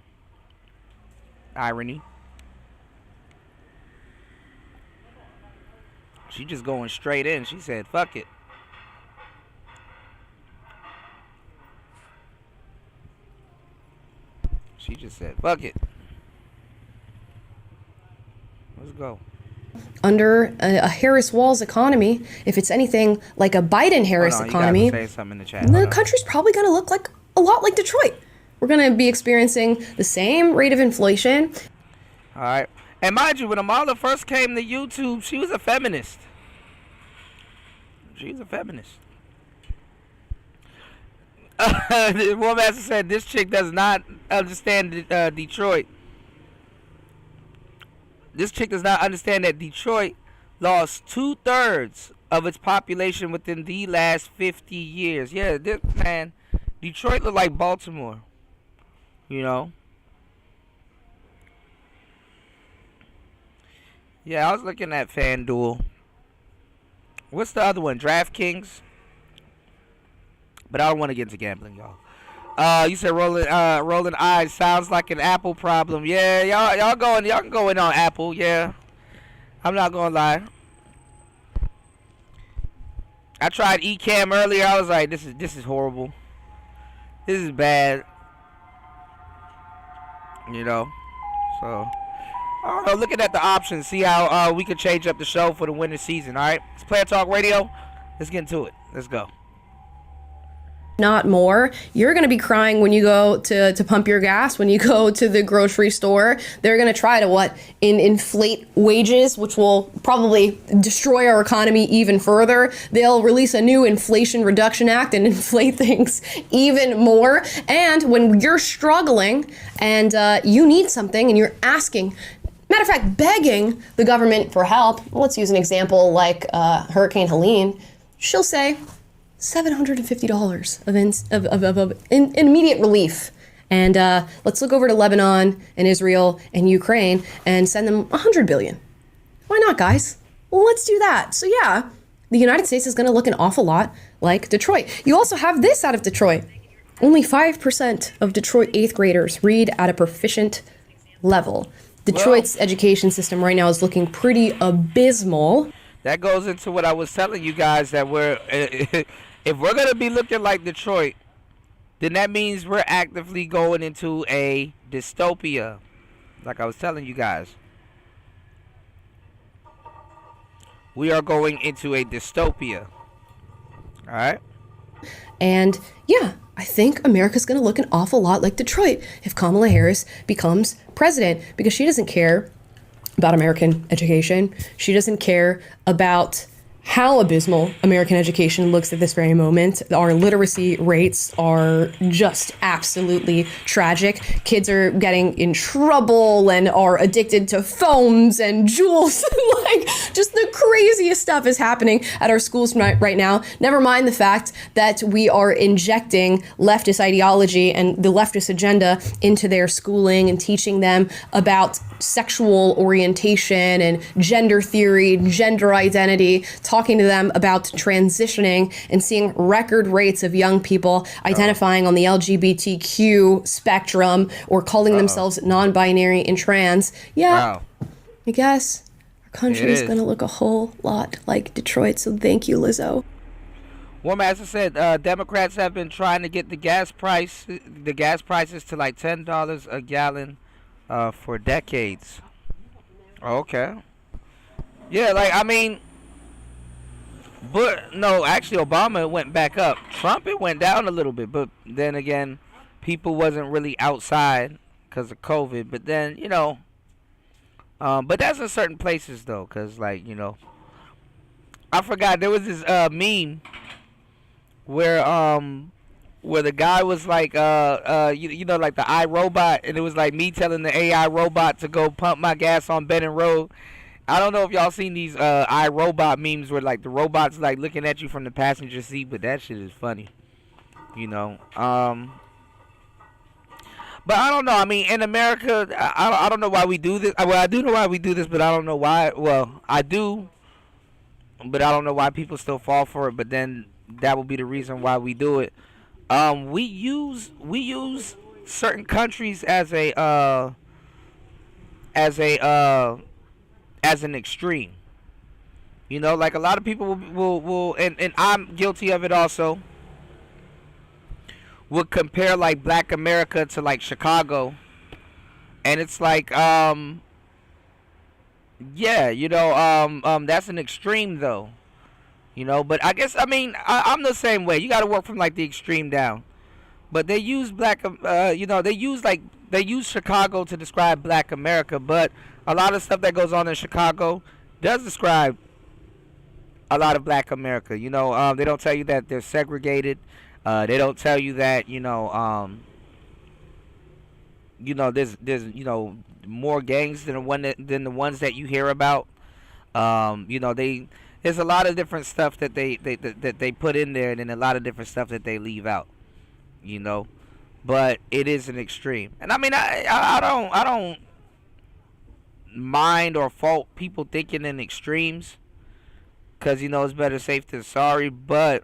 Irony. She just going straight in. She said, fuck it. She just said, fuck it. Let's go. Under a Harris-Walz economy, if it's anything like a Biden-Harris economy, say something in the chat. the country's probably going to look like a lot like Detroit. We're going to be experiencing the same rate of inflation. All right. And mind you, when Amala first came to YouTube, she was a feminist. She's a feminist. The War Master said this chick does not understand Detroit. This chick does not understand that Detroit lost 2/3 of its population within the last 50 years. Yeah, man, Detroit look like Baltimore. You know? Yeah, I was looking at FanDuel. What's the other one? DraftKings? But I don't want to get into gambling, y'all. You said rolling eyes sounds like an Apple problem. Yeah, y'all can go in on Apple. Yeah, I'm not gonna lie. I tried Ecamm earlier. I was like, this is horrible. This is bad. You know, so I don't know. Looking at the options, see how we can change up the show for the winter season. All right, it's Player Talk Radio. Let's get into it. Let's go. not more. You're going to be crying when you go to pump your gas, when you go to the grocery store. They're going to try to inflate wages, which will probably destroy our economy even further. They'll release a new Inflation Reduction Act and inflate things even more. And when you're struggling and you need something and you're asking, matter of fact, begging the government for help, let's use an example like Hurricane Helene, she'll say, $750 of immediate relief. And let's look over to Lebanon and Israel and Ukraine and send them $100 billion. Why not, guys? Well, let's do that. So yeah, the United States is going to look an awful lot like Detroit. You also have this out of Detroit. Only 5% of Detroit 8th graders read at a proficient level. Detroit's education system right now is looking pretty abysmal. That goes into what I was telling you guys, that if we're going to be looking like Detroit, then that means we're actively going into a dystopia, like I was telling you guys. We are going into a dystopia. All right? And yeah, I think America's going to look an awful lot like Detroit if Kamala Harris becomes president, because she doesn't care about American education. She doesn't care about how abysmal American education looks at this very moment. Our literacy rates are just absolutely tragic. Kids are getting in trouble and are addicted to phones and jewels. Like, just the craziest stuff is happening at our schools right now. Never mind the fact that we are injecting leftist ideology and the leftist agenda into their schooling and teaching them about sexual orientation and gender theory, gender identity, talking to them about transitioning and seeing record rates of young people identifying on the LGBTQ spectrum or calling themselves non-binary and trans. Yeah, I guess our country is going to look a whole lot like Detroit. So thank you, Lizzo. Well, as I said, Democrats have been trying to get the gas prices to like $10 a gallon for decades. Okay. Yeah, like, I mean, but no, actually Obama, it went back up. Trump, it went down a little bit, but then again, people wasn't really outside because of COVID. But then, you know, but that's in certain places though, because like, you know, I forgot, there was this meme where the guy was like, you know, like the iRobot, and it was like me telling the AI robot to go pump my gas on Benton Road. I don't know if y'all seen these iRobot memes where like the robot's like looking at you from the passenger seat, but that shit is funny, you know. But I don't know. I mean, in America, I don't know why we do this. Well, I do know why we do this, but I don't know why. Well, I do, but I don't know why people still fall for it. But then that will be the reason why we do it. We use certain countries as an extreme. You know, like a lot of people will and I'm guilty of it also, would compare like Black America to like Chicago, and it's like yeah, you know, that's an extreme though. You know, but I guess, I mean, I'm the same way. You got to work from like the extreme down. But they use you know, they use Chicago to describe Black America. But a lot of stuff that goes on in Chicago does describe a lot of Black America. You know, they don't tell you that they're segregated. They don't tell you that, you know, there's you know, more gangs than the ones that you hear about. You know, there's a lot of different stuff that they put in there, and then a lot of different stuff that they leave out, you know. But it is an extreme, and I mean, I don't mind or fault people thinking in extremes, because, you know, it's better safe than sorry. But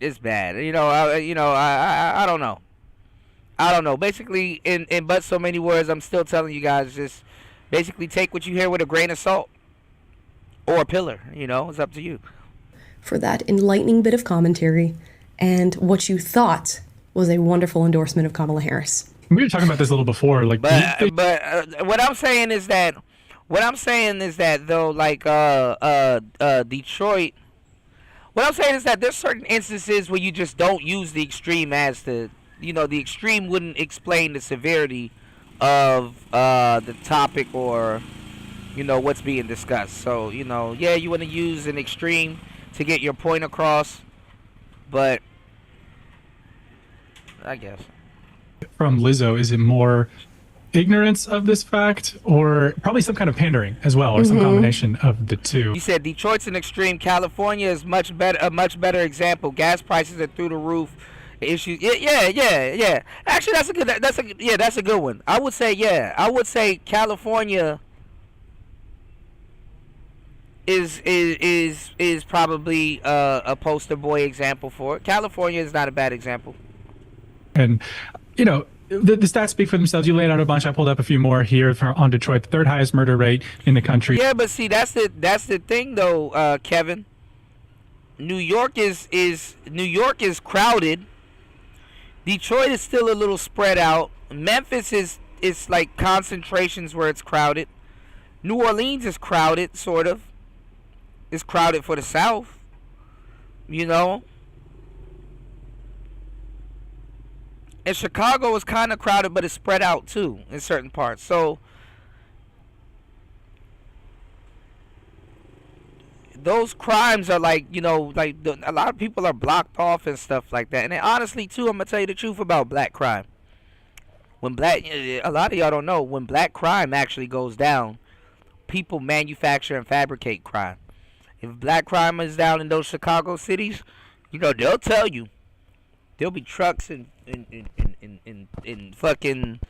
it's bad, you know. I don't know. I don't know. Basically, in but so many words, I'm still telling you guys, just basically take what you hear with a grain of salt or a pillar. You know, it's up to you. For that enlightening bit of commentary and what you thought was a wonderful endorsement of Kamala Harris. We were talking about this a little before, like. But what I'm saying is that What I'm saying is that though, like Detroit. What I'm saying is that there's certain instances where you just don't use the extreme as the extreme wouldn't explain the severity of the topic or what's being discussed. So yeah, you want to use an extreme to get your point across, but I guess from Lizzo, is it more ignorance of this fact or probably some kind of pandering as well, or some combination of the two? You said Detroit's an extreme. California is a much better example. Gas prices are through the roof. Issues. Yeah. Actually, that's a good one. I would say California is probably a poster boy example for it. California is not a bad example. And the stats speak for themselves. You laid out a bunch. I pulled up a few more here on Detroit. The third highest murder rate in the country. Yeah, but see, that's the thing though, Kevin. New York is crowded. Detroit is still a little spread out. Memphis is like concentrations where it's crowded. New Orleans is crowded, sort of. It's crowded for the South. And Chicago is kind of crowded, but it's spread out too in certain parts. So those crimes are like, a lot of people are blocked off and stuff like that. And then honestly too, I'm gonna tell you the truth about black crime. A lot of y'all don't know, when black crime actually goes down, people manufacture and fabricate crime. If black crime is down in those Chicago cities, they'll tell you. There'll be trucks and fucking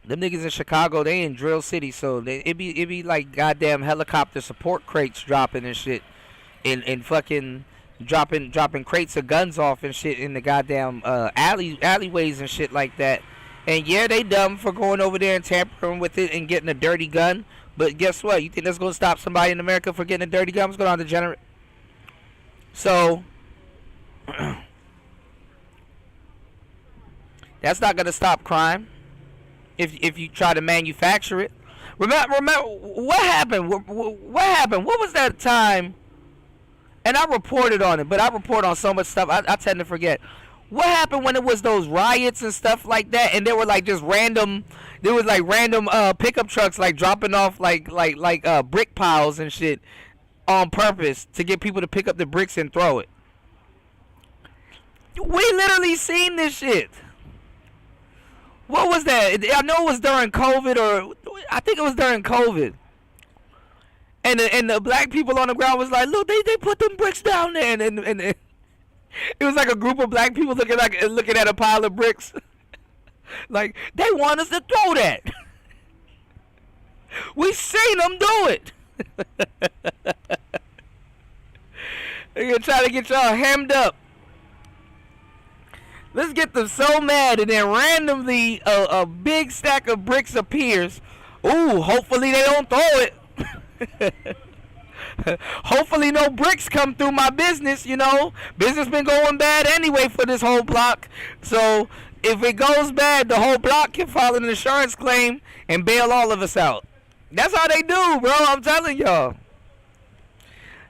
them niggas in Chicago. They in drill city, so it be like goddamn helicopter support crates dropping and shit, and fucking dropping crates of guns off and shit in the goddamn alleyways and shit like that. And yeah, they dumb for going over there and tampering with it and getting a dirty gun. But guess what? You think that's gonna stop somebody in America for getting a dirty gun? What's going on, degenerate? So that's not gonna stop crime if you try to manufacture it. Remember what happened? What happened? What was that time? And I reported on it, but I report on so much stuff I tend to forget. What happened when it was those riots and stuff like that, and there were like just random, pickup trucks like dropping off like brick piles and shit on purpose to get people to pick up the bricks and throw it. We literally seen this shit. What was that? I know it was during COVID, or I think it was during COVID. And the black people on the ground was like, look, they put them bricks down there, and it was like a group of black people looking at a pile of bricks. Like, they want us to throw that. We seen them do it. They're gonna try to get y'all hemmed up. Let's get them so mad, and then randomly a big stack of bricks appears. Ooh, hopefully they don't throw it. Hopefully no bricks come through my business, Business been going bad anyway for this whole block. So if it goes bad, the whole block can file an insurance claim and bail all of us out. That's how they do, bro. I'm telling y'all.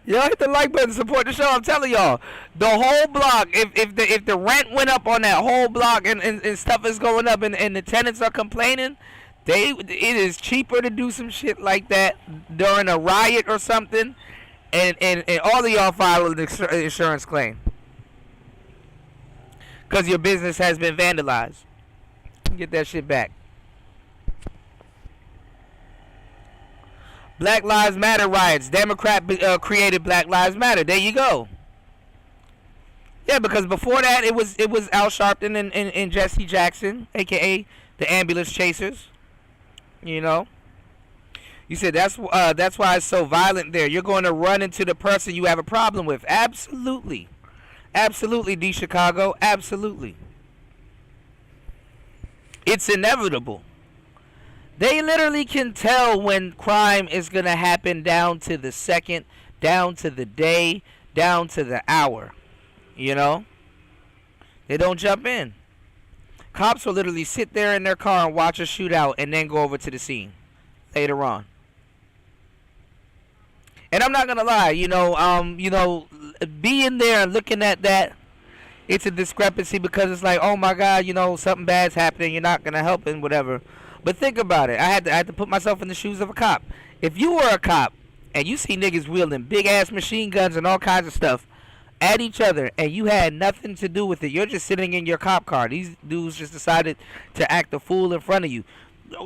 Y'all hit the like button, support the show. I'm telling y'all, the whole block, if the rent went up on that whole block and stuff is going up and the tenants are complaining, it is cheaper to do some shit like that during a riot or something, and all of y'all file an insurance claim because your business has been vandalized. Get that shit back. Black Lives Matter riots. Democrat created Black Lives Matter. There you go. Yeah, because before that it was Al Sharpton and Jesse Jackson, aka the ambulance chasers. You said that's why it's so violent there. You're going to run into the person you have a problem with. Absolutely, D Chicago. Absolutely, it's inevitable. They literally can tell when crime is going to happen down to the second, down to the day, down to the hour. They don't jump in. Cops will literally sit there in their car and watch a shootout and then go over to the scene. later on. And I'm not gonna lie, being there and looking at that, it's a discrepancy because it's like, oh my God, something bad's happening. You're not gonna help and whatever. But think about it. I had to put myself in the shoes of a cop. If you were a cop and you see niggas wielding big ass machine guns and all kinds of stuff at each other, and you had nothing to do with it, you're just sitting in your cop car. These dudes just decided to act a fool in front of you.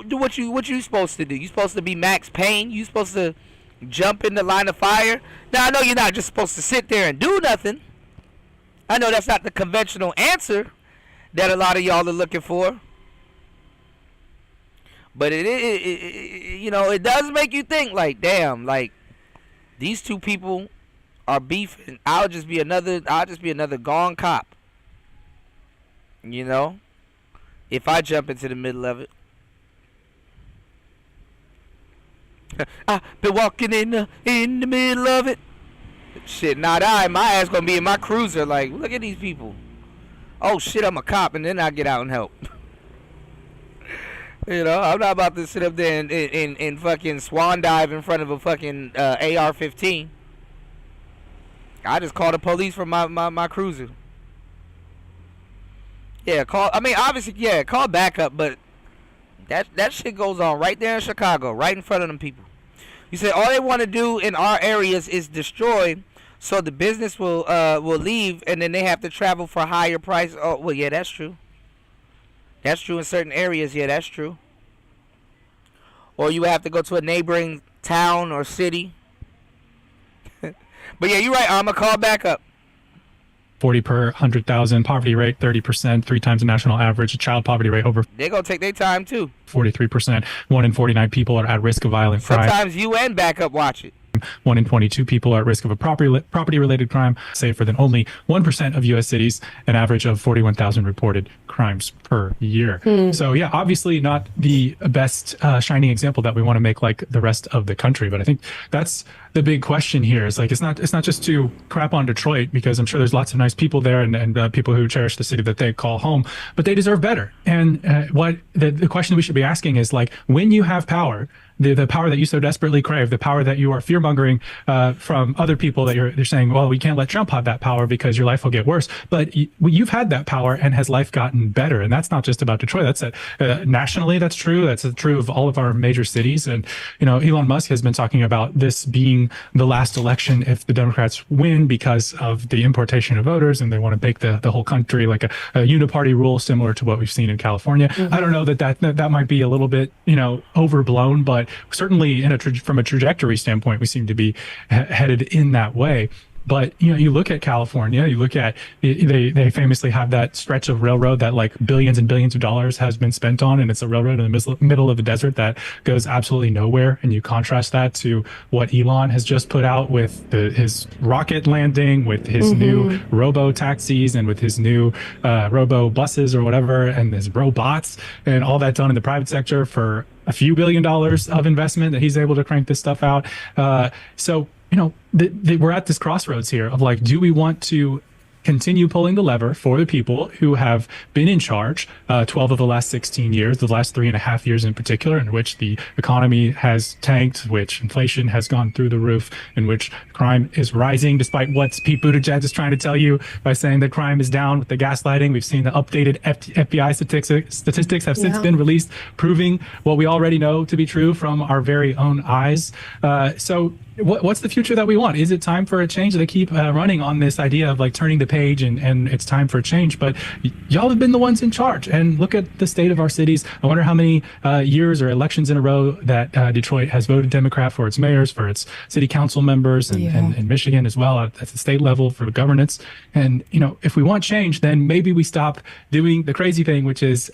Do what you supposed to do. You supposed to be Max Payne. You supposed to jump in the line of fire. Now I know you're not just supposed to sit there and do nothing. I know that's not the conventional answer that a lot of y'all are looking for. But it does make you think, like, damn, like, these two people are beefing. I'll just be another gone cop. If I jump into the middle of it. I've been walking in the middle of it. Shit, my ass gonna be in my cruiser. Like, look at these people. Oh shit, I'm a cop, and then I get out and help. I'm not about to sit up there and fucking swan dive in front of a fucking AR-15. I just call the police from my cruiser. Yeah, call backup, but that shit goes on right there in Chicago, right in front of them people. You say all they want to do in our areas is destroy, so the business will leave, and then they have to travel for a higher price. Oh, well, yeah, that's true. That's true in certain areas. Yeah, that's true. Or you have to go to a neighboring town or city. But yeah, you're right. I'm gonna call backup. 40 per 100,000, poverty rate 30%, 3 times the national average, child poverty rate over. They're gonna take their time too. 43%. 1 in 49 people are at risk of violent crime. Sometimes you and backup watch it. 1 in 22 people are at risk of a property-related crime, safer than only 1% of U.S. cities, an average of 41,000 reported crimes per year. So yeah, obviously not the best shining example that we want to make like the rest of the country, but I think that's the big question here. Is like it's not just to crap on Detroit, because I'm sure there's lots of nice people there and people who cherish the city that they call home, but they deserve better. And what the question we should be asking is, like, when you have power, the power that you so desperately crave, the power that you are fear-mongering from other people, that they're saying, well, we can't let Trump have that power because your life will get worse. But you've had that power, and has life gotten better? And that's not just about Detroit. That's nationally, that's true. That's true of all of our major cities. And, Elon Musk has been talking about this being the last election if the Democrats win, because of the importation of voters, and they want to make the whole country like a uniparty rule, similar to what we've seen in California. I don't know that might be a little bit, overblown, but certainly from a trajectory standpoint, we seem to be headed in that way. But you look at California, you look at they famously have that stretch of railroad that like billions and billions of dollars has been spent on, and it's a railroad in the middle of the desert that goes absolutely nowhere. And you contrast that to what Elon has just put out with his rocket landing, with his new robo taxis, and with his new robo buses or whatever, and his robots, and all that done in the private sector for a few $1 billion of investment that he's able to crank this stuff out. So we're at this crossroads here of like, do we want to continue pulling the lever for the people who have been in charge 12 of the last 16 years, the last 3.5 years in particular, in which the economy has tanked, which inflation has gone through the roof, in which crime is rising, despite what Pete Buttigieg is trying to tell you by saying that crime is down with the gaslighting. We've seen the updated FBI statistics have since been released, proving what we already know to be true from our very own eyes. So what's the future that we want? Is it time for a change? They keep running on this idea of like turning the page and it's time for a change, but y'all have been the ones in charge, and look at the state of our cities. I wonder how many years or elections in a row that Detroit has voted Democrat for its mayors, for its city council members, and Michigan as well at the state level for governance. And if we want change, then maybe we stop doing the crazy thing, which is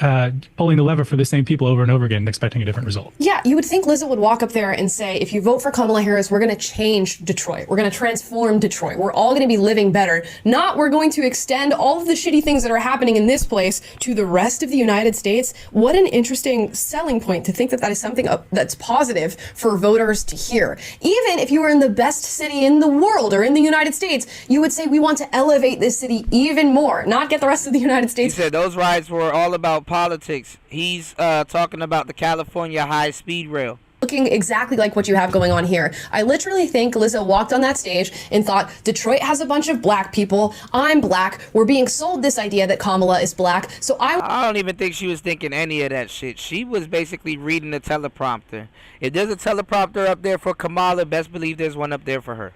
pulling the lever for the same people over and over again and expecting a different result. Yeah, you would think Lizzo would walk up there and say, if you vote for Kamala Harris, we're going to change Detroit. We're going to transform Detroit. We're all going to be living better. Not we're going to extend all of the shitty things that are happening in this place to the rest of the United States. What an interesting selling point to think that that is something that's positive for voters to hear. Even if you were in the best city in the world or in the United States, you would say we want to elevate this city even more, not get the rest of the United States. He said those riots were all about politics. He's talking about the California high-speed rail. looking exactly like what you have going on here. I literally think Lizzo walked on that stage and thought, Detroit has a bunch of black people. I'm black. We're being sold this idea that Kamala is black. So I don't even think she was thinking any of that shit. She was basically reading the teleprompter. If there's a teleprompter up there for Kamala, best believe there's one up there for her.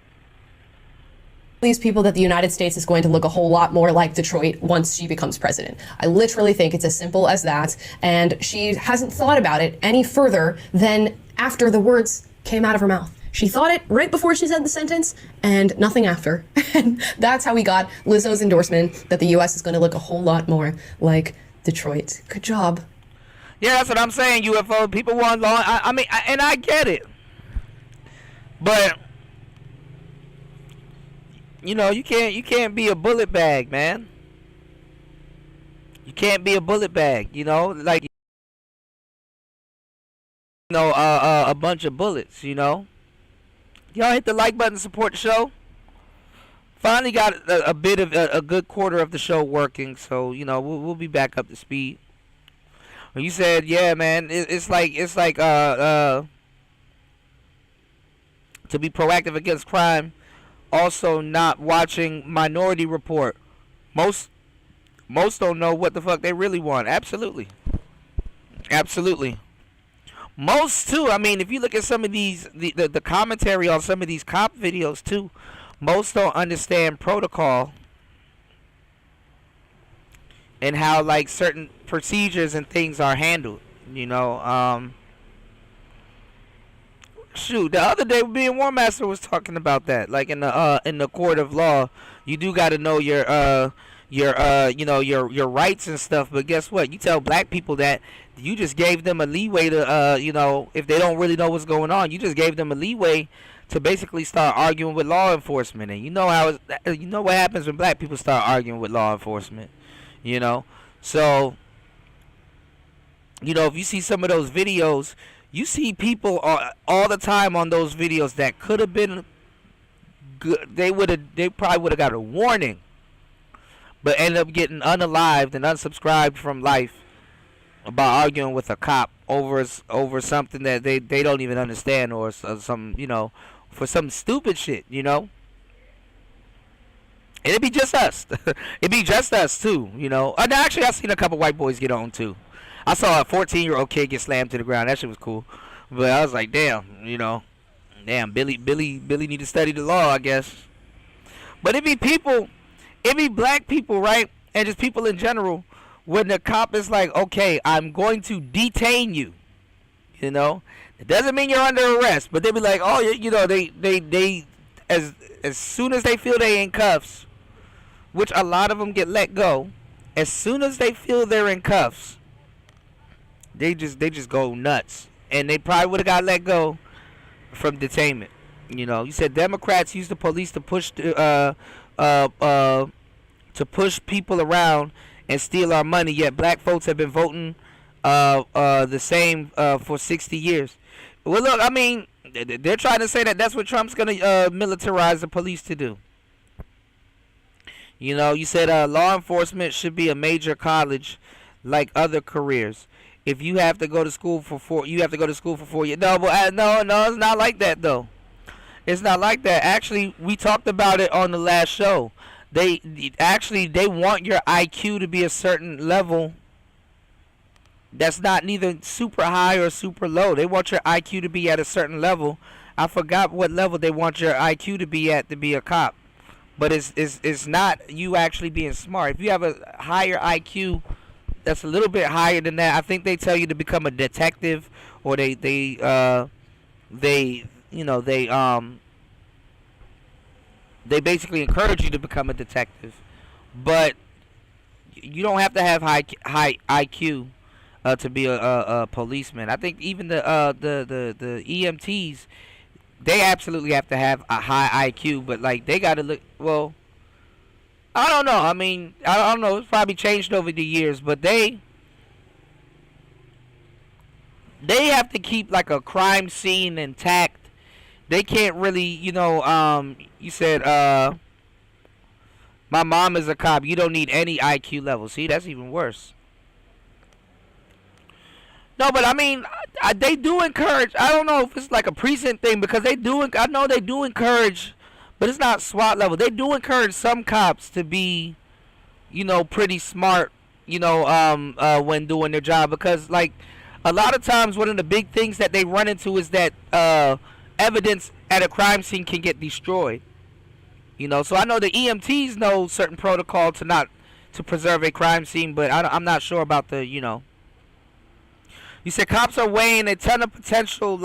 These people that the United States is going to look a whole lot more like Detroit once she becomes president. I literally think it's as simple as that. And she hasn't thought about it any further than after the words came out of her mouth. She thought it right before she said the sentence and nothing after. And that's how we got Lizzo's endorsement that the U.S. is going to look a whole lot more like Detroit. Good job. Yeah, that's what I'm saying, UFO. People want law. I mean, and I get it. But you know, you can't be a bullet bag, man. You can't be a bullet bag, you know, like, you know, a bunch of bullets, you know. Y'all hit the like button, support the show. Finally got a bit of a good quarter of the show working, so you know we'll be back up to speed. When you said, yeah, man, it's like to be proactive against crime. Also, not watching Minority Report. Most don't know what the fuck they really want. Absolutely. Most too. I mean, if you look at some of these, the commentary on some of these cop videos too, most don't understand protocol and how like certain procedures and things are handled. You know, shoot, the other day, being War Master was talking about that. Like in the court of law, you do got to know your rights and stuff. But guess what? You tell black people that, you just gave them a leeway to you know, if they don't really know what's going on, you just gave them a leeway to basically start arguing with law enforcement. And you know how you know what happens when black people start arguing with law enforcement. You know, so you know, if you see some of those videos. You see people all the time on those videos that could have been good. They probably would have got a warning, but end up getting unalived and unsubscribed from life about arguing with a cop over something that they don't even understand, or some, you know, for some stupid shit, you know. And it'd be just us. It'd be just us too, you know. And actually, I've seen a couple white boys get on too. I saw a 14-year-old kid get slammed to the ground. That shit was cool. But I was like, damn, you know. Damn, Billy need to study the law, I guess. But it be black people, right? And just people in general, when the cop is like, okay, I'm going to detain you. You know? It doesn't mean you're under arrest, but they be like, oh, you know, they as soon as they feel they in cuffs, which a lot of them get let go, as soon as they feel they're in cuffs, they just go nuts, and they probably would have got let go from detainment. You know, you said Democrats use the police to push people around and steal our money. Yet black folks have been voting the same for 60 years. Well, look, I mean, they're trying to say that that's what Trump's gonna militarize the police to do. You know, you said law enforcement should be a major college like other careers. If you have to go to school for 4 years. No, but no, it's not like that though. It's not like that. Actually, we talked about it on the last show. They want your IQ to be a certain level. That's not neither super high or super low. They want your IQ to be at a certain level. I forgot what level they want your IQ to be at to be a cop. But it's not you actually being smart. If you have a higher IQ, that's a little bit higher than that. I think they tell you to become a detective, or they basically encourage you to become a detective. But you don't have to have high IQ to be a policeman. I think even the EMTs, they absolutely have to have a high IQ, but like they got to look, well, I don't know. I mean, I don't know. It's probably changed over the years, but they have to keep like a crime scene intact. They can't really, you know, you said my mom is a cop. You don't need any IQ level. See, that's even worse. No, but I mean, they do encourage. I don't know if it's like a precinct thing because they do. I know they do encourage, but it's not SWAT level. They do encourage some cops to be, pretty smart, when doing their job, because like a lot of times one of the big things that they run into is that evidence at a crime scene can get destroyed. So I know the EMTs know certain protocol to preserve a crime scene, but I'm not sure about the. You said cops are weighing a ton of potential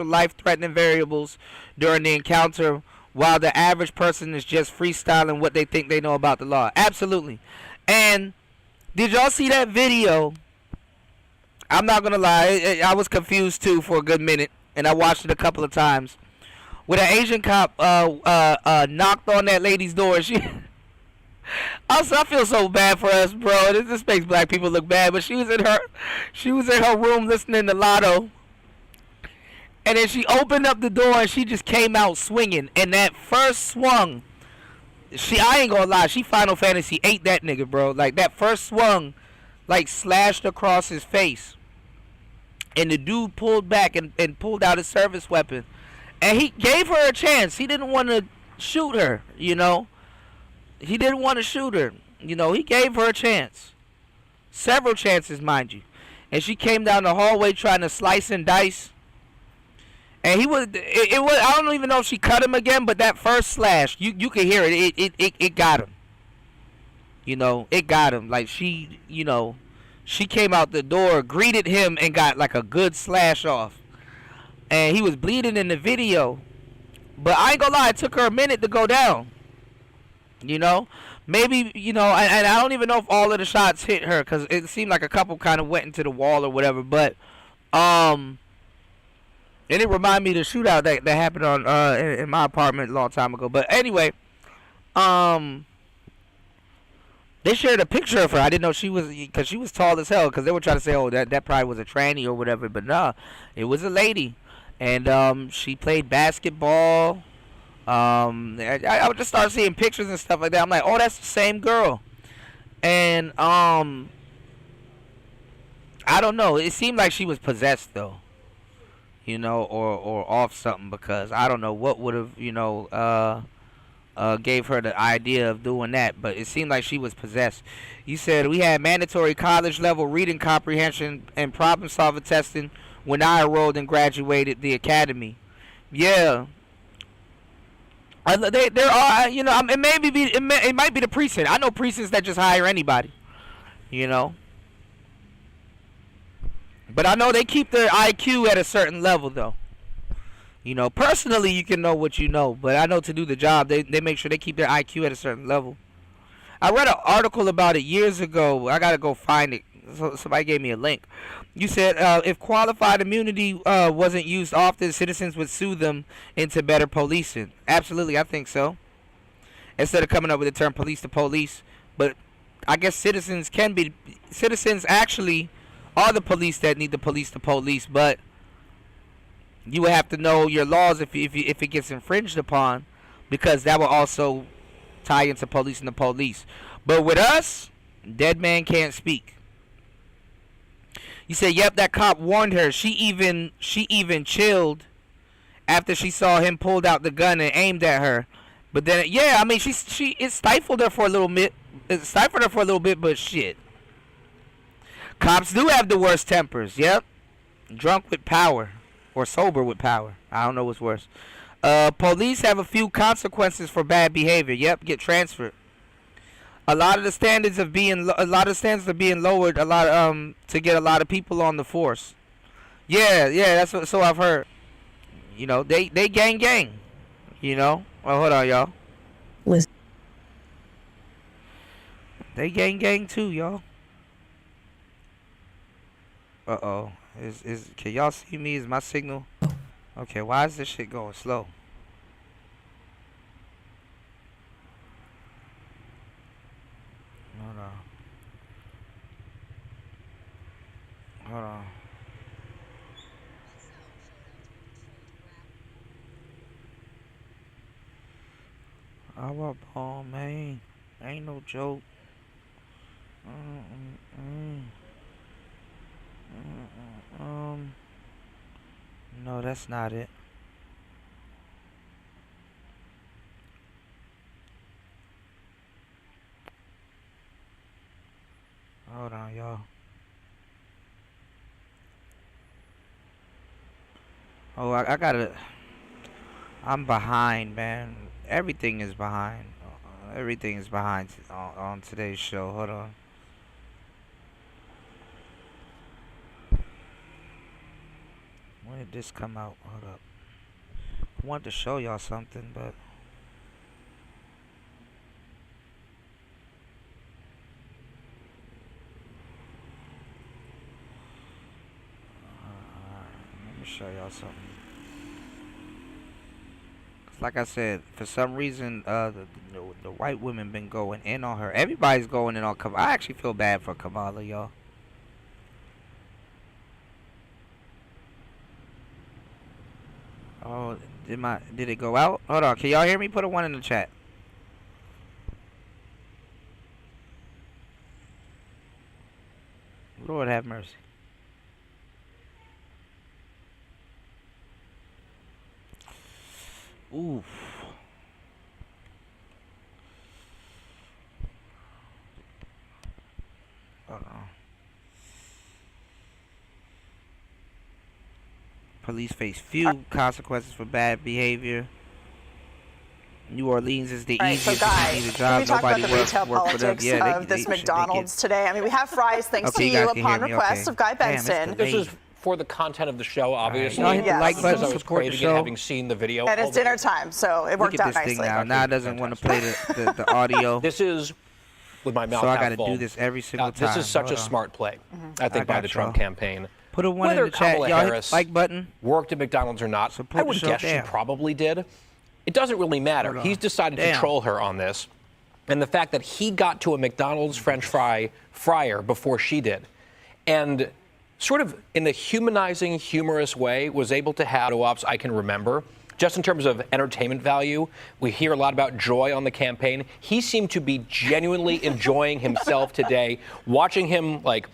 life-threatening variables during the encounter, while the average person is just freestyling what they think they know about the law. Absolutely. And did y'all see that video? I'm not gonna lie, I was confused too for a good minute, and I watched it a couple of times. When an Asian cop knocked on that lady's door, also, I feel so bad for us, bro. This makes black people look bad. But she was in her room listening to Lotto, and then she opened up the door and she just came out swinging. And that first swung, I ain't gonna lie, she Final Fantasy 8 that nigga, bro. Like that first swung, like slashed across his face, and the dude pulled back and pulled out his service weapon, and he gave her a chance. He didn't want to shoot her, He didn't want to shoot her. He gave her a chance. Several chances, mind you. And she came down the hallway trying to slice and dice. And it was, I don't even know if she cut him again, but that first slash, you could hear it. It got him. It got him. Like she came out the door, greeted him, and got like a good slash off. And he was bleeding in the video. But I ain't gonna lie, it took her a minute to go down. Maybe, and I don't even know if all of the shots hit her, because it seemed like a couple kind of went into the wall or whatever, but, and it reminded me of the shootout that happened on, in my apartment a long time ago, but anyway, they shared a picture of her. I didn't know because she was tall as hell, because they were trying to say, oh, that probably was a tranny or whatever, but nah, it was a lady, and, she played basketball. I would just start seeing pictures and stuff like that. I'm like, oh, that's the same girl. And I don't know. It seemed like she was possessed though, or off something, because I don't know what would have gave her the idea of doing that, but it seemed like she was possessed. You said we had mandatory college level reading comprehension and problem solving testing when I enrolled and graduated the academy. Yeah. There are, it might be the precinct. I know precincts that just hire anybody, But I know they keep their IQ at a certain level, though. Personally, you can know what you know, but I know to do the job, they make sure they keep their IQ at a certain level. I read an article about it years ago. I gotta go find it. So somebody gave me a link. You said if qualified immunity wasn't used often, citizens would sue them into better policing. Absolutely, I think so. Instead of coming up with the term police to police, but I guess citizens actually are the police that need the police to police. But you would have to know your laws if it gets infringed upon, because that will also tie into policing the police. But with us, dead man can't speak. You said, yep, that cop warned her. She even chilled after she saw him pulled out the gun and aimed at her. But then, yeah, I mean, it stifled her for a little bit. But shit. Cops do have the worst tempers, yep. Drunk with power. Or sober with power. I don't know what's worse. Police have a few consequences for bad behavior. Yep, get transferred. A lot of the standards are being lowered. To get a lot of people on the force. Yeah, that's so I've heard. They gang. Well, hold on, y'all. Listen. They gang too, y'all. Can y'all see me? Is my signal? Okay, why is this shit going slow? Hold on. Our ball, man. Ain't no joke. No, that's not it. Hold on, y'all. Oh, I gotta. I'm behind, man. Everything is behind. Everything is behind on today's show. Hold on. When did this come out? Hold up. I wanted to show y'all something, but. Let me show y'all something. Like I said, for some reason, the white women been going in on her. Everybody's going in on Kamala. I actually feel bad for Kamala, y'all. Oh, did it go out? Hold on, can y'all hear me? Put a 1 in the chat. Lord have mercy. Oof. Police face few consequences for bad behavior. New Orleans is the easiest job. Can we talk about the retail politics of this McDonald's today? I mean, we have fries thanks to you upon request of Guy Benson. This is for the content of the show, obviously. Y'all hit the like button, I was support the craving show. it, having seen the video. And it's dinner time, so it worked out nicely. Look at this thing now. Now it doesn't want to play the audio. This is with my mouth so half I got to full. do this every single time. This is such a smart play, I think, by the Trump campaign. Put a 1 Whether in the chat. Kamala Y'all hit Harris the like button. Worked at McDonald's or not, I would guess she probably did. It doesn't really matter. He's decided to troll her on this. And the fact that he got to a McDonald's French fryer before she did. And sort of in a humanizing, humorous way, was able to have ops I can remember. Just in terms of entertainment value, we hear a lot about joy on the campaign. He seemed to be genuinely enjoying himself today, watching him like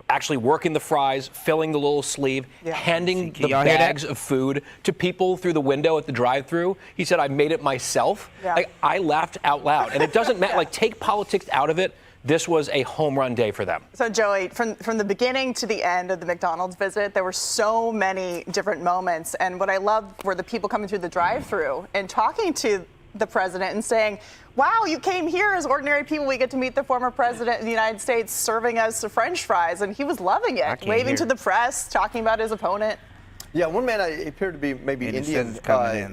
actually working the fries, filling the little sleeve, handing the bags of food to people through the window at the drive-thru. He said, "I made it myself." Like, I laughed out loud. And it doesn't matter, like, take politics out of it. This was a home run day for them. So, Joey, from the beginning to the end of the McDonald's visit, there were so many different moments. And what I loved were the people coming through the drive-thru and talking to the president and saying, wow, you came here as ordinary people. We get to meet the former president of the United States serving us French fries. And he was loving it, waving to the press, talking about his opponent. Yeah, one man appeared to be maybe Indian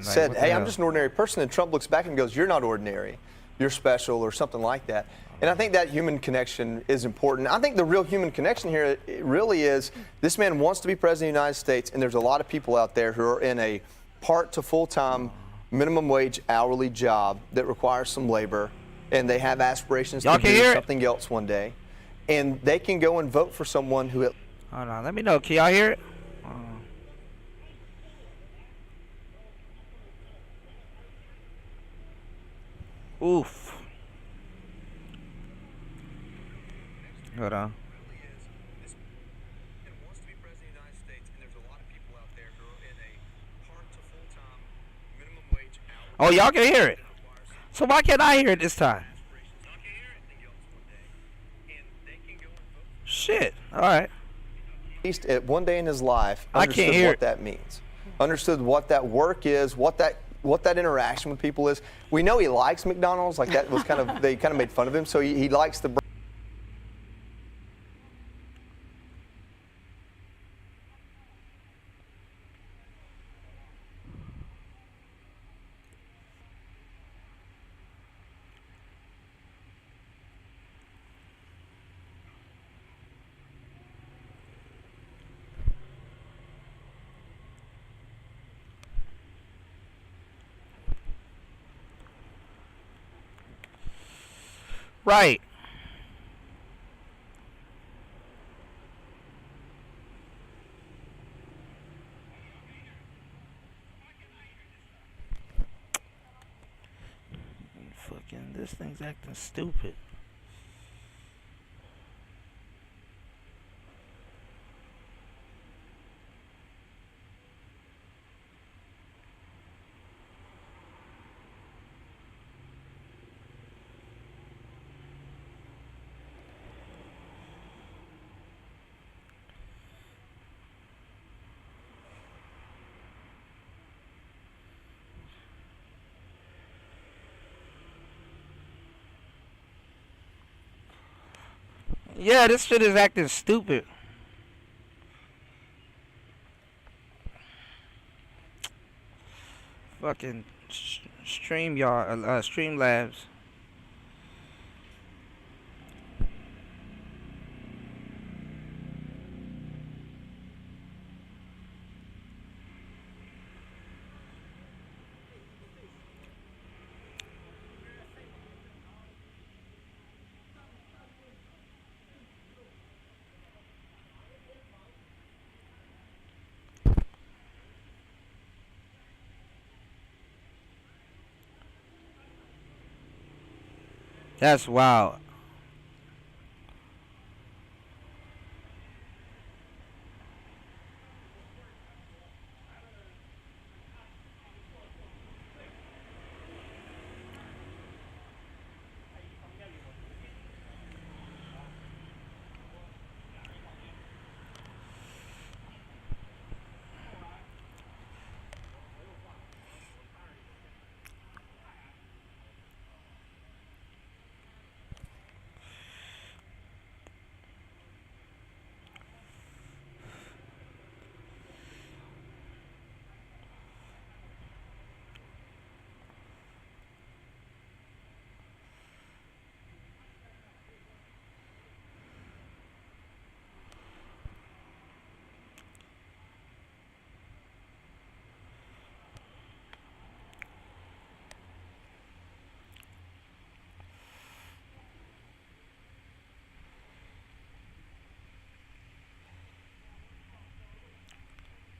said, hey, I'm just an ordinary person. And Trump looks back and goes, you're not ordinary. You're special, or something like that. And I think that human connection is important. I think the real human connection here really is this man wants to be president of the United States, and there's a lot of people out there who are in a part to full-time minimum wage hourly job that requires some labor, and they have aspirations to do something else one day. And they can go and vote for someone who... Hold on, let me know. Can y'all hear it? Oof. Hold on. Oh, y'all can hear it. So why can't I hear it this time? Shit. All right. At least at one day in his life, I can't hear what that means. Understood what that work is, what that interaction with people is. We know he likes McDonald's. Like, that was kind of, they kind of made fun of him. So he likes the... Right. Fucking, this thing's acting stupid. Yeah, this shit is acting stupid. Fucking Streamlabs. That's wild.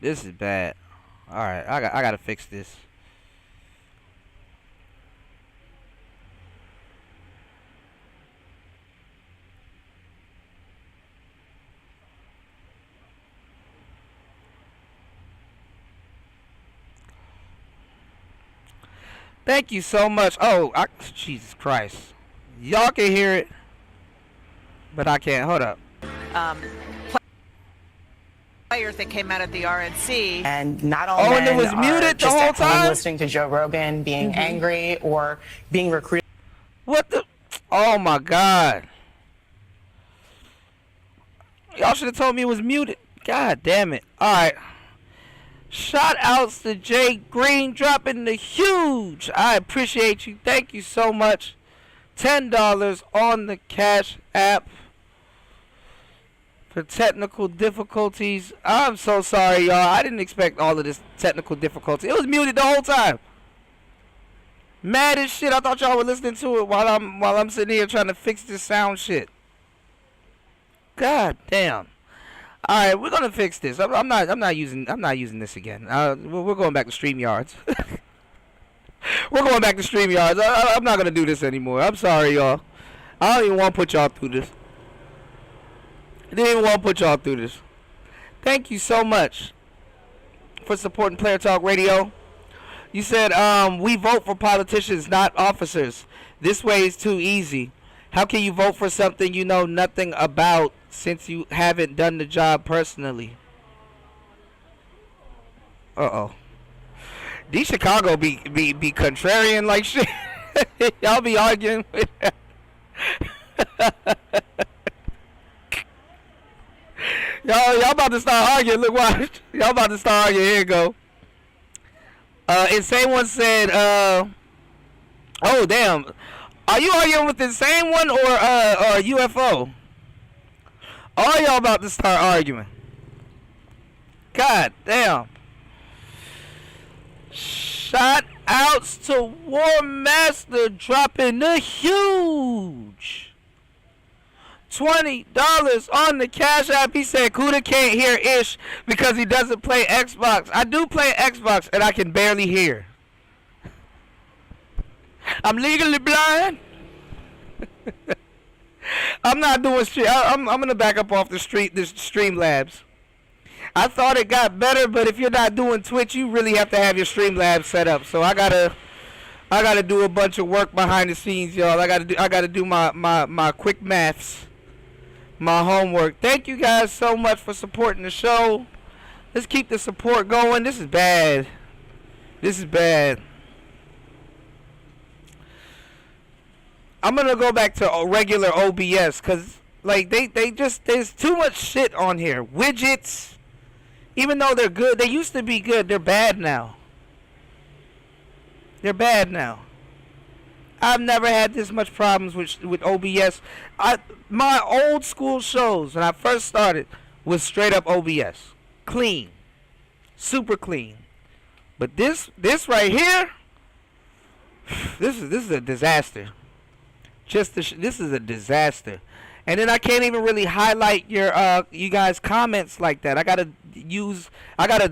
This is bad. All right, I gotta fix this. Thank you so much. Oh, Jesus Christ. Y'all can hear it, but I can't. Hold up. Players that came out of the RNC, and not all men and it was muted the whole time. Listening to Joe Rogan, being angry or being recruited. What the? Oh my God! Y'all should have told me it was muted. God damn it! All right. Shout outs to Jay Green dropping the huge. I appreciate you. Thank you so much. $10 on the Cash App. For technical difficulties. I'm so sorry, y'all. I didn't expect all of this technical difficulty. It was muted the whole time. Mad as shit. I thought y'all were listening to it while I'm sitting here trying to fix this sound shit. God damn. All right, we're gonna fix this. I'm not using this again. We're going back to StreamYards. We're going back to StreamYards. I'm not gonna do this anymore. I'm sorry, y'all. I don't even want to put y'all through this. I didn't even want to put y'all through this. Thank you so much for supporting Player Talk Radio. You said, we vote for politicians, not officers. This way is too easy. How can you vote for something you know nothing about since you haven't done the job personally? Uh-oh. These Chicago be contrarian like shit. Y'all be arguing with Y'all about to start arguing. Look, watch. Y'all about to start arguing. Here you go. Insane One said, oh, damn. Are you arguing with the Insane One or UFO? All y'all about to start arguing. God damn. Shout outs to War Master dropping the huge $20 on the Cash App. He said Kuda can't hear Ish because he doesn't play Xbox. I do play Xbox and I can barely hear. I'm legally blind. I'm not doing shit. I'm gonna back up off this Streamlabs. I thought it got better, but if you're not doing Twitch, you really have to have your Streamlabs set up. So I gotta do a bunch of work behind the scenes, y'all. I gotta do my quick maths. My homework. Thank you guys so much for supporting the show. Let's keep the support going. This is bad. This is bad. I'm gonna go back to regular OBS because Like they just, there's too much shit on here. Widgets, even though they're good, they used to be good. They're bad now. They're bad now. I've never had this much problems with OBS. My old school shows when I first started was straight up OBS, clean, super clean. But this right here, this is a disaster. This is a disaster. And then I can't even really highlight you guys' comments like that. I gotta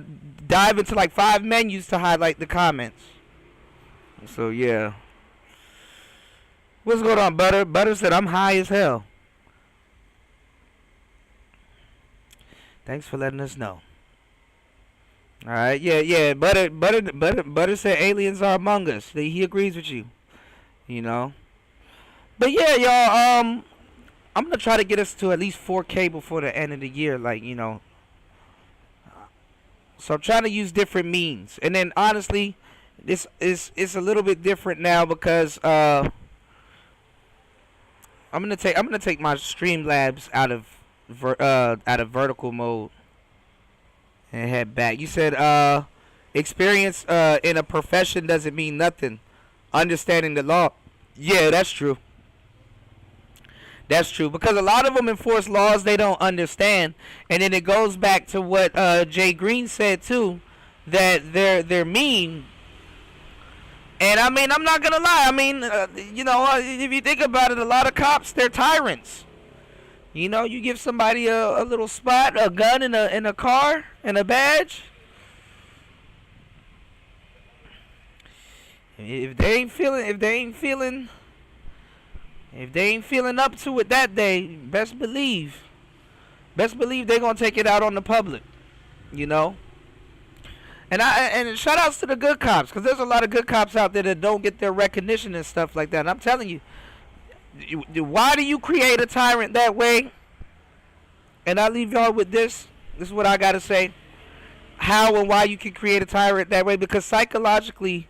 dive into like 5 menus to highlight the comments. So yeah. What's going on, Butter? Butter said I'm high as hell. Thanks for letting us know. All right, yeah. Butter said aliens are among us. He agrees with you. You know. But yeah, y'all. I'm gonna try to get us to at least 4K before the end of the year. Like, you know. So I'm trying to use different means, and then honestly, this is a little bit different now because I'm gonna take my Streamlabs out of vertical mode and head back. You said experience in a profession doesn't mean nothing. Understanding the law. Yeah, that's true. That's true, because a lot of them enforce laws they don't understand, and then it goes back to what Jay Green said too, that they're mean. And I mean, I'm not gonna lie. I mean, you know, if you think about it, a lot of cops, they're tyrants. You know, you give somebody a little spot, a gun, in a car, and a badge. If they ain't feeling up to it that day, best believe they're gonna take it out on the public. You know. And shout outs to the good cops, because there's a lot of good cops out there that don't get their recognition and stuff like that. And I'm telling you, why do you create a tyrant that way? And I leave y'all with this. This is what I gotta say. How and why you can create a tyrant that way? Because psychologically,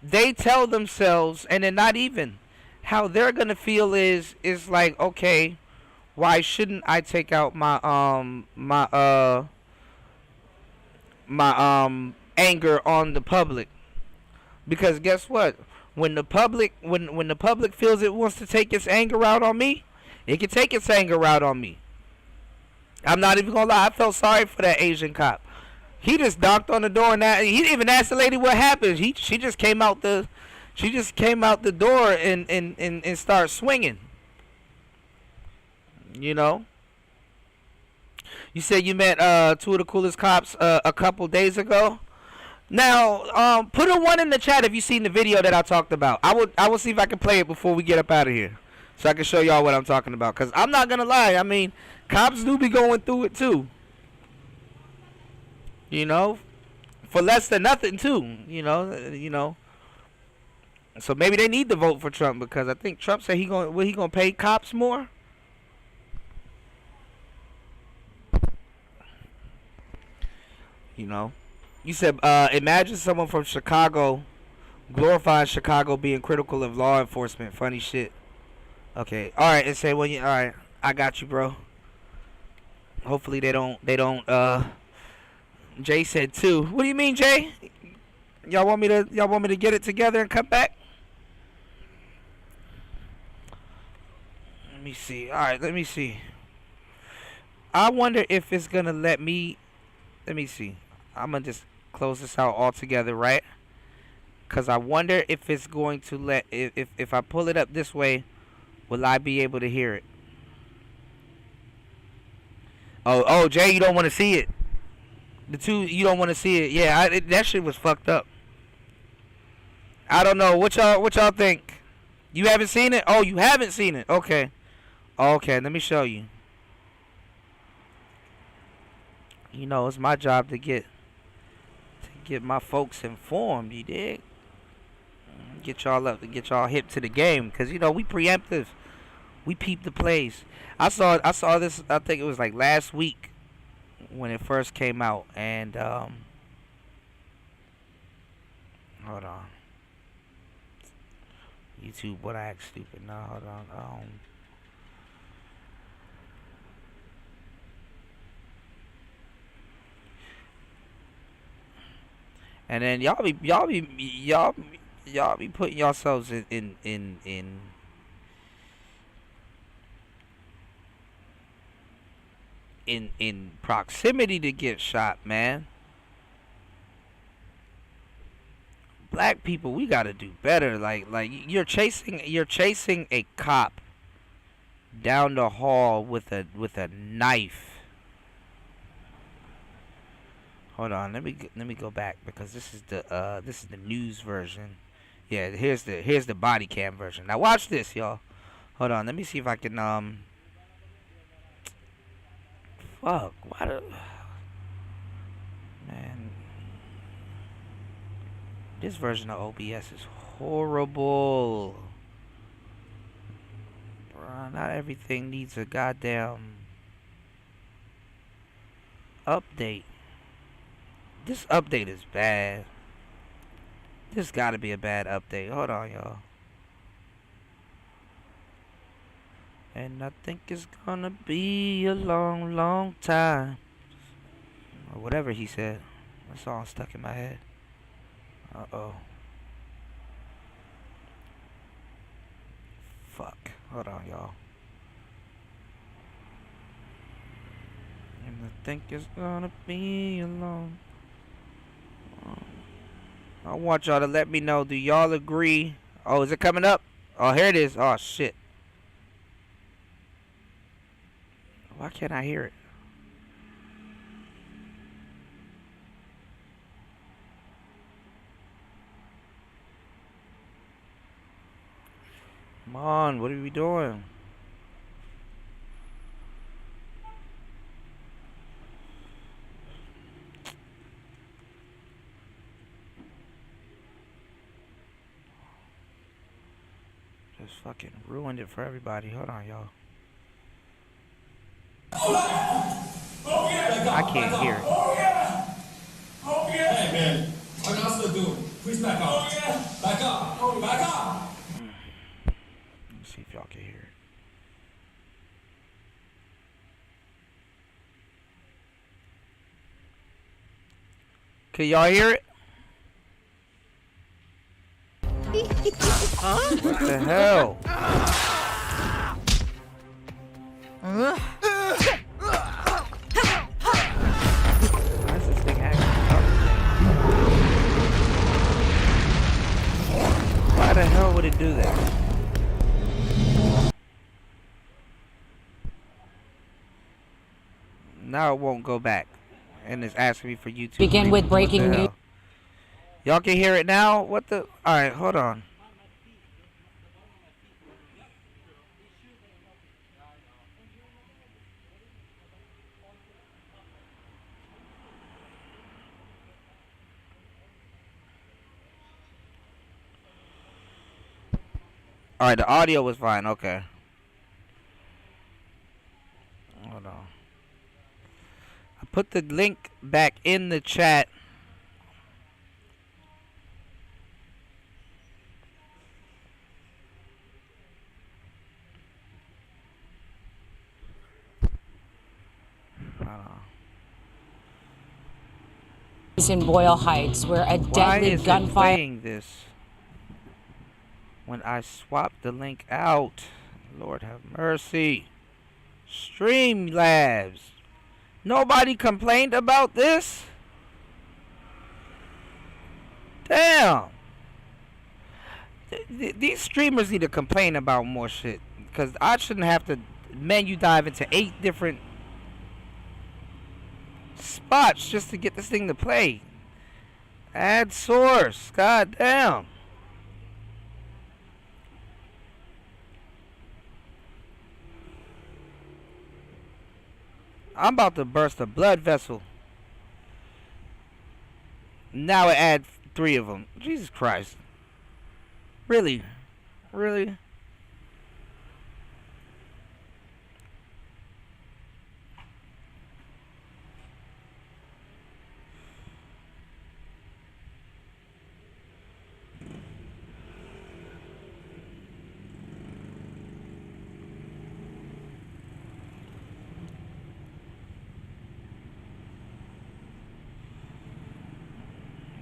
they tell themselves, and they're not even, how they're gonna feel is like, okay, why shouldn't I take out my anger on the public? Because guess what? When the public feels it wants to take its anger out on me, it can take its anger out on me. I'm not even gonna lie, I felt sorry for that Asian cop. He just knocked on the door, and he didn't even ask the lady what happened. She just came out the door and started swinging. You know. You said you met 2 of the coolest cops a couple days ago. Now, put a 1 in the chat if you seen the video that I talked about. I will see if I can play it before we get up out of here, so I can show y'all what I'm talking about. Cause I'm not gonna lie, I mean, cops do be going through it too. You know, for less than nothing too. You know. So maybe they need to vote for Trump, because I think Trump said he gonna pay cops more. You know, you said imagine someone from Chicago glorifying Chicago being critical of law enforcement. Funny shit. Okay, all right, and say, well, all right, I got you, bro. Hopefully they don't. Jay said 2. What do you mean, Jay? Y'all want me to get it together and come back? Let me see. All right, let me see. I wonder if it's gonna let me. Let me see. I'm gonna just close this out altogether, right? Cause I wonder if it's going to let, if I pull it up this way, will I be able to hear it? Oh, Jay, you don't want to see it. You don't want to see it. Yeah, that shit was fucked up. I don't know. What y'all think? You haven't seen it? Oh, you haven't seen it. Okay. Okay, let me show you. You know, it's my job to get my folks informed, you dig? Get y'all up, to get y'all hip to the game, cause you know we preemptive. We peep the plays. I saw this, I think it was like last week when it first came out, and hold on. YouTube, what I act stupid. No, hold on. And then y'all be putting yourselves in proximity to get shot, man. Black people, we gotta do better. Like you're chasing a cop down the hall with a knife. Hold on, let me go back because this is the news version. Yeah, here's the body cam version. Now watch this, y'all. Hold on, let me see if I can fuck, why the man, this version of OBS is horrible. Bruh, not everything needs a goddamn update. This update is bad. This gotta be a bad update. Hold on, y'all. And I think it's gonna be a long, long time. Or whatever he said. That song stuck in my head. Uh-oh. Fuck. Hold on, y'all. And I think it's gonna be a long... I want y'all to let me know. Do y'all agree? Oh, is it coming up? Oh, here it is. Oh, shit. Why can't I hear it? Come on, what are we doing? Just fucking ruined it for everybody. Hold on, y'all. I can't hear it. Hey, man. What else to do? Please back up. Back up. Back up. Let's see if y'all can hear it. Can y'all hear it? Huh? What the hell? Why is this thing acting up? Why the hell would it do that? Now it won't go back. And it's asking me for YouTube. Begin with breaking news. Y'all can hear it now? What the? Alright, hold on. Alright, the audio was fine. Okay. Hold on. I put the link back in the chat. In Boyle Heights, where a deadly gunfire. Why is it playing this when I swap the link out? Lord have mercy. Streamlabs. Nobody complained about this? Damn. These streamers need to complain about more shit. Because I shouldn't have to menu dive into 8 different spots just to get this thing to play. Add source. God damn. I'm about to burst a blood vessel. Now it adds 3 of them. Jesus Christ. Really? Really?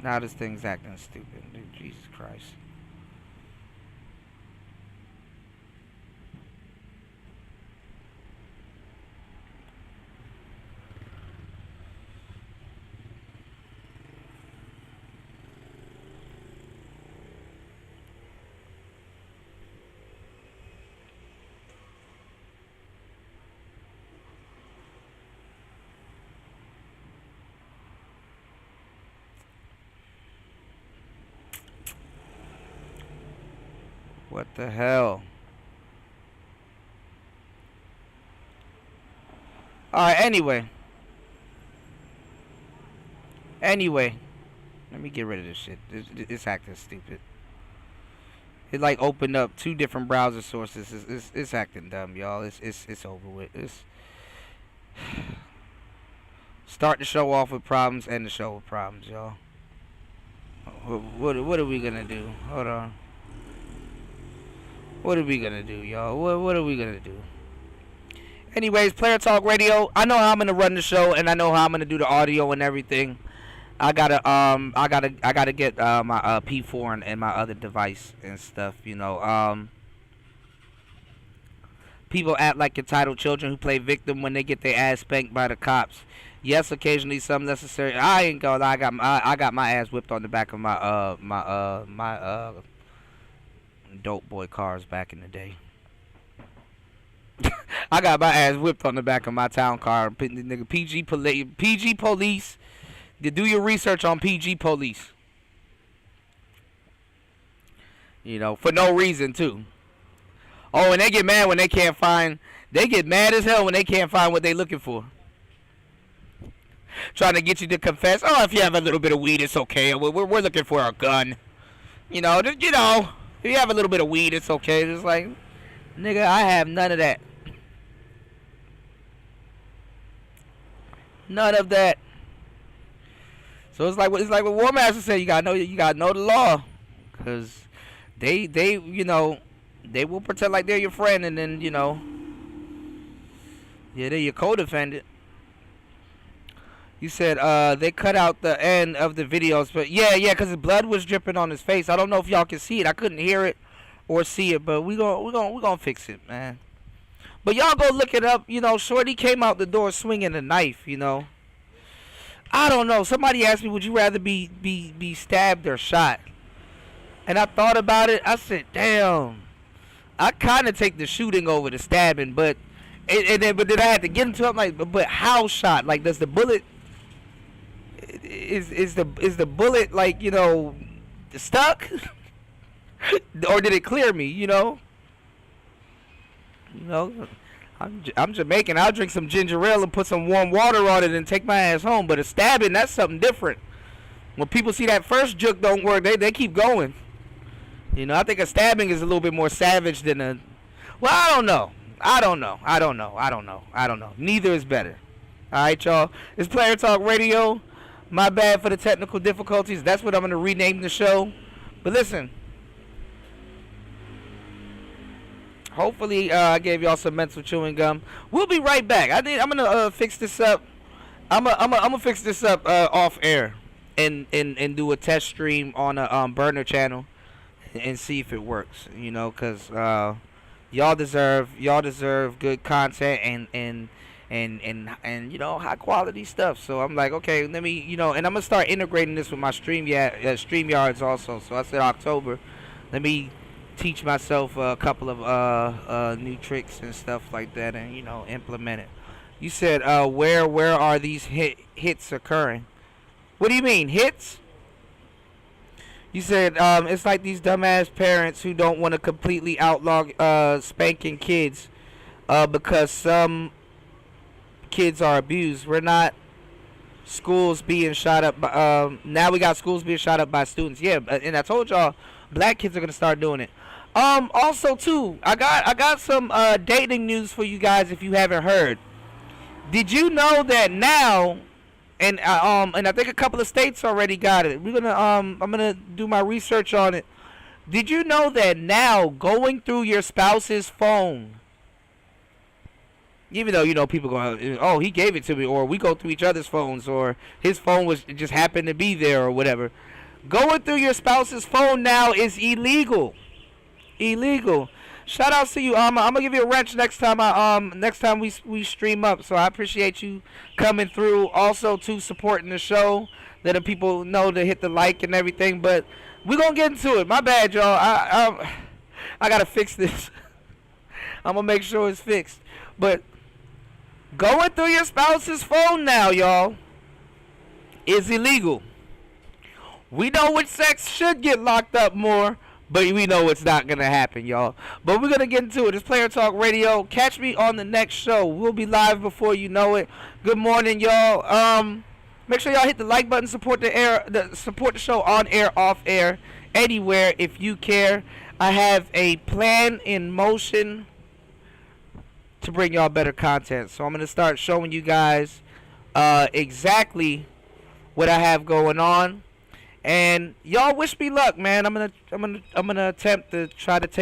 Now this thing's acting stupid. Dude, Jesus Christ. What the hell? Alright, anyway. Let me get rid of this shit. It's acting stupid. It like opened up 2 different browser sources. It's acting dumb, y'all. It's over with. Start the show off with problems, end the show with problems, y'all. What are we gonna do? Hold on. What are we gonna do, y'all? What are we gonna do? Anyways, Player Talk Radio. I know how I'm gonna run the show, and I know how I'm gonna do the audio and everything. I gotta get my P4 and my other device and stuff. You know, people act like entitled children who play victim when they get their ass spanked by the cops. Yes, occasionally some necessary. I ain't gonna lie. I got my ass whipped on the back of my dope boy cars back in the day. I got my ass whipped on the back of my town car. Nigga, PG police. You do your research on PG police. You know, for no reason too. Oh, and they get mad when they can't find. They get mad as hell when they can't find what they looking for. Trying to get you to confess. Oh, if you have a little bit of weed, it's okay. We're looking for a gun. You know. If you have a little bit of weed, it's okay. It's like, nigga, I have none of that. None of that. So it's like what War Master said. You gotta know the law, cause they will pretend like they're your friend, and then they're your co-defendant. You said they cut out the end of the videos, but yeah, because the blood was dripping on his face. I don't know if y'all can see it. I couldn't hear it or see it, but we gonna fix it, man. But y'all go look it up. Shorty came out the door swinging a knife. I don't know. Somebody asked me, would you rather be stabbed or shot? And I thought about it. I said, damn, I kind of take the shooting over the stabbing, but then I had to get into it. I'm like, but how shot? Like, does the bullet? Is the bullet like stuck, or did it clear me? I'm Jamaican. I'll drink some ginger ale and put some warm water on it and take my ass home. But a stabbing, that's something different. When people see that first juke don't work, they keep going. I think a stabbing is a little bit more savage than a. Well, I don't know. Neither is better. All right, y'all. It's Player Talk Radio. My bad for the technical difficulties. That's what I'm going to rename the show. But listen. Hopefully, I gave y'all some mental chewing gum. We'll be right back. I'm going to fix this up. I'm gonna fix this up off air and do a test stream on a burner channel and see if it works. Because y'all deserve good content and high quality stuff. So I'm like, okay, let me, and I'm gonna start integrating this with my StreamYards also. So I said October, let me teach myself a couple of new tricks and stuff like that, and implement it. You said where are these hits occurring? What do you mean, hits? You said it's like these dumbass parents who don't want to completely outlaw spanking kids because some kids are abused. We're not schools being shot up by, now we got schools being shot up by students. Yeah, and I told y'all black kids are gonna start doing it. Also too, I got some dating news for you guys if you haven't heard. Did you know that now, and I think a couple of states already got it. We're gonna I'm gonna do my research on it. Did you know that now going through your spouse's phone, even though people go, oh, he gave it to me, or we go through each other's phones, or his phone just happened to be there, or whatever. Going through your spouse's phone now is illegal. Illegal. Shout out to you, I'm gonna give you a wrench next time we stream up. So I appreciate you coming through. Also to supporting the show, letting people know to hit the like and everything. But we're gonna get into it. My bad, y'all. I gotta fix this. I'm gonna make sure it's fixed. But going through your spouse's phone now, y'all, is illegal. We know which sex should get locked up more, but we know it's not going to happen, y'all. But we're going to get into it. It's Player Talk Radio. Catch me on the next show. We'll be live before you know it. Good morning, y'all. Make sure y'all hit the like button. Support the show on air, off air, anywhere if you care. I have a plan in motion to bring y'all better content. So I'm going to start showing you guys exactly what I have going on. And y'all wish me luck, man. I'm gonna attempt to try to take